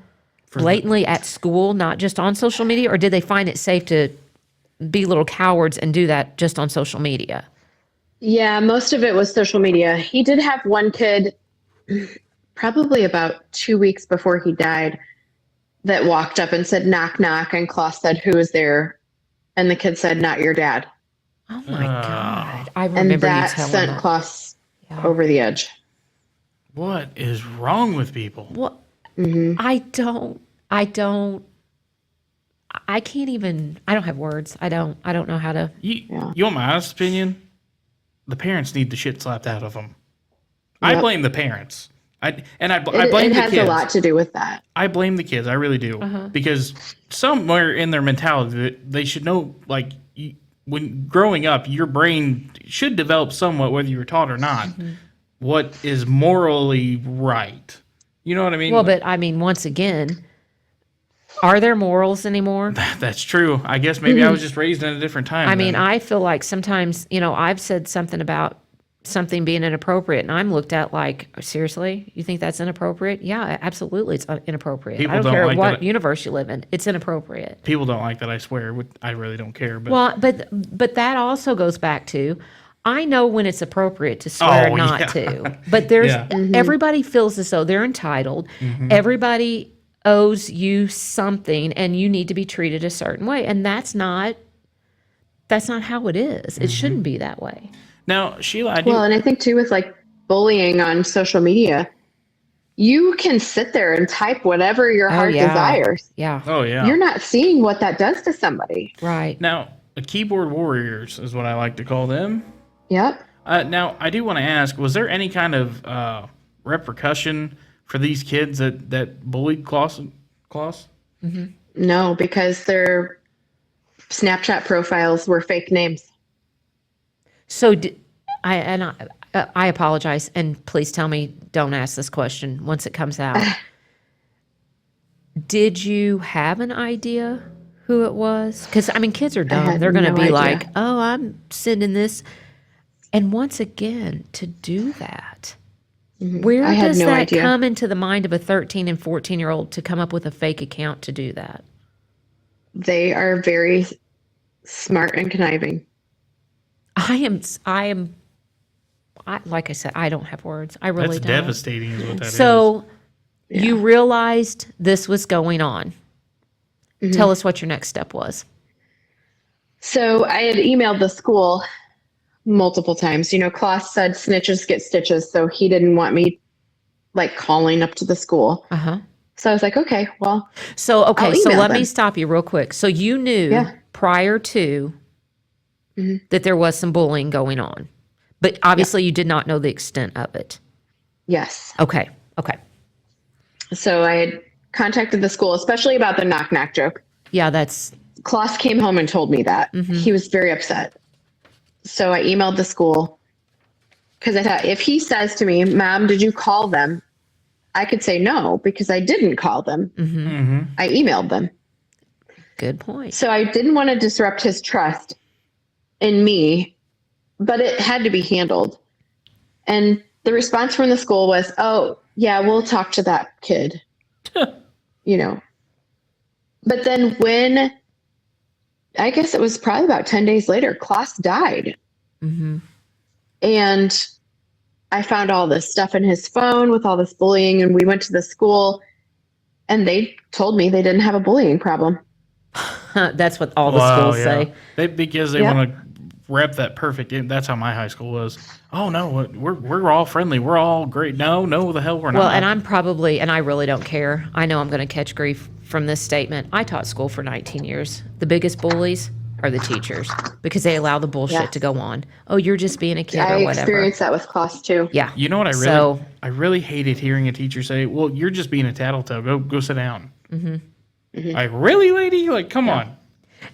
blatantly at school, not just on social media, or did they find it safe to be little cowards and do that just on social media. Yeah, most of it was social media. He did have one kid, probably about 2 weeks before he died, that walked up and said, knock, knock. And Klaus said, who is there? And the kid said, not your dad. Oh my God. I And remember you that telling sent that. Klaus over the edge. What is wrong with people? What? Mm-hmm. I can't even, I don't have words. I don't know how to. You want my honest opinion? The parents need the shit slapped out of them. I Yep. blame the parents. I blame It the has kids. a lot to do with that. I blame the kids. I really do. Because somewhere in their mentality, they should know, like, when growing up, your brain should develop somewhat, whether you were taught or not, what is morally right. You know what I mean? Well, but I mean, once again, are there morals anymore? That's true. I guess maybe I was just raised in a different time. I mean, then. I feel like sometimes, I've said something about something being inappropriate, and I'm looked at like, seriously, you think that's inappropriate? Yeah, absolutely, it's inappropriate. People I don't don't care like what that. universe you live in, it's inappropriate. People don't like that, I swear. I really don't care. But Well, but that also goes back to, I know when it's appropriate to swear Oh, not yeah. to, but there's Yeah. everybody feels as though they're entitled. Everybody owes you something, and you need to be treated a certain way, and that's not how it is. It shouldn't be that way. now, Sheila, I do. Well, and I think too with like bullying on social media, you can sit there and type whatever your heart desires. Yeah, oh yeah. You're not seeing what that does to somebody. right. Now, keyboard warriors is what I like to call them. Yep. Now, I do want to ask: was there any kind of repercussion for these kids that bullied Klaus? No, because their Snapchat profiles were fake names. So I apologize, and please tell me, don't ask this question once it comes out. Did you have an idea who it was? Because, I mean, kids are dumb. had They're going to no be idea. like, oh, I'm sending this. And once again, to do that, where I had does no that idea. come into the mind of a 13 and 14-year-old to come up with a fake account to do that? They are very smart and conniving. Like I said, I don't have words. I really That's don't. devastating, is what that is. So you realized this was going on. Tell us what your next step was. So I had emailed the school multiple times. Klaus said snitches get stitches, so he didn't want me like calling up to the school. Uh-huh. So I was like, okay, well, So, okay, I'll so email let me them. stop you real quick. So you knew prior to that there was some bullying going on, but obviously you did not know the extent of it. yes. Okay. So I had contacted the school, especially about the knock knock joke. Yeah, that's, Klaus came home and told me that. He was very upset. So I emailed the school because I thought if he says to me, Mom, did you call them? I could say no because I didn't call them. I emailed them. good point. So I didn't want to disrupt his trust in me, but it had to be handled. And the response from the school was, oh, yeah, we'll talk to that kid. But then when, I guess it was probably about 10 days later, Klaus died. And I found all this stuff in his phone with all this bullying, and we went to the school and they told me they didn't have a bullying problem. That's what all the schools say. Because they want to rep that perfect. That's how my high school was. Oh no, we're all friendly. We're all great. No, the hell we're not. Well, and I really don't care. I know I'm going to catch grief from this statement. I taught school for 19 years. The biggest bullies are the teachers because they allow the bullshit to go on. Oh, you're just being a kid I or whatever. experienced that with Klaus too. Yeah. You know what I really hated hearing a teacher say, "Well, you're just being a tattletale. Go sit down." Like, really, lady? Like, come on.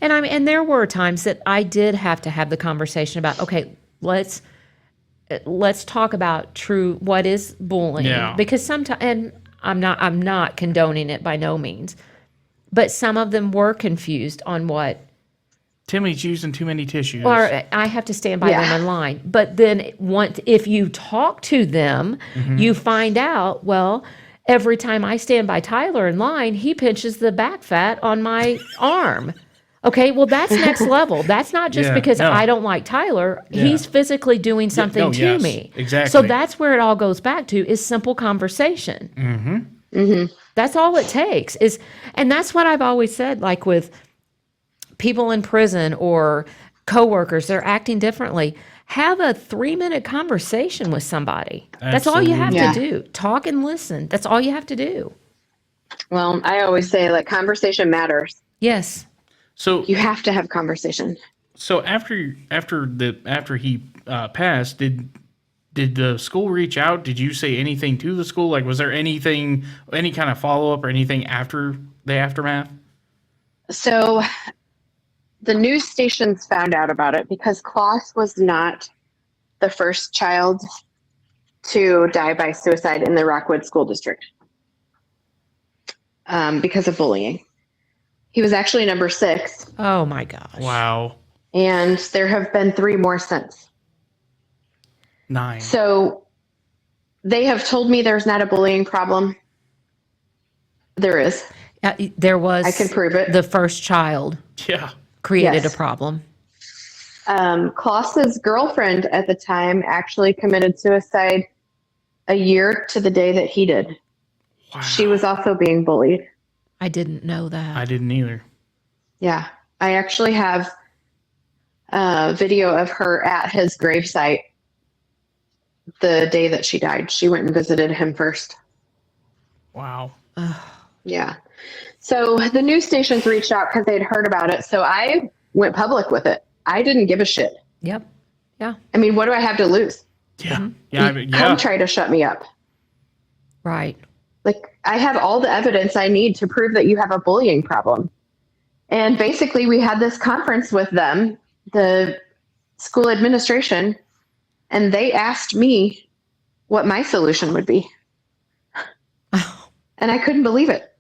And there were times that I did have to have the conversation about, okay, let's talk about what is bullying. Yeah. Because sometimes, and I'm not condoning it by no means, but some of them were confused on what. Timmy's using too many tissues. Or I have to stand by them in line. But then if you talk to them, you find out, well, every time I stand by Tyler in line, he pinches the back fat on my arm. Okay, well, that's next level. That's not just Yeah, because no. I don't like Tyler. Yeah. He's physically doing something no, to yes, me. exactly. So that's where it all goes back to is simple conversation. That's all it takes is, and that's what I've always said, like with people in prison or coworkers, they're acting differently. Have a 3-minute conversation with somebody. That's all you have Absolutely. to do. Talk and listen. That's all you have to do. Well, I always say like conversation matters. Yes. So You have to have conversation. So after he passed, did the school reach out? Did you say anything to the school? Like, was there any kind of follow up or anything after the aftermath? So the news stations found out about it because Klaus was not the first child to die by suicide in the Rockwood School District because of bullying. He was actually number 6. Oh my gosh. Wow. And there have been 3 more since. 9. So they have told me there's not a bullying problem. There is. There was. I can prove it. The first child Yeah. created Yes. a problem. Klaus's girlfriend at the time actually committed suicide a year to the day that he did. Wow. She was also being bullied. I didn't know that. I didn't either. Yeah. I actually have a video of her at his gravesite the day that she died. She went and visited him first. Wow. Yeah. So the news stations reached out because they'd heard about it. So I went public with it. I didn't give a shit. Yep. Yeah. I mean, what do I have to lose? Yeah. Yeah. I mean, Come yeah. try to shut me up. Right. Like, I have all the evidence I need to prove that you have a bullying problem. And basically, we had this conference with them, the school administration, and they asked me what my solution would be. And I couldn't believe it.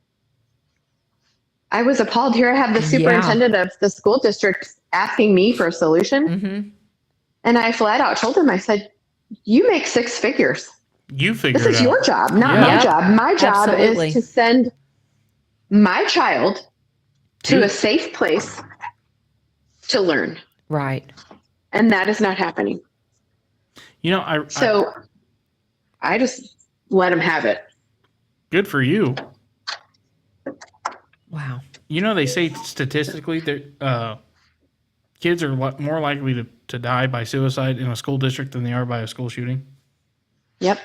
I was appalled. Here I have the superintendent of the school district asking me for a solution. Mm-hmm. And I flat out told him, I said, you make 6 figures. You figure This it is out. your job, not Yeah. my Yep. job. My job Absolutely. is to send my child to a safe place to learn. Right. And that is not happening. You know, So I just let him have it. good for you. Wow. You know, they say statistically that kids are more likely to die by suicide in a school district than they are by a school shooting. Yep.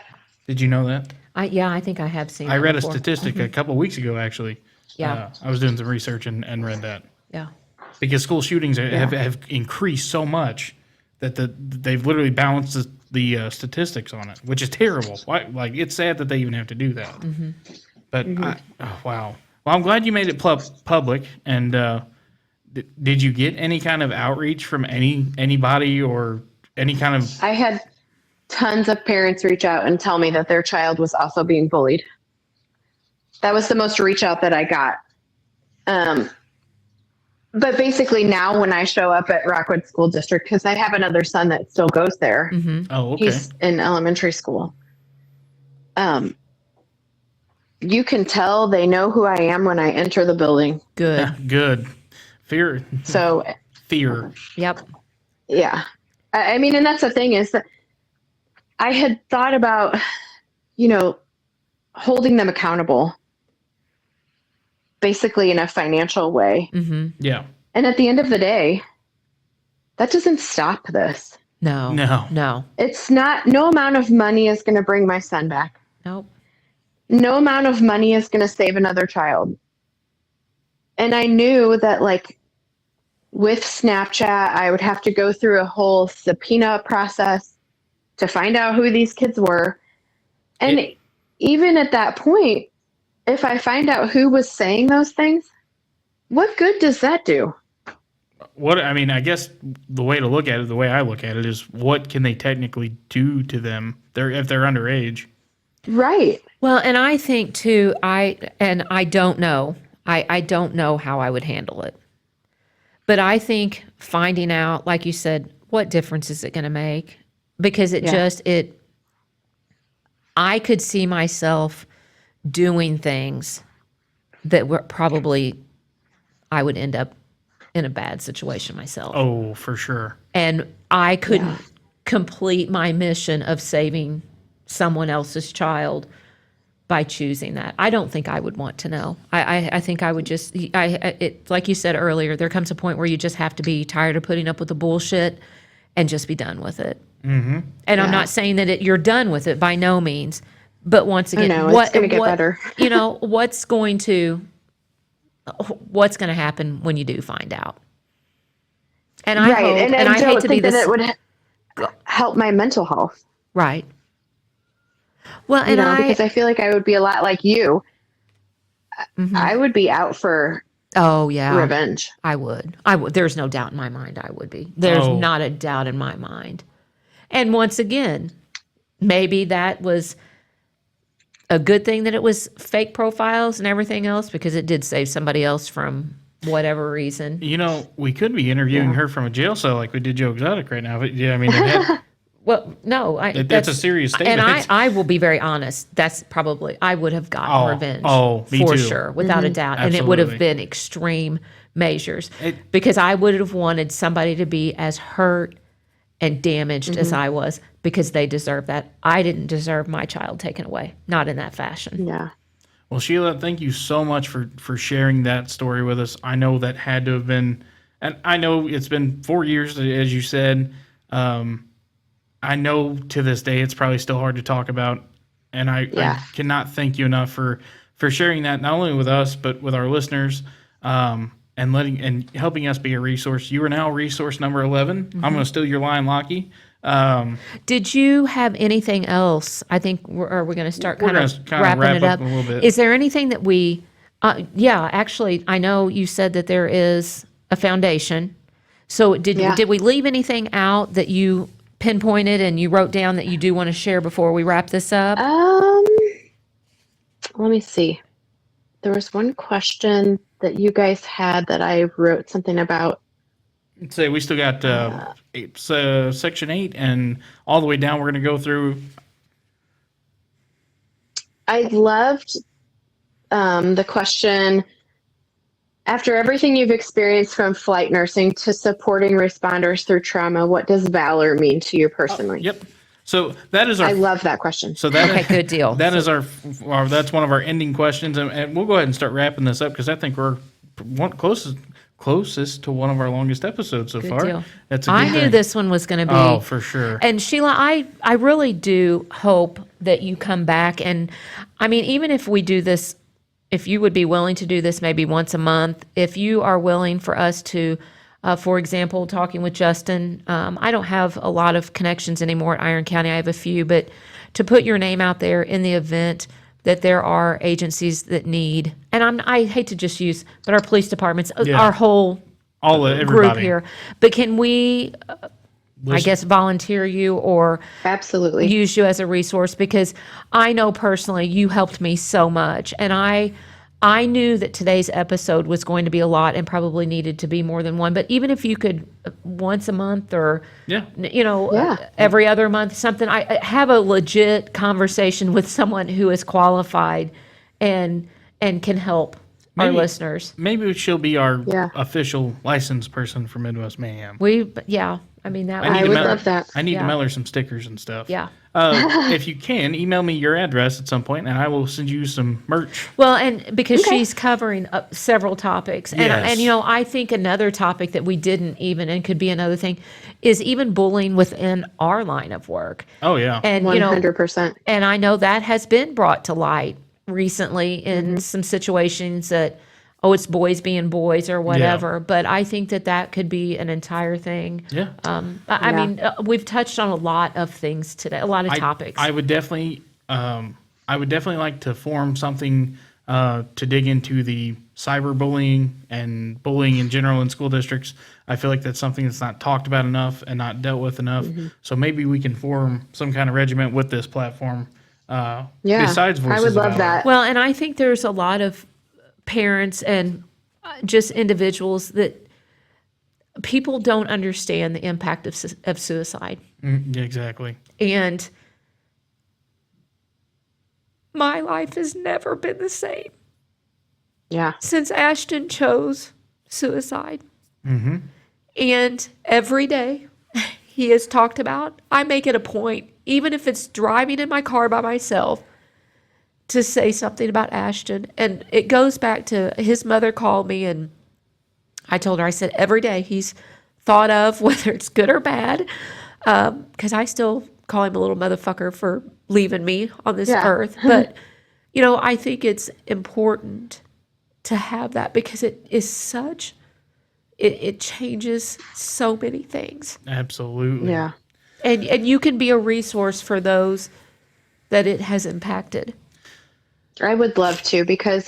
Did you know that? I think I have seen I that read before. a statistic a couple weeks ago, actually. Yeah. I was doing some research and read that. Yeah. Because school shootings have increased so much that they've literally balanced the statistics on it, which is terrible. Like, it's sad that they even have to do that. Mm-hmm. But, wow. Well, I'm glad you made it public. And did you get any kind of outreach from anybody or any kind of... I had tons of parents reach out and tell me that their child was also being bullied. That was the most reach out that I got. But basically now when I show up at Rockwood School District, because I have another son that still goes there. Mm-hmm. Oh, okay. He's in elementary school. You can tell they know who I am when I enter the building. Good. Good. Fear. So, Fear. Yep. yeah. I mean, and that's the thing is that I had thought about, holding them accountable, basically in a financial way. Mm-hmm. Yeah. And at the end of the day, that doesn't stop this. No. No. It's not, no amount of money is going to bring my son back. Nope. No amount of money is going to save another child. And I knew that, like, with Snapchat, I would have to go through a whole subpoena process to find out who these kids were. And even at that point, if I find out who was saying those things, what good does that do? I guess the way to look at it, the way I look at it, is what can they technically do to them if they're underage? Right. Well, and I think too, I don't know. I don't know how I would handle it. But I think finding out, like you said, what difference is it going to make? Because I could see myself doing things that were probably I would end up in a bad situation myself. Oh, for sure. And I couldn't complete my mission of saving someone else's child by choosing that. I don't think I would want to know. I think I would just, like you said earlier, there comes a point where you just have to be tired of putting up with the bullshit and just be done with it. Mm-hmm. And I'm not saying that you're done with it by no means, but once again, it's going to get better. What's going to happen when you do find out? And I hope, and I hate to be this, that it would help my mental health. Right. Well, and because I feel like I would be a lot like you. I would be out for revenge. I would. There's no doubt in my mind I would be. There's not a doubt in my mind. And once again, maybe that was a good thing that it was fake profiles and everything else, because it did save somebody else from whatever reason. We could be interviewing her from a jail cell like we did Joe Exotic right now. But yeah, I mean, it had, well, no, that's a serious statement. And I will be very honest. That's probably, I would have gotten revenge me for too. sure, without a doubt. Absolutely. And it would have been extreme measures because I would have wanted somebody to be as hurt and damaged as I was, because they deserve that. I didn't deserve my child taken away, not in that fashion. Yeah. Well, Sheila, thank you so much for sharing that story with us. I know that had to have been, and I know it's been 4 years, as you said. I know to this day it's probably still hard to talk about, and I cannot thank you enough for sharing that, not only with us but with our listeners, and helping us be a resource. You are now resource number 11. I'm going to steal your line, Lockie. Did you have anything else? I think we're going to start kind of wrapping wrap it up a little bit. Is there anything that we? Actually, I know you said that there is a foundation. So did we leave anything out that you pinpointed and you wrote down that you do want to share before we wrap this up? Let me see. There was one question that you guys had that I wrote something about. Let's say we still got section 8 and all the way down. We're going to go through. I loved the question, after everything you've experienced from flight nursing to supporting responders through trauma, what does valor mean to you personally? Yep. So that is I love that question. So that okay, good deal. That is that's one of our ending questions, and we'll go ahead and start wrapping this up because I think we're closest to one of our longest episodes so far. Deal. That's a good I knew thing. this one was going to be. Oh, for sure. And Sheila, I really do hope that you come back. And I mean, even if we do this, if you would be willing to do this maybe once a month, if you are willing for us to, for example, talking with Justin, I don't have a lot of connections anymore at Iron County. I have a few, but to put your name out there in the event that there are agencies that need, and I hate to just use, but our police departments, our whole group here. But can we, I guess, volunteer you or absolutely use you as a resource? Because I know personally you helped me so much, and I knew that today's episode was going to be a lot and probably needed to be more than one. But even if you could once a month or, every other month, something, I have a legit conversation with someone who is qualified and can help our listeners. Maybe she'll be our official licensed person for Midwest Mayhem. I mean, I would love that. I need to mail her some stickers and stuff. Yeah. If you can, email me your address at some point, and I will send you some merch. Well, and because she's covering several topics, and Yes. I think another topic that we didn't even, and could be another thing, is even bullying within our line of work. Oh yeah, And 100%. And I know that has been brought to light recently in some situations that, it's boys being boys or whatever. But I think that could be an entire thing. Yeah. I mean, we've touched on a lot of things today, a lot of topics. I would definitely like to form something to dig into the cyberbullying and bullying in general in school districts. I feel like that's something that's not talked about enough and not dealt with enough. So maybe we can form some kind of regiment with this platform. Besides Voices I would of love Valor. that. Well, and I think there's a lot of parents and just individuals that people don't understand the impact of suicide. Exactly. And my life has never been the same Yeah. since Ashton chose suicide. Mm-hmm. And every day he has talked about, I make it a point, even if it's driving in my car by myself, to say something about Ashton. And it goes back to his mother called me and I told her, I said, every day he's thought of, whether it's good or bad, because I still call him a little motherfucker for leaving me on this earth. But, you know, I think it's important to have that because it is such, it changes so many things. Absolutely. Yeah. And you can be a resource for those that it has impacted. I would love to, because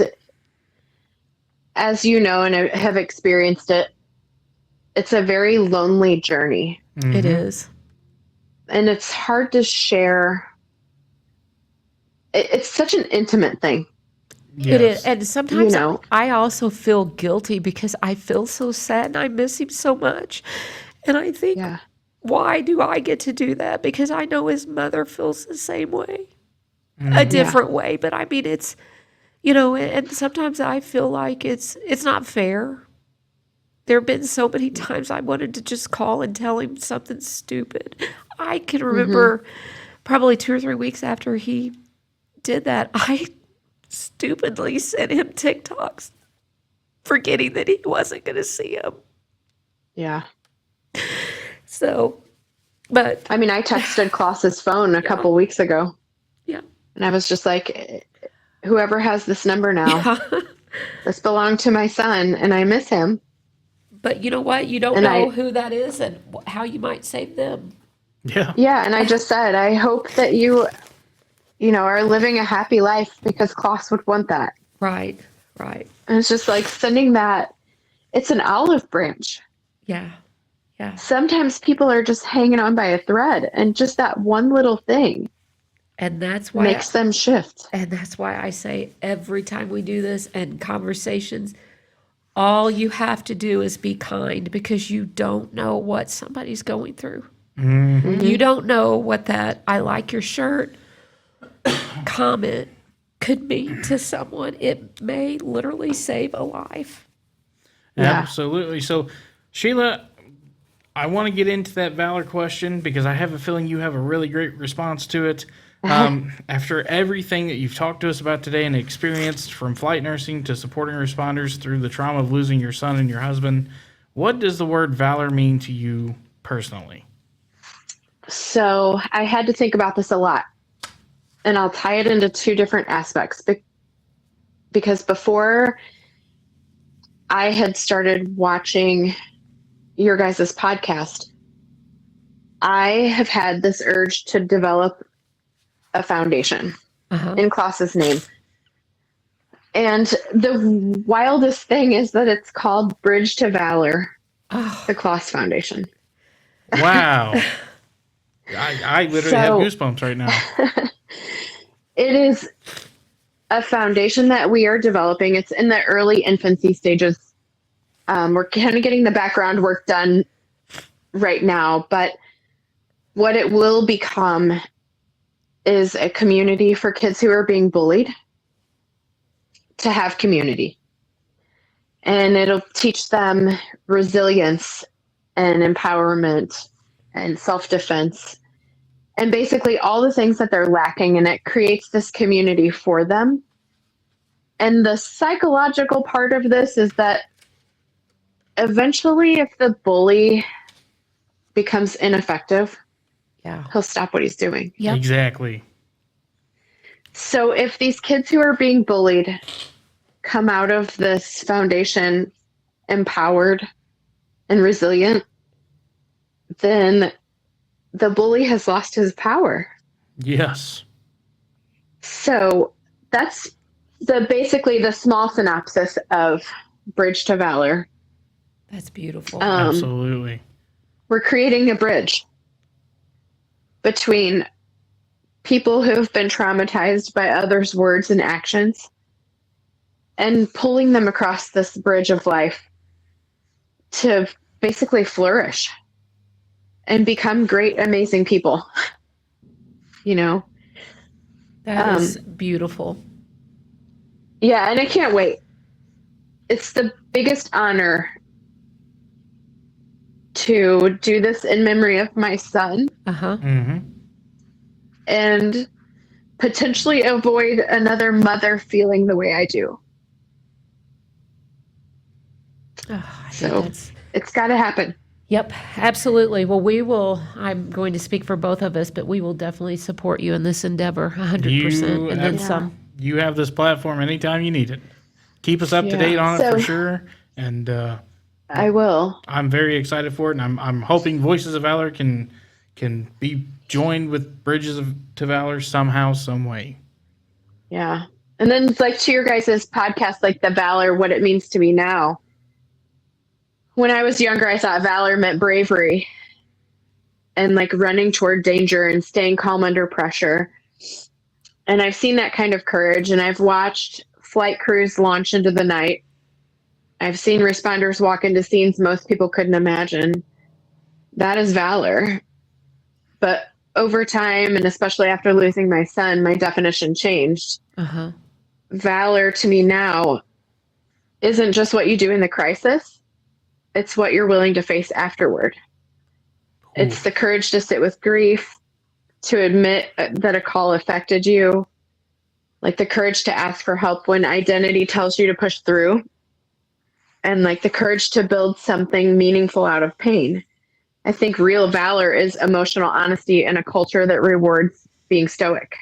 as you know, and I have experienced it, it's a very lonely journey. Mm-hmm. It is. And it's hard to share. It's such an intimate thing. It is. Yes. And sometimes You know. I also feel guilty because I feel so sad and I miss him so much. And I think, Yeah. why do I get to do that? Because I know his mother feels the same way, Mm-hmm. a different way. But I mean, it's, you know, and sometimes I feel like it's not fair. There have been so many times I wanted to just call and tell him something stupid. I can remember probably 2 or 3 weeks after he did that, I stupidly sent him TikToks, forgetting that he wasn't going to see him. Yeah. So, but I mean, I texted Klaus's phone a couple weeks ago, yeah, and I was just like, whoever has this number now, yeah. this belonged to my son, and I miss him. But you know what? You don't And know who that is and how you might save them. Yeah. Yeah, and I just said, I hope that you know, are living a happy life, because Klaus would want that. Right, right. And it's just like sending that, it's an olive branch. Yeah, yeah. Sometimes people are just hanging on by a thread, and just that one little thing And that's why makes them shift. And that's why I say every time we do this and conversations, all you have to do is be kind, because you don't know what somebody's going through. Mm-hmm. You don't know what that "I like your shirt" comment could mean to someone. It may literally save a life. Yeah. Absolutely. So, Sheila, I want to get into that Valor question because I have a feeling you have a really great response to it. After everything that you've talked to us about today and experienced, from flight nursing to supporting responders through the trauma of losing your son and your husband, what does the word Valor mean to you personally? So I had to think about this a lot, and I'll tie it into 2 different aspects. Because before I had started watching your guys' podcast, I have had this urge to develop a foundation in Klaus's name. And the wildest thing is that it's called Bridge to Valor, the Klaus Foundation. Wow. I literally have goosebumps right now. It is a foundation that we are developing. It's in the early infancy stages. We're kind of getting the background work done right now, but what it will become is a community for kids who are being bullied to have community. And it'll teach them resilience and empowerment and self-defense, and basically all the things that they're lacking, and it creates this community for them. And the psychological part of this is that eventually, if the bully becomes ineffective, he'll stop what he's doing. Yep. Exactly. So if these kids who are being bullied come out of this foundation empowered and resilient, then the bully has lost his power. Yes. So that's basically the small synopsis of Bridge to Valor. That's beautiful. Absolutely. We're creating a bridge between people who have been traumatized by others' words and actions, and pulling them across this bridge of life to basically flourish and become great, amazing people. You know? That is beautiful. Yeah, and I can't wait. It's the biggest honor to do this in memory of my son and potentially avoid another mother feeling the way I do. So it's got to happen. Yep, absolutely. Well, I'm going to speak for both of us, but we will definitely support you in this endeavor 100% and then some. You have this platform anytime you need it. Keep us up to date on it for sure. And I will. I'm very excited for it, and I'm hoping Voices of Valor can be joined with Bridges to Valor somehow, some way. Yeah. And then like to your guys' podcast, like the Valor, what it means to me now. When I was younger, I thought valor meant bravery and like running toward danger and staying calm under pressure. And I've seen that kind of courage, and I've watched flight crews launch into the night. I've seen responders walk into scenes most people couldn't imagine. That is valor. But over time, and especially after losing my son, my definition changed. Valor to me now isn't just what you do in the crisis. It's what you're willing to face afterward. It's the courage to sit with grief, to admit that a call affected you, like the courage to ask for help when identity tells you to push through, and like the courage to build something meaningful out of pain. I think real valor is emotional honesty in a culture that rewards being stoic.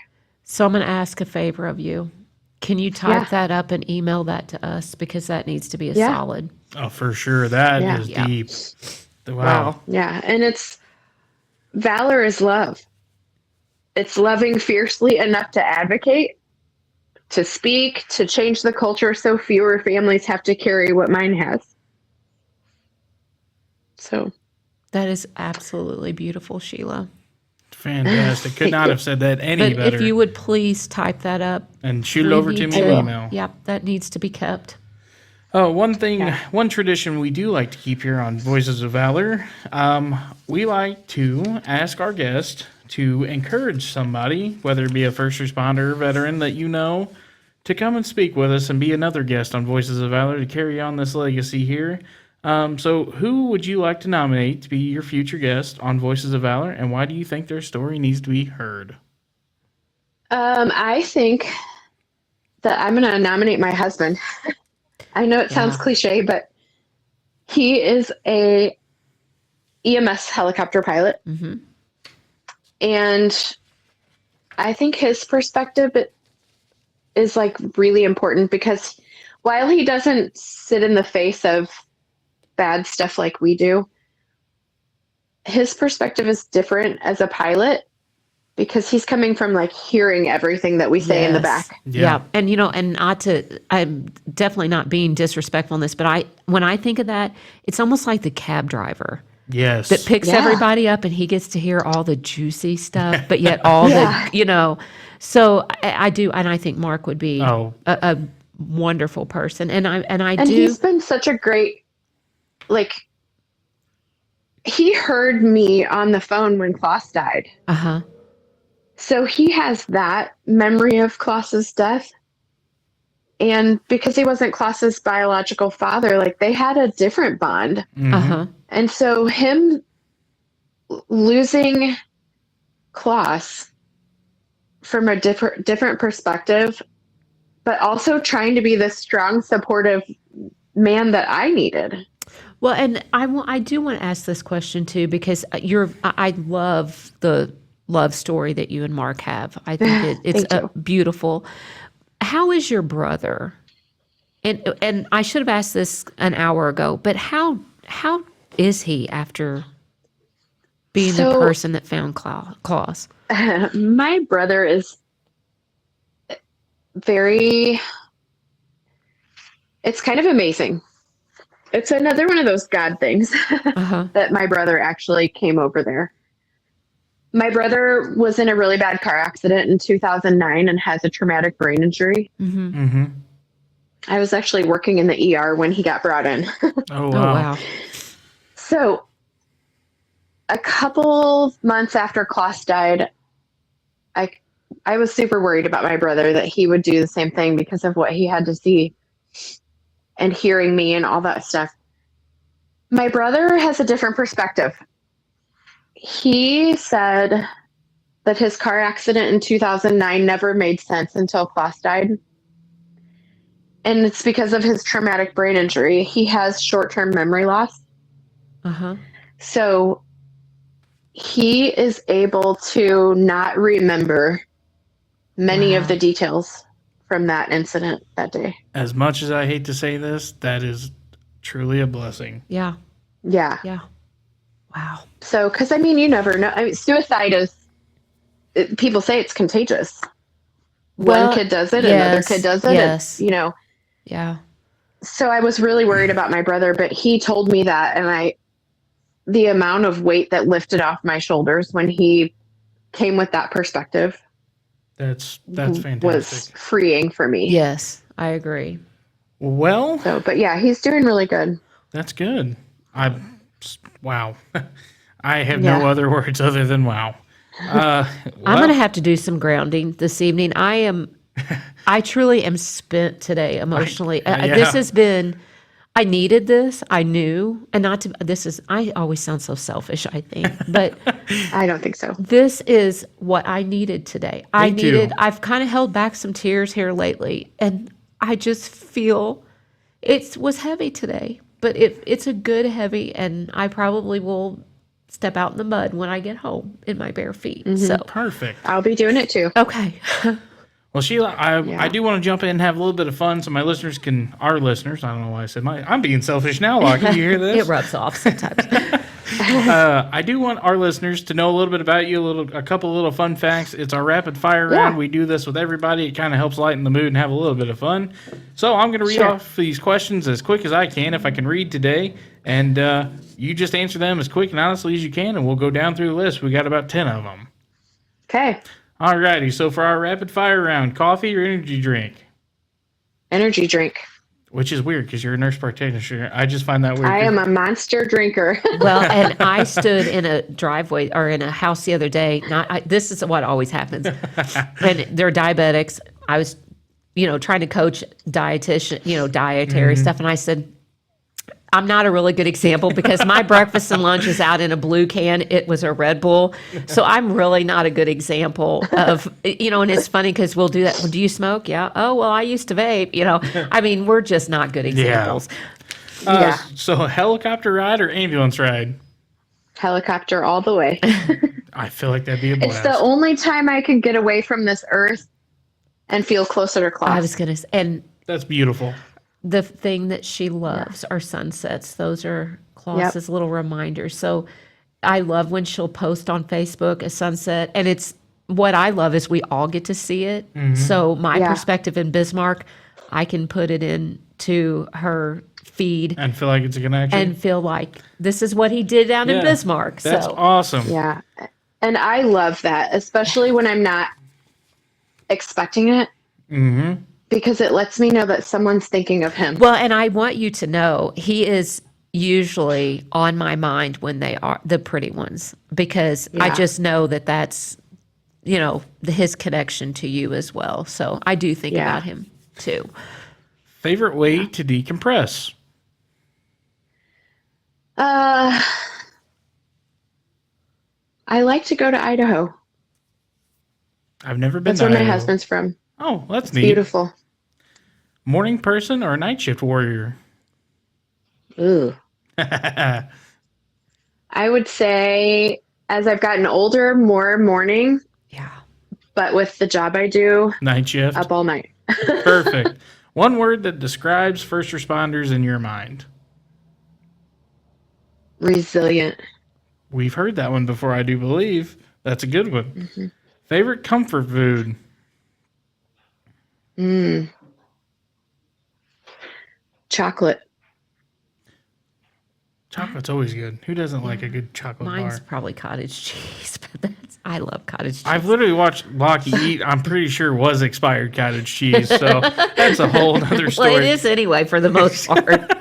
So I'm going to ask a favor of you. Can you type that up and email that to us, because that needs to be a solid. Oh, for sure. That is deep. Wow. Yeah. And valor is love. It's loving fiercely enough to advocate, to speak, to change the culture so fewer families have to carry what mine has. So that is absolutely beautiful, Sheila. Fantastic. Could not have said that any better. If you would please type that up and shoot it over to me in email. Yep, that needs to be kept. Oh, one tradition we do like to keep here on Voices of Valor, we like to ask our guest to encourage somebody, whether it be a first responder or veteran that you know, to come and speak with us and be another guest on Voices of Valor to carry on this legacy here. So who would you like to nominate to be your future guest on Voices of Valor, and why do you think their story needs to be heard? I think that I'm going to nominate my husband. I know it sounds cliche, but he is a EMS helicopter pilot. And I think his perspective is like really important, because while he doesn't sit in the face of bad stuff like we do, his perspective is different as a pilot, because he's coming from like hearing everything that we say in the back. Yeah. And I'm definitely not being disrespectful in this, but when I think of that, it's almost like the cab driver. Yes. That picks everybody up, and he gets to hear all the juicy stuff, but yet all the, so I do. And I think Mark would be a wonderful person. And he's been such a great, like, he heard me on the phone when Klaus died. So he has that memory of Klaus's death. And because he wasn't Klaus's biological father, like they had a different bond. And so him losing Klaus from a different perspective, but also trying to be the strong, supportive man that I needed. Well, and I do want to ask this question too, because I love the love story that you and Mark have. I think it's beautiful. How is your brother? And I should have asked this an hour ago, but how is he after being the person that found Klaus? My brother is it's kind of amazing. It's another one of those God things that my brother actually came over there. My brother was in a really bad car accident in 2009 and has a traumatic brain injury. I was actually working in the ER when he got brought in. Oh, wow. So a couple months after Klaus died, I was super worried about my brother, that he would do the same thing because of what he had to see and hearing me and all that stuff. My brother has a different perspective. He said that his car accident in 2009 never made sense until Klaus died. And it's because of his traumatic brain injury. He has short-term memory loss. So he is able to not remember many of the details from that incident that day. As much as I hate to say this, that is truly a blessing. Yeah. Yeah. Yeah. Wow. So, because I mean, you never know. I mean, suicide is, people say it's contagious. Well, one kid does it, another kid does it. Yes. You know. Yeah. So I was really worried about my brother, but he told me that, and the amount of weight that lifted off my shoulders when he came with that perspective. That's fantastic. Was freeing for me. Yes, I agree. Well, so, but yeah, he's doing really good. That's good. Wow. I have no other words other than wow. I'm going to have to do some grounding this evening. I truly am spent today emotionally. This has been, I needed this. I knew, and not to, I always sound so selfish, I think, but I don't think so. This is what I needed today. I've kind of held back some tears here lately, and I just feel it was heavy today, but it's a good heavy, and I probably will step out in the mud when I get home in my bare feet. So perfect. I'll be doing it too. Okay. Well, Sheila, I do want to jump in and have a little bit of fun so my listeners our listeners, I don't know why I said I'm being selfish now, Lockie. You hear this? It rubs off sometimes. I do want our listeners to know a little bit about you, a couple of little fun facts. It's our rapid fire round. We do this with everybody. It kind of helps lighten the mood and have a little bit of fun. So I'm going to read off these questions as quick as I can, if I can read today. And you just answer them as quick and honestly as you can, and we'll go down through the list. We got about 10 of them. Okay. All righty. So for our rapid fire round, coffee or energy drink? Energy drink. Which is weird because you're a nurse practitioner. I just find that weird. I am a monster drinker. Well, and I stood in a driveway or in a house the other day. This is what always happens. And they're diabetics. I was, trying to coach dietary stuff. And I said, I'm not a really good example because my breakfast and lunch is out in a blue can. It was a Red Bull. So I'm really not a good example of, and it's funny because we'll do that. Well, do you smoke? Yeah. Oh, well, I used to vape, I mean, we're just not good examples. So helicopter ride or ambulance ride? Helicopter all the way. I feel like that'd be a blast. It's the only time I can get away from this earth and feel closer to Klaus. I was going to, and that's beautiful. The thing that she loves are sunsets. Those are Klaus's little reminders. So I love when she'll post on Facebook a sunset. And it's what I love is we all get to see it. Mm-hmm. So my perspective in Bismarck, I can put it into her feed. And feel like it's a connection. And feel like this is what he did down in Bismarck. That's awesome. Yeah. And I love that, especially when I'm not expecting it. Mm-hmm. Because it lets me know that someone's thinking of him. Well, and I want you to know he is usually on my mind when they are the pretty ones, because I just know that that's, his connection to you as well. So I do think about him too. Favorite way to decompress? I like to go to Idaho. I've never been That's to where Idaho. my husband's from. Oh, that's neat. Beautiful. Morning person or a night shift warrior? Ooh. I would say as I've gotten older, more morning. Yeah. But with the job I do, night shift. Up all night. Perfect. One word that describes first responders in your mind. Resilient. We've heard that one before, I do believe. That's a good one. Mm-hmm. Favorite comfort food? Chocolate. Chocolate's always good. Who doesn't like a good chocolate bar? Mine's probably cottage cheese, but I love cottage cheese. I've literally watched Lockie eat, I'm pretty sure was expired cottage cheese, so that's a whole other story. Well, it is anyway for the most part.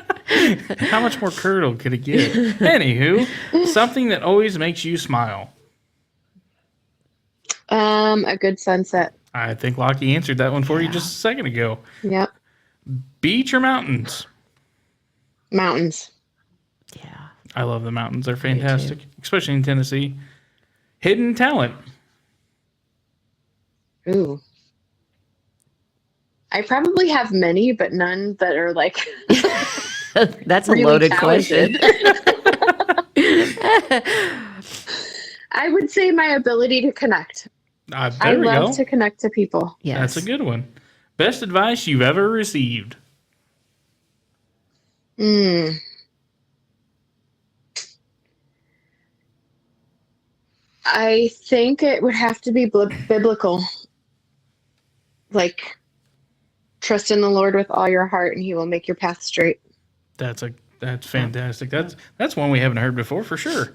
How much more curdle could it get? Anywho, something that always makes you smile. A good sunset. I think Lockie answered that one for you just a second ago. Yep. Beach or mountains? Mountains. Yeah. I love the mountains. They're too. fantastic, especially in Tennessee. Hidden talent. Ooh. I probably have many, but none that are like That's a really loaded talented. question. I would say my ability to connect. I There we love go. to connect to people. Yes. That's a good one. Best advice you've ever received. I think it would have to be biblical. Like, trust in the Lord with all your heart, and He will make your path straight. That's fantastic. That's one we haven't heard before for sure.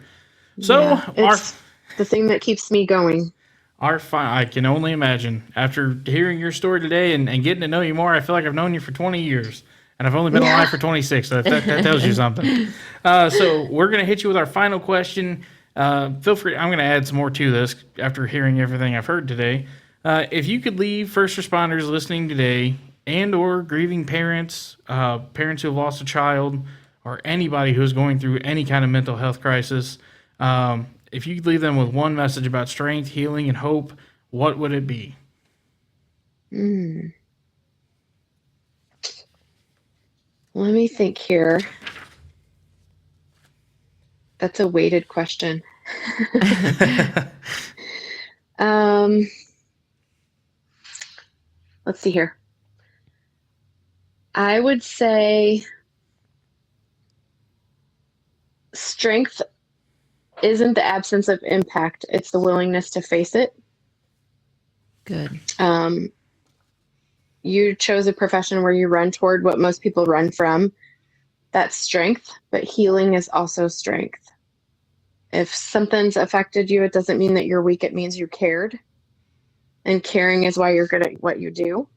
So Yeah, it's the thing that keeps me going. I can only imagine. After hearing your story today and getting to know you more, I feel like I've known you for 20 years. And I've only been alive for 26, so that tells you something. So we're going to hit you with our final question. Feel free. I'm going to add some more to this after hearing everything I've heard today. If you could leave first responders listening today and or grieving parents, parents who have lost a child, or anybody who's going through any kind of mental health crisis, if you could leave them with one message about strength, healing, and hope, what would it be? Let me think here. That's a weighted question. Let's see here. I would say strength isn't the absence of impact, it's the willingness to face it. Good. You chose a profession where you run toward what most people run from. That's strength, but healing is also strength. If something's affected you, it doesn't mean that you're weak. It means you cared. And caring is why you're good at what you do.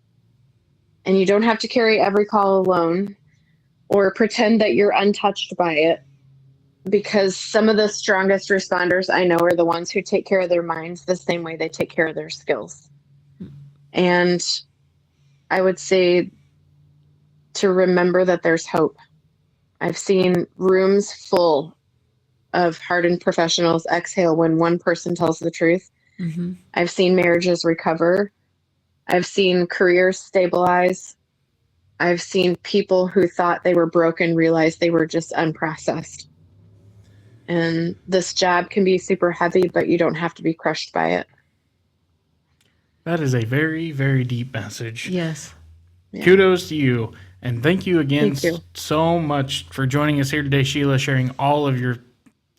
And you don't have to carry every call alone or pretend that you're untouched by it, because some of the strongest responders I know are the ones who take care of their minds the same way they take care of their skills. And I would say to remember that there's hope. I've seen rooms full of hardened professionals exhale when one person tells the truth. Mm-hmm. I've seen marriages recover. I've seen careers stabilize. I've seen people who thought they were broken realize they were just unprocessed. And this job can be super heavy, but you don't have to be crushed by it. That is a very, very deep message. Yes. Yeah. Kudos to you. And thank you again Thank you. so much for joining us here today, Sheila, sharing all of your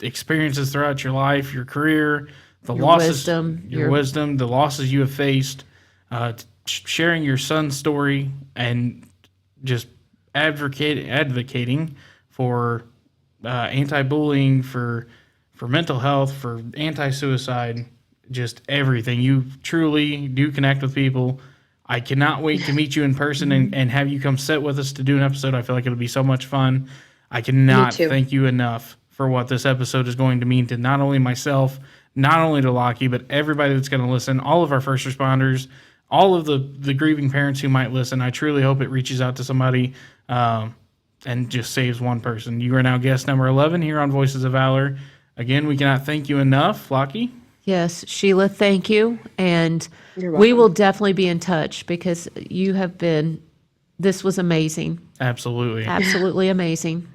experiences throughout your life, your career, the losses, your wisdom, the losses you have faced, sharing your son's story, and just advocating for anti-bullying, for mental health, for anti-suicide, just everything. You truly do connect with people. I cannot wait to meet you in person and have you come sit with us to do an episode. I feel like it'll be so much fun. I cannot thank you enough for what this episode is going to mean to not only myself, not only to Lockie, but everybody that's going to listen, all of our first responders, all of the grieving parents who might listen. I truly hope it reaches out to somebody and just saves one person. You are now guest number 11 here on Voices of Valor. Again, we cannot thank you enough. Lockie? Yes, Sheila, thank you. And You're we welcome. will definitely be in touch, because you have been, this was amazing. Absolutely. Absolutely amazing.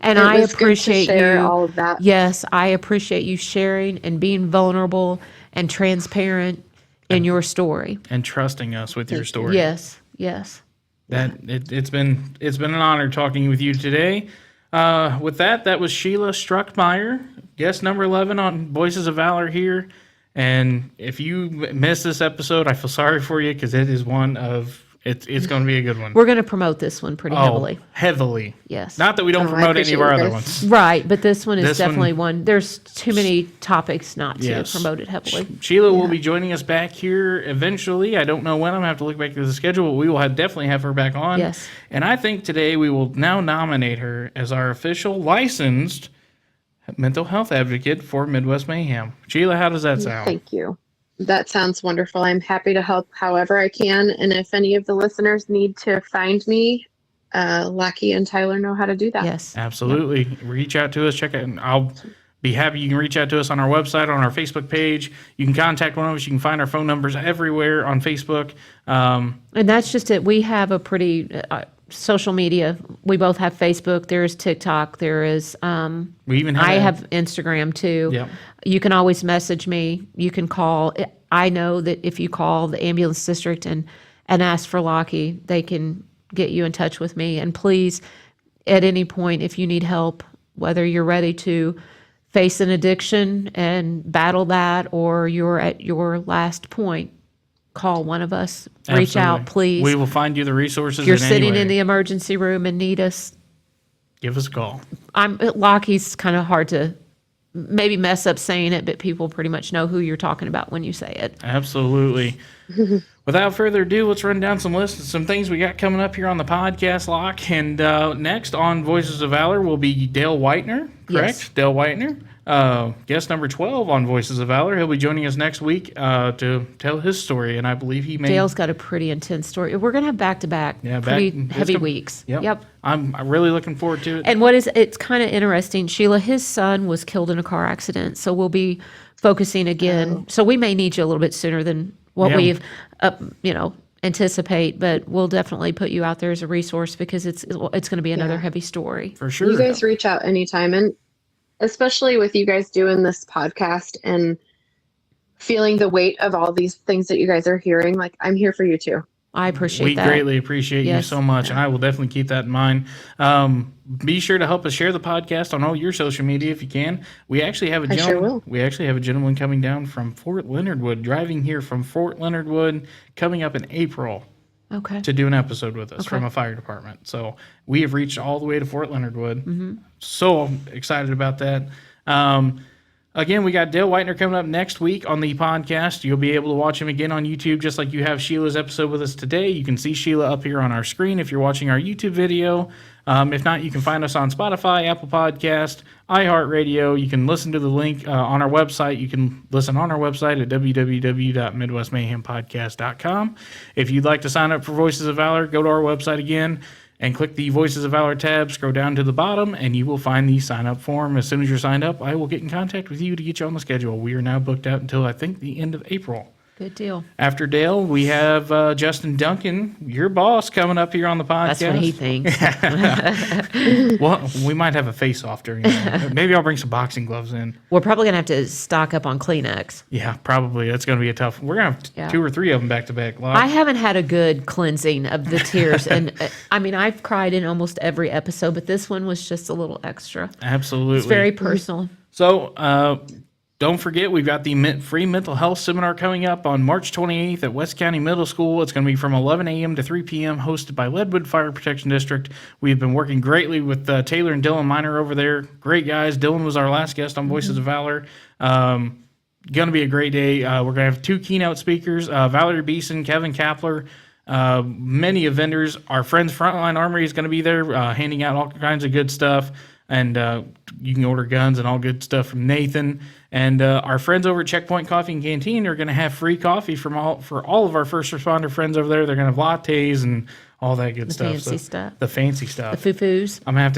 And It I was good to appreciate share you. all of that. Yes, I appreciate you sharing and being vulnerable and transparent in your story. And trusting us with your story. Yes, yes. It's been an honor talking with you today. With that was Sheila Struckmeyer, guest number 11 on Voices of Valor here. And if you missed this episode, I feel sorry for you, because it is one of it's going to be a good one. We're going to promote this one pretty heavily. Heavily. Yes. Not that we don't I promote any of appreciate our you other guys. ones. Right, but this one is This one- definitely one. There's too many topics not to Yes. promote it heavily. Sheila will be joining us back here eventually. I don't know when. I'm going to have to look back to the schedule, but we will definitely have her back on. Yes. And I think today we will now nominate her as our official licensed mental health advocate for Midwest Mayhem. Sheila, how does that sound? Thank you. That sounds wonderful. I'm happy to help however I can. And if any of the listeners need to find me Lackey and Tyler know how to do that. Yes. Absolutely. Yep. Reach out to us. Check it. And I'll be happy. You can reach out to us on our website, on our Facebook page. You can contact one of us. You can find our phone numbers everywhere on Facebook. And that's just it. We have a pretty social media. We both have Facebook. There is TikTok. There is. We even have. I have Instagram too. Yep. You can always message me. You can call. I know that if you call the ambulance district and ask for Lockie, they can get you in touch with me. And please, at any point, if you need help, whether you're ready to face an addiction and battle that, or you're at your last point, call one of us. Reach out, please. We will find you the resources. If you're sitting in the emergency room and need us, give us a call. Lockie's kind of hard to maybe mess up saying it, but people pretty much know who you're talking about when you say it. Absolutely. Without further ado, let's run down some lists of some things we got coming up here on the podcast, Locke. And next on Voices of Valor will be Dale Whitener, correct? Yes. Dale Whitener, guest number 12 on Voices of Valor. He'll be joining us next week to tell his story, and I believe he may... Dale's got a pretty intense story. We're going to have back-to-back pretty heavy weeks. Yep. I'm really looking forward to it. And it's kind of interesting, Sheila, his son was killed in a car accident, so we'll be focusing again. So we may need you a little bit sooner than what we've, anticipate, but we'll definitely put you out there as a resource because it's going to be another heavy story. For sure. You guys reach out anytime, and especially with you guys doing this podcast and feeling the weight of all these things that you guys are hearing, like I'm here for you too. I appreciate we that. We greatly appreciate you so much, and I will definitely keep that in mind. Be sure to help us share the podcast on all your social media if you can. We actually have a gentleman. I sure will. We actually have a gentleman coming down from Fort Leonard Wood, driving here from Fort Leonard Wood, coming up in April. Okay. To do an episode with us from a fire department. So we have reached all the way to Fort Leonard Wood. Mm-hmm. So excited about that. Again, we got Dale Whitener coming up next week on the podcast. You'll be able to watch him again on YouTube, just like you have Sheila's episode with us today. You can see Sheila up here on our screen if you're watching our YouTube video. If not, you can find us on Spotify, Apple Podcast, iHeartRadio. You can listen to the link on our website. You can listen on our website at www.midwestmayhempodcast.com. If you'd like to sign up for Voices of Valor, go to our website again and click the Voices of Valor tab, scroll down to the bottom, and you will find the sign-up form. As soon as you're signed up, I will get in contact with you to get you on the schedule. We are now booked out until, I think, the end of April. Good deal. After Dale, we have Justin Duncan, your boss, coming up here on the podcast. That's what he thinks. Well, we might have a face-off during that. Maybe I'll bring some boxing gloves in. We're probably going to have to stock up on Kleenex. Yeah, probably. That's going to be a tough one. We're going to have 2 or 3 of them back-to-back. I haven't had a good cleansing of the tears. And I've cried in almost every episode, but this one was just a little extra. Absolutely. It's very personal. So, don't forget, we've got the free mental health seminar coming up on March 28th at West County Middle School. It's going to be from 11 a.m. to 3 p.m., hosted by Leadwood Fire Protection District. We've been working greatly with Taylor and Dylan Miner over there. Great guys. Dylan was our last guest on Voices of Valor. Going to be a great day. We're going to have 2 keynote speakers, Valerie Beeson, Kevin Kapler, many of vendors. Our friends Frontline Armory is going to be there handing out all kinds of good stuff. And you can order guns and all good stuff from Nathan. And our friends over at Checkpoint Coffee and Canteen are going to have free coffee for all of our first responder friends over there. They're going to have lattes and all that good stuff. The fancy stuff. The foo-foos. I'm going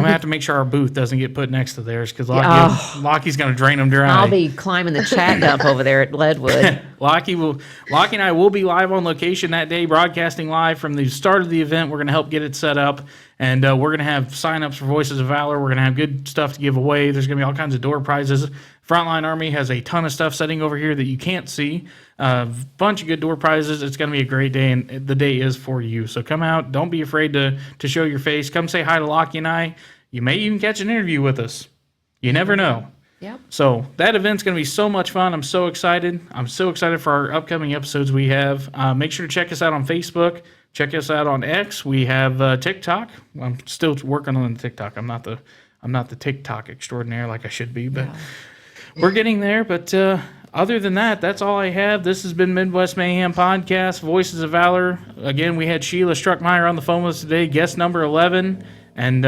to have to make sure our booth doesn't get put next to theirs because Lockie's going to drain them dry. I'll be climbing the chat dump over there at Leadwood. Lockie and I will be live on location that day, broadcasting live from the start of the event. We're going to help get it set up. And we're going to have sign-ups for Voices of Valor. We're going to have good stuff to give away. There's going to be all kinds of door prizes. Frontline Army has a ton of stuff setting over here that you can't see. A bunch of good door prizes. It's going to be a great day, and the day is for you. So come out. Don't be afraid to show your face. Come say hi to Lockie and I. You may even catch an interview with us. You never know. Yep. So that event's going to be so much fun. I'm so excited. I'm so excited for our upcoming episodes we have. Make sure to check us out on Facebook. Check us out on X. We have TikTok. I'm still working on the TikTok. I'm not the TikTok extraordinaire like I should be, but we're getting there. But other than that, that's all I have. This has been Midwest Mayhem Podcast, Voices of Valor. Again, we had Sheila Struckmeyer on the phone with us today, guest number 11. And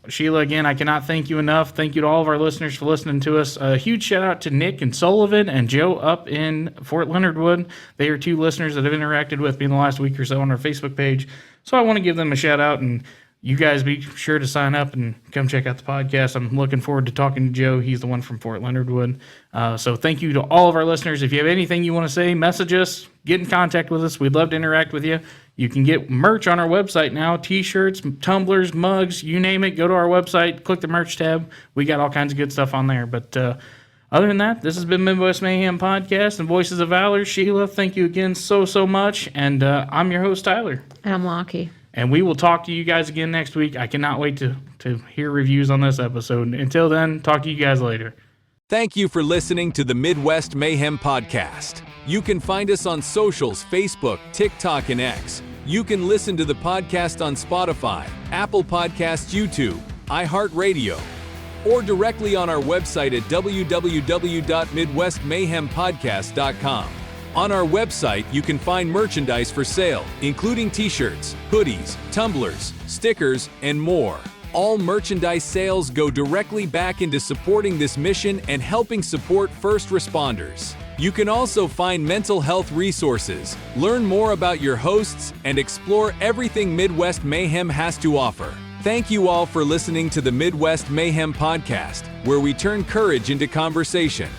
Sheila, again, I cannot thank you enough. Thank you to all of our listeners for listening to us. A huge shout out to Nick and Sullivan and Joe up in Fort Leonard Wood. They are two listeners that have interacted with me in the last week or so on our Facebook page. So I want to give them a shout out, and you guys be sure to sign up and come check out the podcast. I'm looking forward to talking to Joe. He's the one from Fort Leonard Wood. So thank you to all of our listeners. If you have anything you want to say, message us, get in contact with us. We'd love to interact with you. You can get merch on our website now, T-shirts, tumblers, mugs, you name it. Go to our website, click the merch tab. We got all kinds of good stuff on there. But other than that, this has been Midwest Mayhem Podcast and Voices of Valor. Sheila, thank you again so much. And I'm your host, Tyler. And I'm Lockie. And we will talk to you guys again next week. I cannot wait to hear reviews on this episode. Until then, talk to you guys later. Thank you for listening to the Midwest Mayhem Podcast. You can find us on socials, Facebook, TikTok, and X. You can listen to the podcast on Spotify, Apple Podcasts, YouTube, iHeartRadio, or directly on our website at www.midwestmayhempodcast.com. On our website, you can find merchandise for sale, including t-shirts, hoodies, tumblers, stickers, and more. All merchandise sales go directly back into supporting this mission and helping support first responders. You can also find mental health resources, learn more about your hosts, and explore everything Midwest Mayhem has to offer. Thank you all for listening to the Midwest Mayhem Podcast, where we turn courage into conversation.